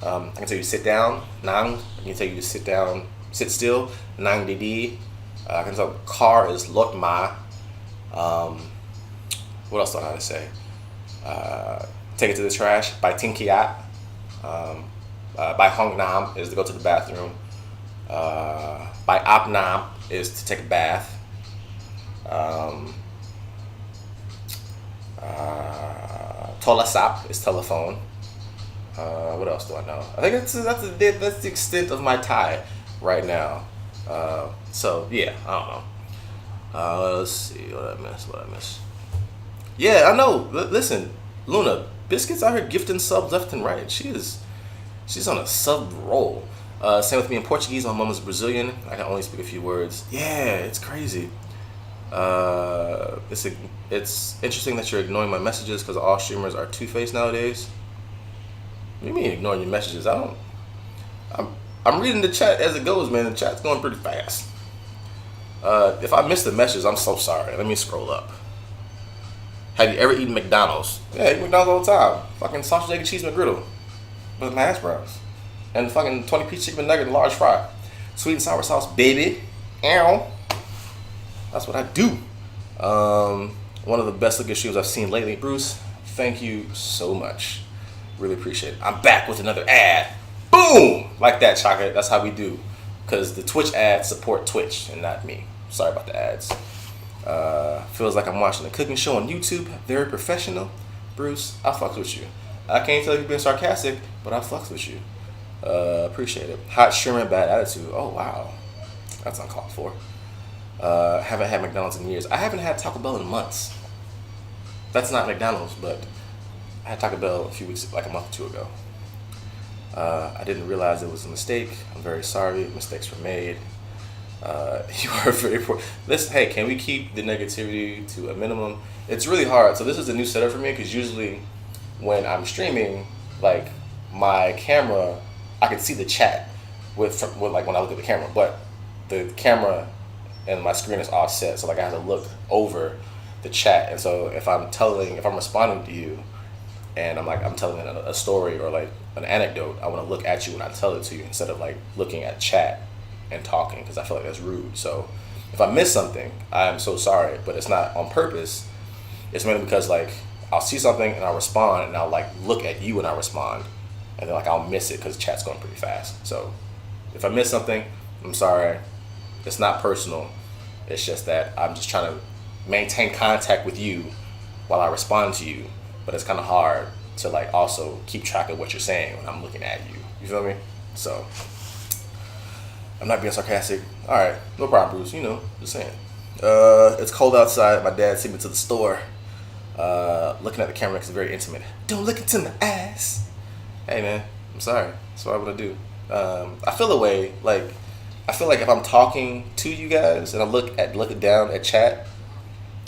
I can tell you sit down. Nang. I can tell you to sit down. Sit still. Nang di. I can tell car is lot ma. What else do I know how to say? Take it to the trash. By ting kiat. By hong nam is to go to the bathroom. By ap nam is to take a bath. Tolasap is telephone. What else do I know? I think that's the extent of my Thai right now. So yeah, I don't know. Let's see what I miss. Yeah, I know. Listen, Luna, Biscuits out here gifting subs left and right. She's on a sub roll. Same with me in Portuguese. My mom is Brazilian. I can only speak a few words. Yeah, it's crazy. It's interesting that you're ignoring my messages because all streamers are two-faced nowadays. What do you mean ignoring your messages? I'm reading the chat as it goes, man. The chat's going pretty fast. If I missed the message, I'm so sorry. Let me scroll up. Have you ever eaten McDonald's? Yeah, I eat McDonald's all the time. Fucking sausage, egg, and cheese McGriddle with my hash browns. And fucking 20-piece chicken nugget and large fry. Sweet and sour sauce, baby. Ow. That's what I do. One of the best looking streams I've seen lately. Bruce, thank you so much. Really appreciate it. I'm back with another ad. Boom! Like that, Chocolate. That's how we do. Because the Twitch ads support Twitch and not me. Sorry about the ads. Feels like I'm watching a cooking show on YouTube. Very professional. Bruce, I fucks with you. I can't tell if you're being sarcastic, but I fucks with you. Appreciate it. Hot shrimp, bad attitude. Oh, wow. That's uncalled for. Haven't had McDonald's in years. I haven't had Taco Bell in months. That's not McDonald's, but I had Taco Bell a few weeks, like a month or two ago. I didn't realize it was a mistake. I'm very sorry. Mistakes were made. You are very poor. Listen, hey, can we keep the negativity to a minimum? It's really hard. So this is a new setup for me because usually when I'm streaming, like my camera, I can see the chat with like when I look at the camera, but the camera and my screen is offset, so like I have to look over the chat. And so if I'm responding to you, and I'm telling a story or like an anecdote, I want to look at you when I tell it to you instead of like looking at chat and talking because I feel like that's rude. So if I miss something, I'm so sorry, but it's not on purpose. It's mainly because like I'll see something and I'll respond and I'll like look at you and I respond, and then like I'll miss it because chat's going pretty fast. So if I miss something, I'm sorry. It's not personal. It's just that I'm just trying to maintain contact with you while I respond to you. But it's kind of hard to like also keep track of what you're saying when I'm looking at you. You feel me? So I'm not being sarcastic. All right, no problem, Bruce. Just saying. It's cold outside. My dad sent me to the store. Looking at the camera because it's very intimate. Don't look into my ass. Hey man, I'm sorry. That's what I want to do. I feel a way like I feel like if I'm talking to you guys and I look down at chat,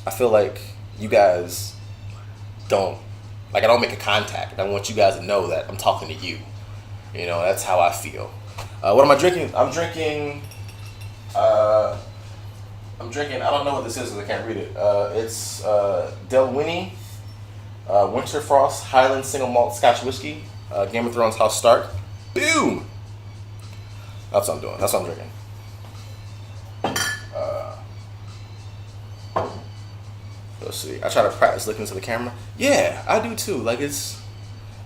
I feel like you guys don't I don't make a contact. I want you guys to know that I'm talking to you. You know, that's how I feel. What am I drinking? I'm drinking. I don't know what this is because I can't read it. It's Del Winnie Winter Frost Highland Single Malt Scotch Whiskey. Game of Thrones House Stark. Boom. That's what I'm doing. That's what I'm drinking. Let's see. I try to practice looking into the camera. Yeah, I do too. Like it's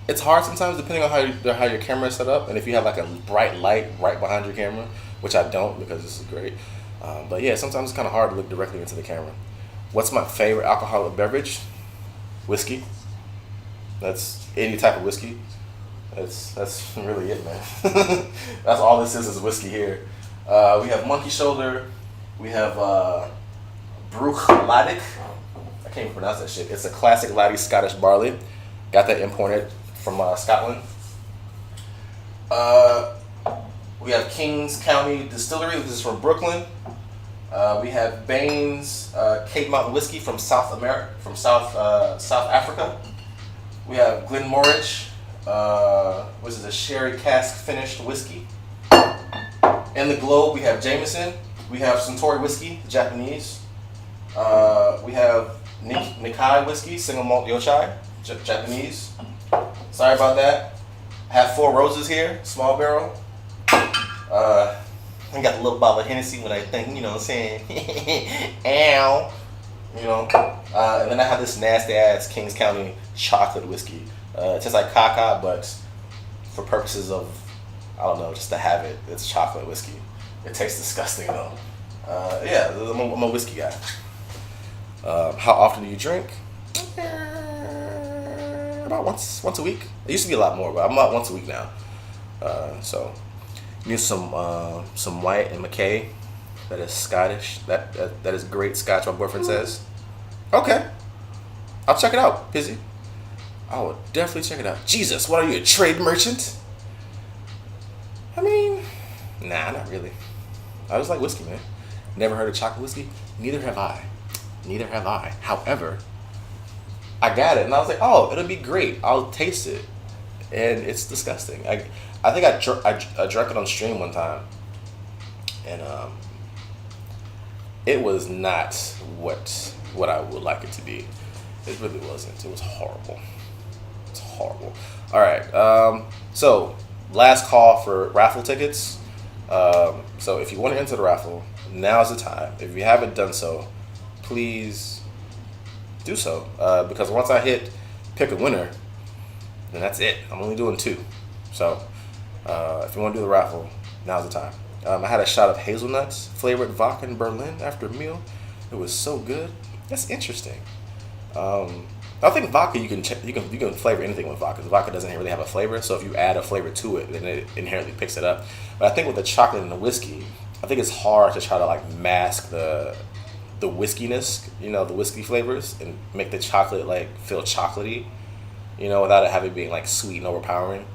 hard sometimes depending on how your camera is set up, and if you have like a bright light right behind your camera, which I don't because this is great. But yeah, sometimes it's kind of hard to look directly into the camera. What's my favorite alcoholic beverage? Whiskey. That's any type of whiskey. That's really it, man. That's all this is whiskey here. We have Monkey Shoulder. We have Drunkn. I can't even pronounce that shit. It's a classic laddie Scottish barley. Got that imported from Scotland. We have Kings County Distillery. This is from Brooklyn. We have Baines Cape Mountain Whiskey from South Africa. We have Glenmorangie, which is a sherry cask finished whiskey. In the globe, we have Jameson. We have Suntory Whiskey, Japanese. We have Nikkei Whiskey, single malt yochai, Japanese. Sorry about that. I have Four Roses here, small barrel. I got a little bottle of Hennessy when I think, you know what I'm saying? Ow. You know. And then I have this nasty ass Kings County chocolate whiskey. It tastes like caca, but for purposes of, I don't know, just to have it, it's chocolate whiskey. It tastes disgusting though. Yeah, I'm a whiskey guy. How often do you drink? About once a week. It used to be a lot more, but I'm about once a week now. So use some white and McKay. That is Scottish. That is great Scotch. My boyfriend says. Okay, I'll check it out, Pizzy. I will definitely check it out. Jesus, what are you, a trade merchant? I mean, nah, not really. I just like whiskey, man. Never heard of chocolate whiskey? Neither have I. However, I got it, and I was like, oh, it'll be great. I'll taste it, and it's disgusting. I think I drank it on stream one time, and it was not what I would like it to be. It really wasn't. It was horrible. It's horrible. All right. So last call for raffle tickets. So if you want to enter the raffle, now's the time. If you haven't done so, please do so. Because once I hit pick a winner, then that's it. I'm only doing 2. So if you want to do the raffle, now's the time. I had a shot of hazelnuts flavored vodka in Berlin after a meal. It was so good. That's interesting. I think vodka you can flavor anything with vodka. The vodka doesn't really have a flavor, so if you add a flavor to it, then it inherently picks it up. But I think with the chocolate and the whiskey, I think it's hard to try to like mask the whiskiness, you know, the whiskey flavors, and make the chocolate like feel chocolatey, you know, without it having being like sweet and overpowering.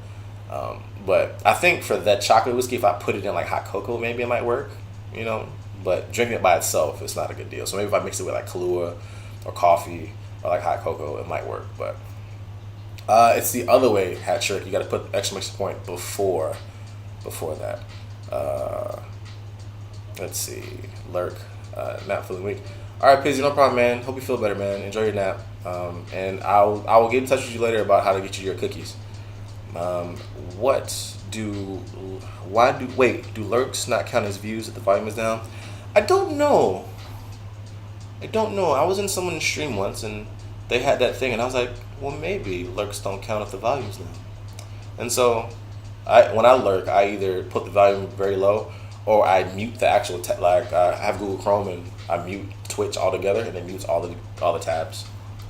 But I think for that chocolate whiskey, if I put it in like hot cocoa, maybe it might work, you know. But drinking it by itself, it's not a good deal. So maybe if I mix it with like Kahlua or coffee or like hot cocoa, it might work. But it's the other way, hat trick. You got to put exclamation point before that. Let's see, lurk, nap feeling weak. All right, Pizzy, no problem, man. Hope you feel better, man. Enjoy your nap. And I will get in touch with you later about how to get you your cookies. Do lurks not count as views if the volume is down? I don't know. I was in someone's stream once and they had that thing, and I was like, well, maybe lurks don't count if the volume's down. And so, when I lurk, I either put the volume very low or I mute the actual I have Google Chrome and I mute Twitch altogether, and it mutes all the tabs.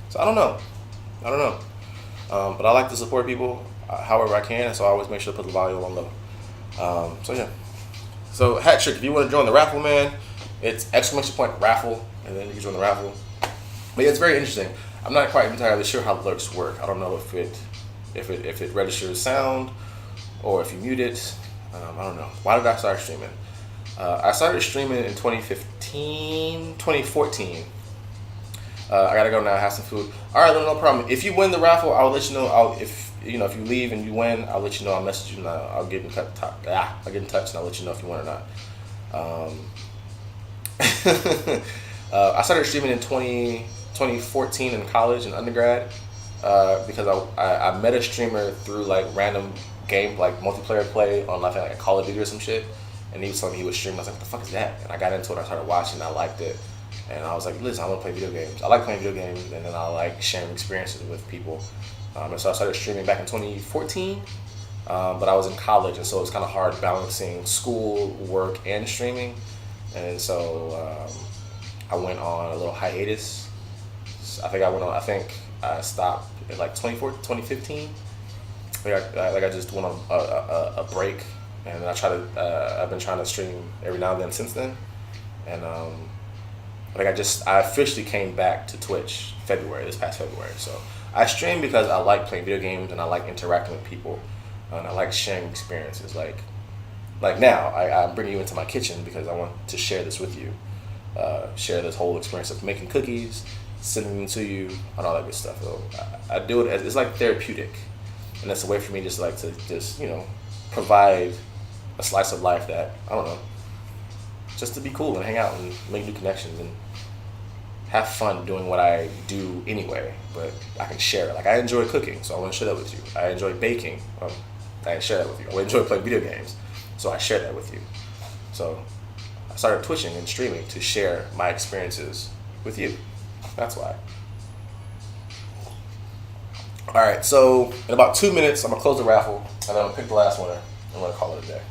So I don't know. But I like to support people however I can, so I always make sure to put the volume on low. So yeah. So hat trick, if you want to join the raffle, man, It's exclamation point raffle, and then you can join the raffle. But yeah, it's very interesting. I'm not quite entirely sure how lurks work. I don't know if it registers sound or if you mute it. I don't know. Why did I start streaming? I started streaming in 2014. I gotta go now, have some food. All right, no problem. If you win the raffle, I'll let you know. If you leave and you win, I'll let you know. I'll message you and I'll get in touch. I'll get in touch and I'll let you know if you win or not. I started streaming in 2014 in college and undergrad because I met a streamer through like random game, like multiplayer play on like a Call of Duty or some shit, and he was telling me he was streaming. I was like, what the fuck is that? And I got into it. I started watching. I liked it, and I was like, listen, I want to play video games. I like playing video games, and then I like sharing experiences with people. And so I started streaming back in 2014, but I was in college, and so it was kind of hard balancing school, work, and streaming. And so I went on a little hiatus. I think I stopped at like 2015. I just went on a break, and then I've been trying to stream every now and then since then. And I officially came back to Twitch this past February. So I stream because I like playing video games and I like interacting with people, and I like sharing experiences. Like now, I'm bringing you into my kitchen because I want to share this with you. Share this whole experience of making cookies, sending them to you, and all that good stuff. So I do it it's like therapeutic, and it's a way for me to provide a slice of life that, I don't know, just to be cool and hang out and make new connections and have fun doing what I do anyway, but I can share it. Like, I enjoy cooking, so I want to share that with you. I enjoy baking, I share that with you. I enjoy playing video games, so I share that with you. So I started twitching and streaming to share my experiences with you. That's why. Alright, so in about 2 minutes, I'm going to close the raffle, and then I'm going to pick the last winner. I'm going to call it a day.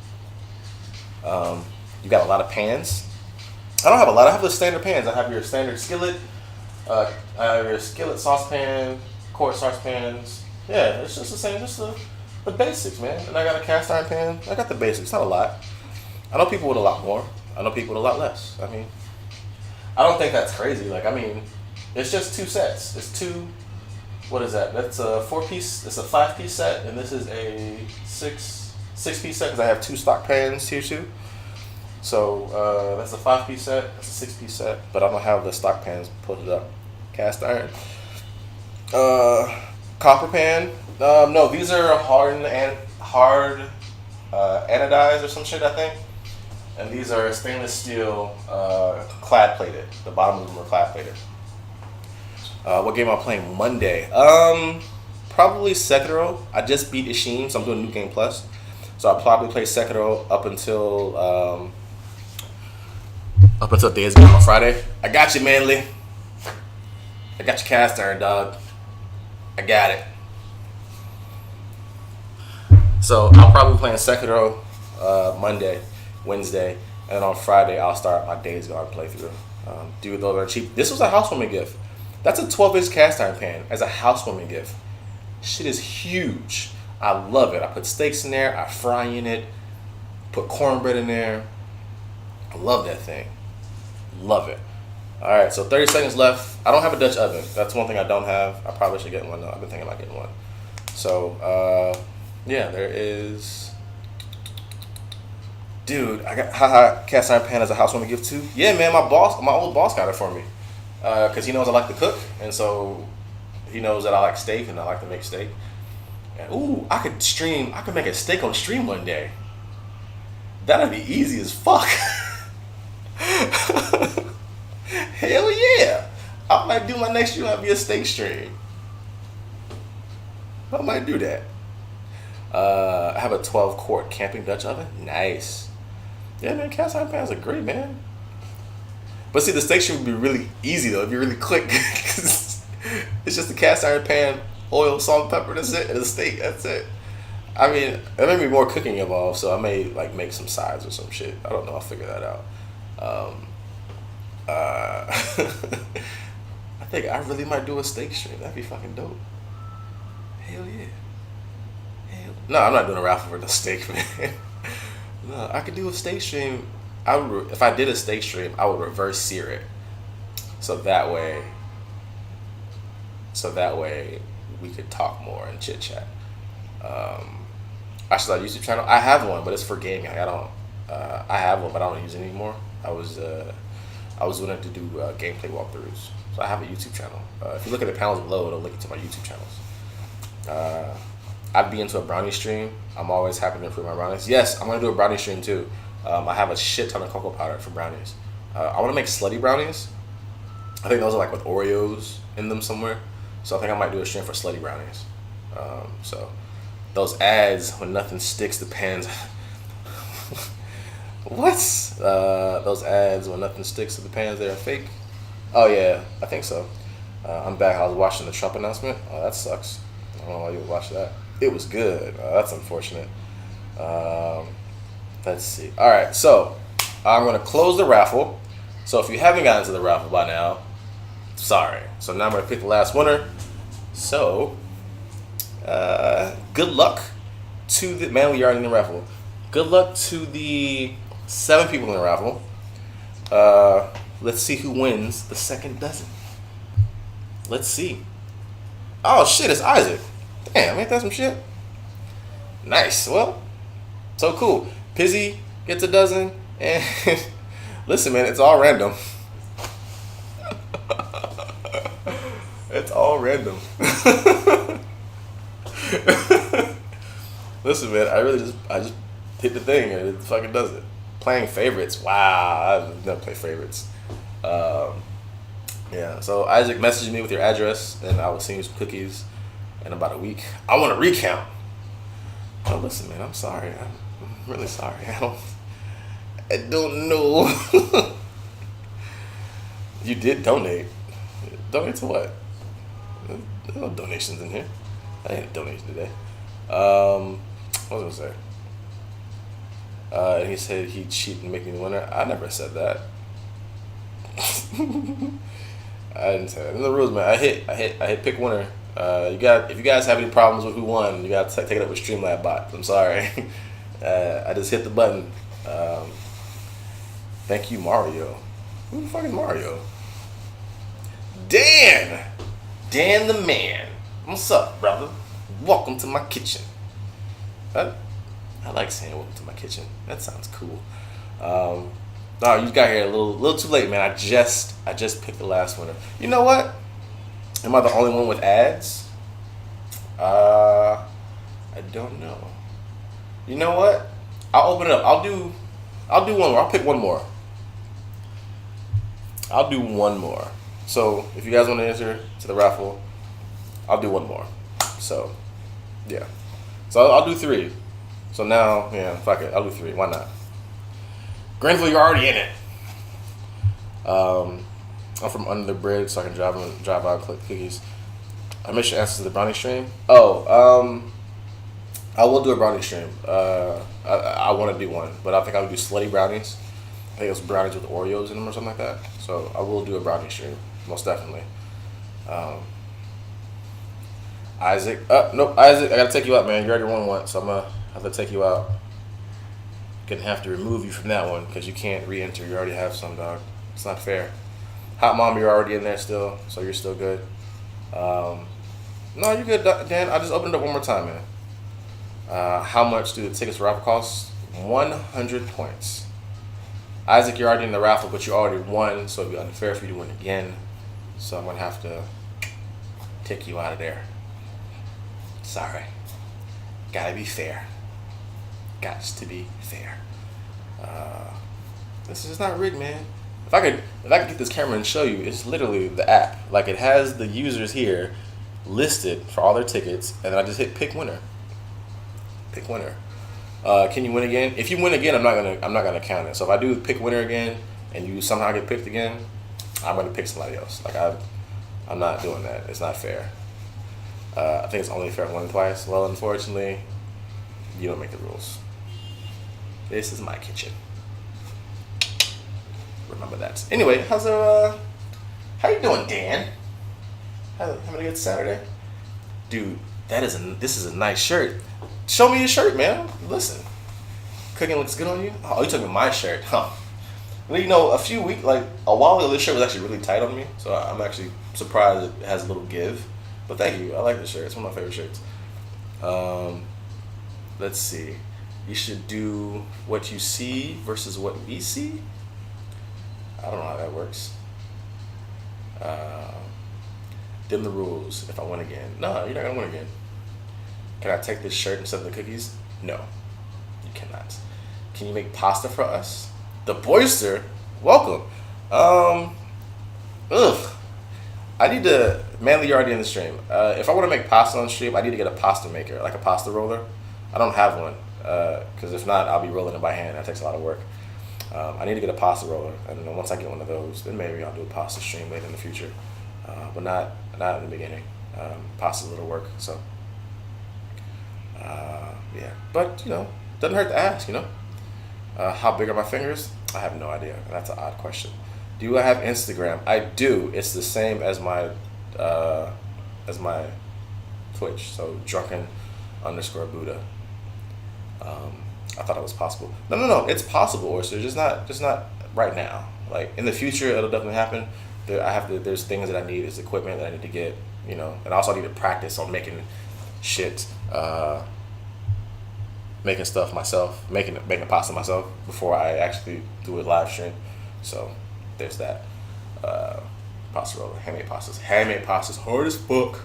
You got a lot of pans. I don't have a lot. I have the standard pans. I have your standard skillet. I have your skillet saucepan, cornstarch pans. Yeah, it's just the same. Just the basics, man. And I got a cast iron pan. I got the basics. Not a lot. I know people with a lot more. I know people with a lot less. I mean, I don't think that's crazy. Like, I mean, it's just 2 sets. It's 2. What is that? That's a 4-piece. It's a 5-piece set, and this is a 6-piece set because I have 2 stock pans here too. So that's a 5-piece set. That's a 6-piece set, but I don't have the stock pans put up. Cast iron. Copper pan. No, these are hard anodized or some shit, I think. And these are stainless steel, clad plated. The bottom of them are clad plated. What game am I playing Monday? Probably Sekiro. I just beat Ishin, so I'm doing New Game Plus. So I'll probably play Sekiro up until Days Gone on Friday. I got you, Manly. I got your cast iron, dog. I got it. So I'll probably be playing Sekiro Monday, Wednesday, and then on Friday I'll start my Days Gone playthrough. Dude, those are cheap. This was a housewarming gift. That's a 12-inch cast iron pan as a housewarming gift. Shit is huge. I love it. I put steaks in there. I fry in it. Put cornbread in there. I love that thing. Love it. All right, so 30 seconds left. I don't have a Dutch oven. That's one thing I don't have. I probably should get one though. I've been thinking about getting one. So, yeah, there is. Dude, I got cast iron pan as a housewarming gift too. Yeah, man, my old boss got it for me. Because he knows I like to cook, and so he knows that I like steak and I like to make steak. And ooh, I could make a steak on stream one day. That'd be easy as fuck. Hell yeah. I might do my next stream, might be a steak stream. I might do that. I have a 12-quart camping Dutch oven. Nice. Yeah, man, cast iron pans are great, man. But see, the steak stream would be really easy though, it'd be really quick. It's just a cast iron pan, oil, salt, pepper, that's it, and a steak, that's it. I mean, there may be more cooking involved, so I may like make some sides or some shit. I don't know, I'll figure that out. I think I really might do a steak stream. That'd be fucking dope. Hell yeah. No, I'm not doing a raffle for the steak, man. No, I could do a steak stream if I did a steak stream, I would reverse sear it, so that way, we could talk more and chit chat. I should have a YouTube channel. I have one, but it's for gaming. I don't. I have one, but I don't use it anymore. I was doing it to do gameplay walkthroughs. So I have a YouTube channel. If you look at the panels below, it'll link to my YouTube channels. I'd be into a brownie stream. I'm always happy to improve my brownies. Yes, I'm gonna do a brownie stream too. I have a shit ton of cocoa powder for brownies. I want to make slutty brownies. I think those are like with Oreos in them somewhere. So I think I might do a stream for slutty brownies. So those ads when nothing sticks to pans. What? Those ads when nothing sticks to the pans, they're fake. Oh yeah, I think so. I'm back. I was watching the Trump announcement. Oh, that sucks. I don't know why you would watch that. It was good. That's unfortunate. Let's see. All right, so I'm gonna close the raffle. So if you haven't gotten to the raffle by now, sorry. So now I'm gonna pick the last winner. So good luck to the man. We are in the raffle. Good luck to the 7 people in the raffle. Let's see who wins the second dozen. Let's see. Oh shit, it's Isaac. Damn, ain't that some shit? Nice. Well, so cool. Pizzy gets a dozen, and listen, man, it's all random. It's all random. Listen, man, I just hit the thing and it fucking does it. Playing favorites. Wow, I've never played favorites. Yeah, so Isaac messaged me with your address, and I will send you some cookies in about a week. I want to recount. Oh, listen, man, I'm sorry. I'm really sorry. I don't know. You did donate. Donate to what? There's no donations in here. I ain't a donation today. What was I gonna say? And he said he'd cheat and make me the winner. I never said that. I didn't say that. In the rules, man. I hit pick winner. If you guys have any problems with who won, you got to take it up with Streamlab bots. I'm sorry. I just hit the button. Thank you, Mario. Who the fuck is Mario? Dan the man. What's up, brother? Welcome to my kitchen. I like saying welcome to my kitchen. That sounds cool. No, you got here a little too late, man. I just picked the last winner. You know what? Am I the only one with ads? I don't know. You know what? I'll open it up. I'll do one more. I'll pick one more. I'll do one more. So if you guys want to enter to the raffle, I'll do one more. So yeah. So I'll do 3. So now, yeah, fuck it. I'll do 3. Why not? Granville, you're already in it. I'm from under the bridge, so I can drive out and collect cookies. I missed your answers to the brownie stream. Oh, I will do a brownie stream. I want to do one, but I think I'll do slutty brownies. I think it's brownies with Oreos in them or something like that. So I will do a brownie stream, most definitely. Isaac, nope, Isaac, I gotta take you out, man. You already won one, so I'm gonna have to take you out. Gonna have to remove you from that one because you can't re-enter. You already have some, dog. It's not fair. Hot Mom, you're already in there still, so you're still good. No, you're good, Dan. I just opened it up one more time, man. How much do the tickets for raffle cost? 100 points. Isaac, you're already in the raffle, but you already won, so it'd be unfair for you to win again. So I'm gonna have to take you out of there. Sorry. Gotta be fair. Gots to be fair. This is not rigged, man. If I could get this camera and show you, it's literally the app. Like it has the users here listed for all their tickets, and then I just hit pick winner. Pick winner. Can you win again? If you win again, I'm not gonna count it. So if I do pick winner again and you somehow get picked again, I'm gonna pick somebody else. Like I'm not doing that. It's not fair. I think it's only fair one twice. Well, unfortunately, you don't make the rules. This is my kitchen. Remember that. Anyway, how you doing, Dan? Having a good Saturday? Dude, this is a nice shirt. Show me your shirt, man. Listen. Cooking looks good on you? Oh, you took my shirt. Huh. Well, you know, a while ago, this shirt was actually really tight on me, so I'm actually surprised it has a little give. But thank you, I like this shirt. It's one of my favorite shirts. Um, let's see. You should do what you see versus what we see. I don't know how that works. Uh, dim the rules if I win again. No, you're not gonna win again. Can I take this shirt instead of the cookies? No, you cannot. Can you make pasta for us? The Boyster, welcome. Ugh. I need to. Manly, you're already in the stream. If I want to make pasta on stream, I need to get a pasta maker, like a pasta roller. I don't have one, because if not, I'll be rolling it by hand. That takes a lot of work. I need to get a pasta roller, and then once I get one of those, then maybe I'll do a pasta stream later in the future, but not in the beginning. Pasta's a little work, so yeah. But doesn't hurt to ask. How big are my fingers? I have no idea. That's an odd question. Do I have Instagram? I do. It's the same as my Twitch. So Drunkn_Buddha. I thought it was possible. No. It's possible, or so just not right now. Like in the future, it'll definitely happen. There's things that I need. There's equipment that I need to get. And also I need to practice on making shit. Making stuff myself, making pasta myself before I actually do a live stream. So there's that. Pasta roller, handmade pastas, hard as fuck.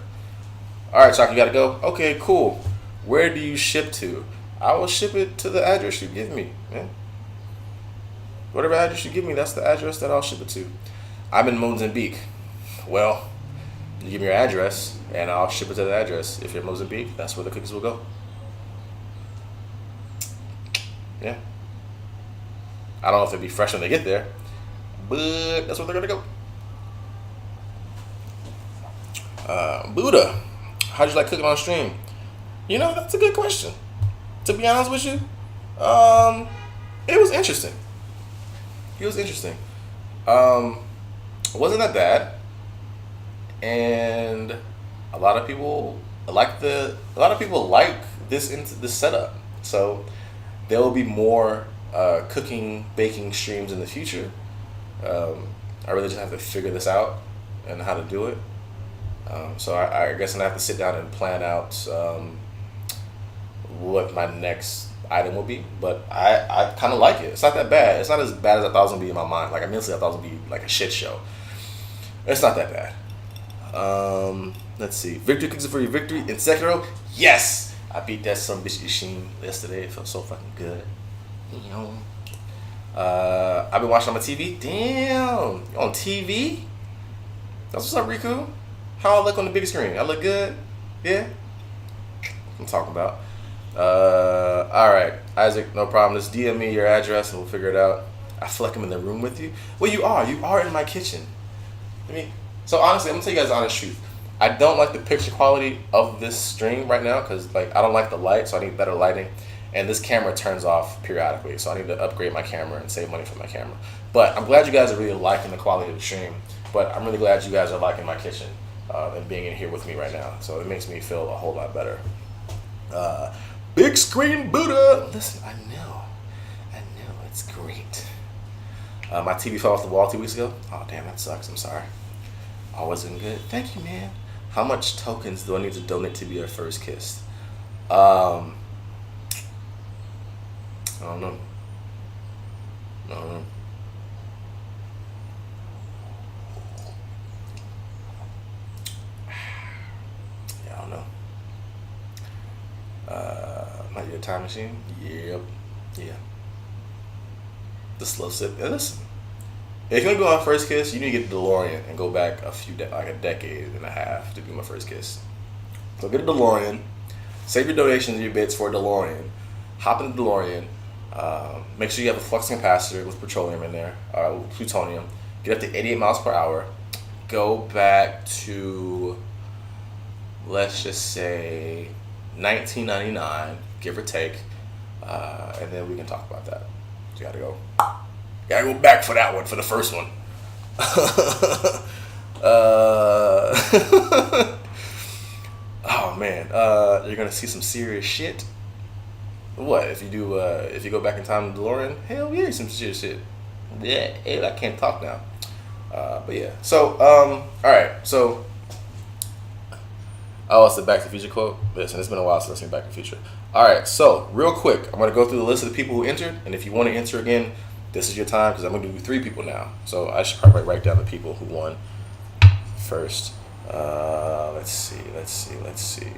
All right, Chuck, you gotta go. Okay, cool. Where do you ship to? I will ship it to the address you give me, man. Whatever address you give me, that's the address that I'll ship it to. I'm in Mozambique. Well, you give me your address, and I'll ship it to the address. If you're in Mozambique, that's where the cookies will go. Yeah. I don't know if it'll be fresh when they get there, but that's where they're gonna go. Buddha, how'd you like cooking on stream? That's a good question. To be honest with you, it was interesting. It wasn't that bad, and a lot of people like this setup. So there will be more cooking, baking streams in the future. I really just have to figure this out and how to do it. So I guess I'm gonna have to sit down and plan out what my next item will be. But I kind of like it. It's not that bad. It's not as bad as I thought it was gonna be in my mind. Like immensely, I thought it was gonna be like a shit show. It's not that bad. Let's see. Victory cookies for your victory in Sekiro. Yes, I beat that some bitch Ishin yesterday. It felt so fucking good. I've been watching on my TV. Damn, you on TV? That's what's up, Riku. How I look on the big screen? I look good. Yeah. I'm talking about. All right, Isaac. No problem. Just DM me your address and we'll figure it out. I feel like I'm in the room with you. Well, you are. You are in my kitchen. So honestly, I'm gonna tell you guys the honest truth. I don't like the picture quality of this stream right now because I don't like the light, so I need better lighting. And this camera turns off periodically, so I need to upgrade my camera and save money for my camera. But I'm glad you guys are really liking the quality of the stream. But I'm really glad you guys are liking my kitchen and being in here with me right now. So it makes me feel a whole lot better. Big screen Buddha. Listen, I know, it's great. My TV fell off the wall 2 weeks ago. Oh damn, that sucks. I'm sorry. I wasn't good. Thank you, man. How much tokens do I need to donate to be your first kiss? I don't know. Yeah, I don't know. Might need a time machine? Yep. Yeah. The slow sip. Yeah, listen. If you're gonna go on first kiss, you need to get the DeLorean and go back like a decade and a half to be my first kiss. So get a DeLorean, save your donations and your bits for a DeLorean, hop in the DeLorean, make sure you have a flux capacitor with petroleum in there, plutonium, get up to 88 miles per hour, go back to, let's just say, 1999, give or take, and then we can talk about that. You gotta go back for that one, for the first one. Oh man, you're gonna see some serious shit. What if you go back in time to DeLorean? Hell yeah, some serious shit. Yeah, I can't talk now. But yeah. So, all right. So, oh, it's the Back to the Future quote. Listen, it's been a while since I've seen Back to the Future. All right. So, real quick, I'm gonna go through the list of the people who entered, and if you want to enter again, this is your time because I'm gonna do 3 people now. So I should probably write down the people who won first. Let's see. Let's see.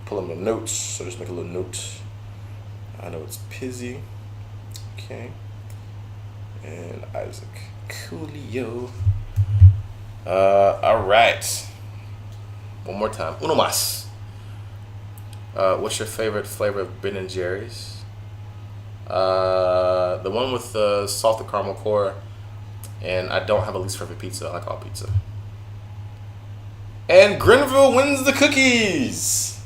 Pull up my notes. So just make a little note. I know it's Pizzy. Okay. And Isaac. Coolio. All right. One more time. Uno más. What's your favorite flavor of Ben and Jerry's? The one with the salted caramel core. And I don't have a least favorite pizza. I like all pizza. And Grenville wins the cookies.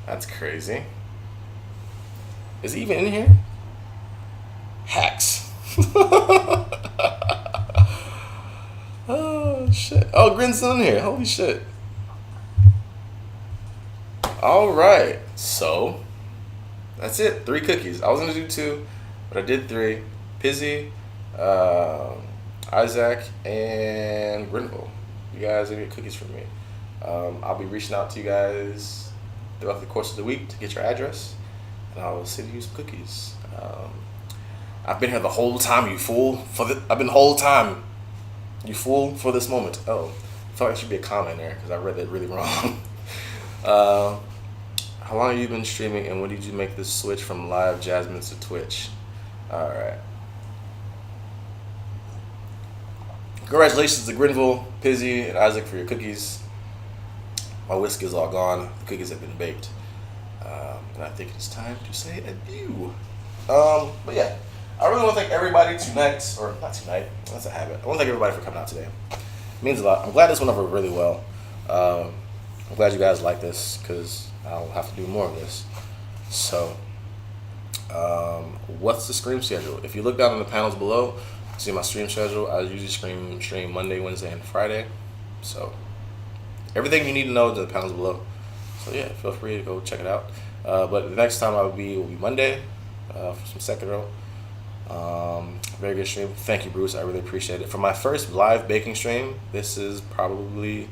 That's crazy. Is he even in here? Hacks. Oh, shit. Oh, Grin's in here. Holy shit. All right. So, that's it. 3 cookies. I was going to do 2, but I did 3. Pizzy, Isaac, and Grenville. You guys are get cookies from me. I'll be reaching out to you guys throughout the course of the week to get your address, and I will send you some cookies. I've been here the whole time, you fool. I've been the whole time, you fool, for this moment. Oh, I thought there should be a comment there because I read that really wrong. How long have you been streaming, and when did you make the switch from live Jasmine's to Twitch? All right. Congratulations to Grenville, Pizzy, and Isaac for your cookies. My whiskey is all gone. The cookies have been baked. And I think it's time to say adieu. But yeah, I really want to thank everybody tonight, or not tonight, that's a habit. I want to thank everybody for coming out today. It means a lot. I'm glad this went over really well. I'm glad you guys like this because I'll have to do more of this. So, what's the stream schedule? If you look down in the panels below, see my stream schedule. I usually stream Monday, Wednesday, and Friday. So everything you need to know is in the panels below. So yeah, feel free to go check it out. But the next time will be Monday for some second row. Very good stream. Thank you, Bruce. I really appreciate it. For my first live baking stream, this is probably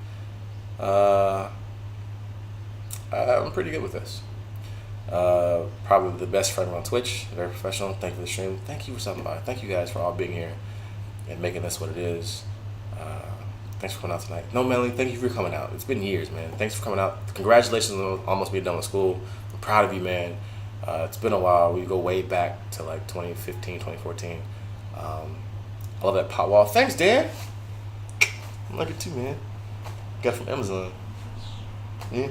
I'm pretty good with this. Probably the best friend on Twitch. Very professional. Thank you for the stream. Thank you for stopping by. Thank you guys for all being here and making this what it is. Thanks for coming out tonight. No, Melanie, thank you for coming out. It's been years, man. Thanks for coming out. Congratulations on almost being done with school. I'm proud of you, man. It's been a while. We go way back to like 2015, 2014. I love that pot wall. Thanks, Dan. I like it too, man. Got it from Amazon. Yeah.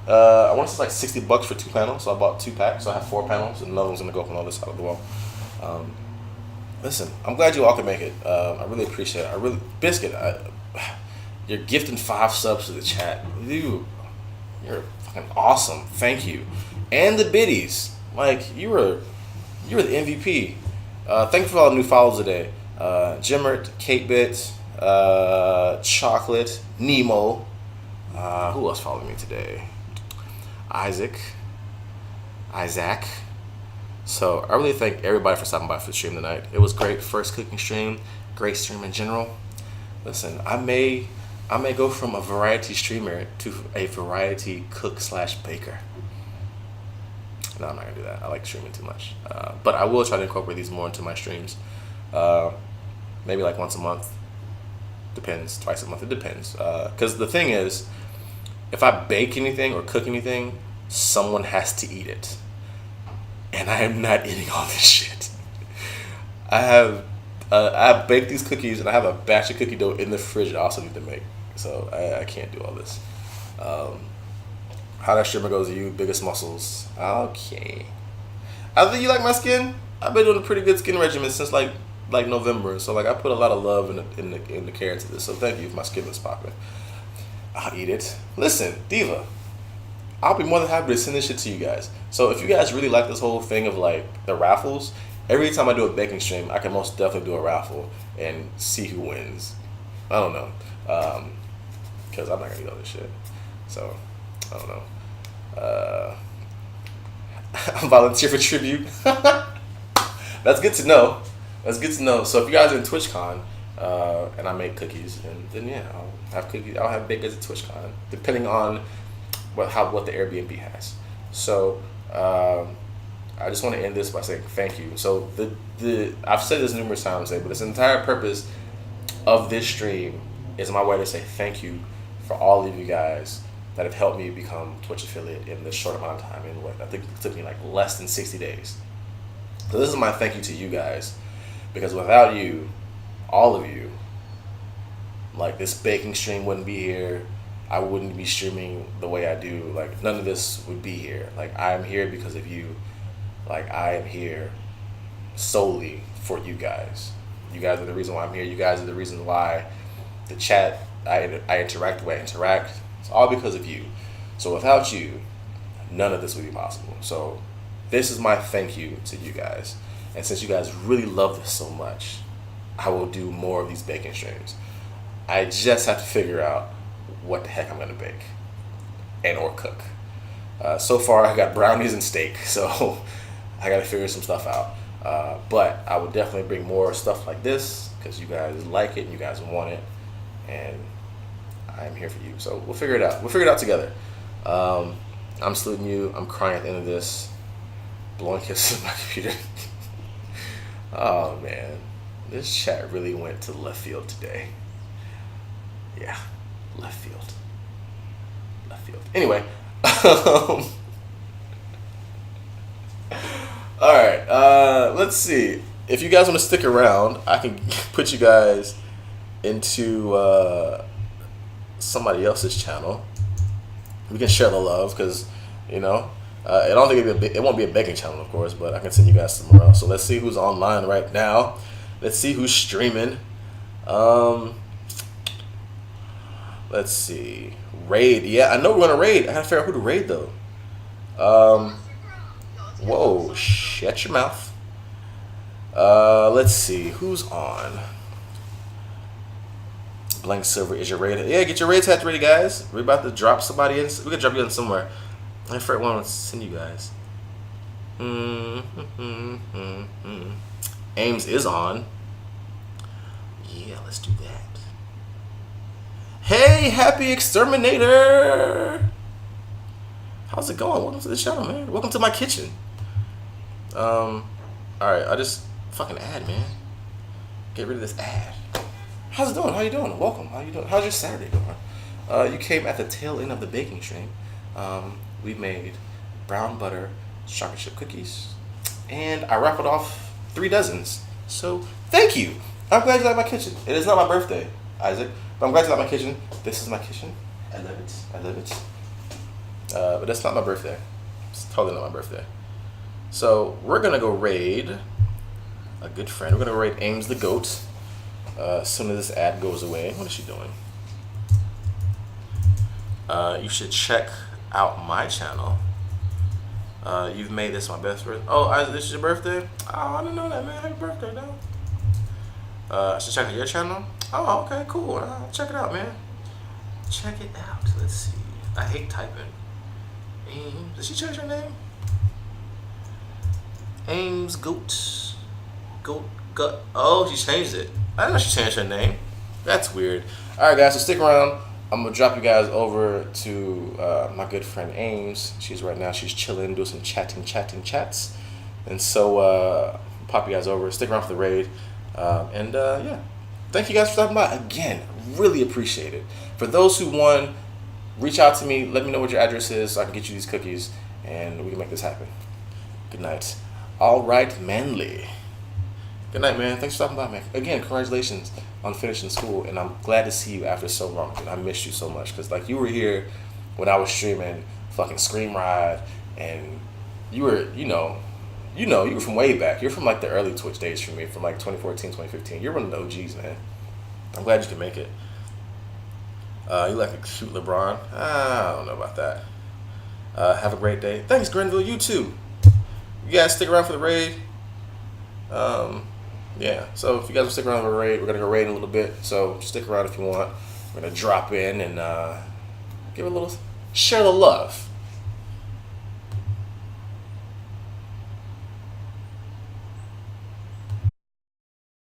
I want to say like $60 for 2 panels, so I bought 2 packs. So I have 4 panels, and another one's gonna go up on the other side of the wall. Listen, I'm glad you all can make it. I really appreciate it. Biscuit, you're gifting 5 subs to the chat. Dude, you're fucking awesome. Thank you. And the biddies, like you were the MVP. Thank you for all the new follows today. Jimmert, Kate Bit, Chocolate, Nemo. Who else followed me today? Isaac. So I really thank everybody for stopping by for the stream tonight. It was great. First cooking stream, great stream in general. Listen, I may go from a variety streamer to a variety cook/baker. No, I'm not gonna do that. I like streaming too much. But I will try to incorporate these more into my streams. Maybe like once a month. Depends. Twice a month. It depends. Because the thing is, if I bake anything or cook anything, someone has to eat it. And I am not eating all this shit. I baked these cookies and I have a batch of cookie dough in the fridge I also need to make. So I can't do all this. How that streamer goes to you, biggest muscles. Okay. I think you like my skin. I've been doing a pretty good skin regimen since like November. So like I put a lot of love in the care into this. So thank you if my skin is popping. I'll eat it. Listen, Diva, I'll be more than happy to send this shit to you guys. So if you guys really like this whole thing of like the raffles, every time I do a baking stream, I can most definitely do a raffle and see who wins. I don't know. because I'm not gonna eat all this shit. So I don't know. Volunteer for tribute. That's good to know. That's good to know. So if you guys are in TwitchCon and I make cookies, and then yeah, I'll have cookies. I'll have baked goods at TwitchCon, depending on what the Airbnb has. So I just want to end this by saying thank you. So the I've said this numerous times today, but this entire purpose of this stream is my way to say thank you for all of you guys that have helped me become Twitch affiliate in this short amount of time. In what I think it took me like less than 60 days. So this is my thank you to you guys, because without you, all of you, like this baking stream wouldn't be here. I wouldn't be streaming the way I do. Like none of this would be here. Like I am here because of you. Like I am here solely for you guys. You guys are the reason why I'm here. You guys are the reason why the chat I interact the way I interact. It's all because of you. So without you, none of this would be possible. So this is my thank you to you guys. And since you guys really love this so much, I will do more of these baking streams. I just have to figure out what the heck I'm gonna bake and or cook. So far I got brownies and steak, so I gotta figure some stuff out. But I would definitely bring more stuff like this because you guys like it and you guys want it, and I'm here for you. So we'll figure it out. We'll figure it out together. I'm saluting you. I'm crying at the end of this. Blowing kisses on my computer. Oh man, this chat really went to left field today. Yeah, left field. Left field. Anyway. All right, let's see. If you guys want to stick around, I can put you guys into somebody else's channel. We can share the love because, you know, I don't think it won't be a baking channel, of course, but I can send you guys somewhere else. So let's see who's online right now. Let's see who's streaming. Let's see. Raid. Yeah, I know we're going to raid. I got to figure out who to raid, though. Whoa, shut your mouth. Let's see, who's on? Blank Silver is your raid. Yeah, get your raid hats ready, guys. We're about to drop somebody in. We're gonna drop you in somewhere. I first want to send you guys. Ames is on. Yeah, let's do that. Hey, happy exterminator. How's it going? Welcome to the channel, man. Welcome to my kitchen. Alright, I just fucking ad, man. Get rid of this ad. How's it doing? How you doing? Welcome. How you doing? How's your Saturday going? You came at the tail end of the baking stream. We made brown butter chocolate chip cookies, and I raffled off 3 dozens. So thank you. I'm glad you like my kitchen. It is not my birthday, Isaac, but I'm glad you like my kitchen. This is my kitchen. I love it. I love it. But that's not my birthday. It's totally not my birthday. So we're gonna go raid a good friend. We're gonna raid Ames the Goat. As soon as this ad goes away. What is she doing? You should check out my channel. You've made this my best friend. Oh, Isaac, this is your birthday? Oh, I didn't know that, man. Happy birthday, though. I should check out your channel. Oh, okay, cool. Check it out, man. Check it out. Let's see. I hate typing. Ames. Did she change her name? Ames Goat. Goat. Oh, she changed it. I didn't know she changed her name. That's weird. Alright, guys, so stick around. I'm going to drop you guys over to my good friend Ames. She's chilling, doing some chatting chats. And so, pop you guys over. Stick around for the raid. Yeah. Thank you guys for stopping by. Again, really appreciate it. For those who won, reach out to me. Let me know what your address is so I can get you these cookies. And we can make this happen. Good night. All right, Manly. Good night, man. Thanks for stopping by, man. Again, congratulations on finishing school, and I'm glad to see you after so long, dude. I missed you so much, because, like, you were here when I was streaming fucking Scream Ride, and you were, you were from way back. You're from, like, the early Twitch days for me, from, like, 2014, 2015. You're one of the OGs, man. I'm glad you could make it. You like a cute LeBron? I don't know about that. Have a great day. Thanks, Grenville. You, too. You guys stick around for the raid. Yeah, so if you guys will stick around for a raid, we're going to go raid in a little bit, so stick around if you want. We're gonna drop in and give a little, share the love.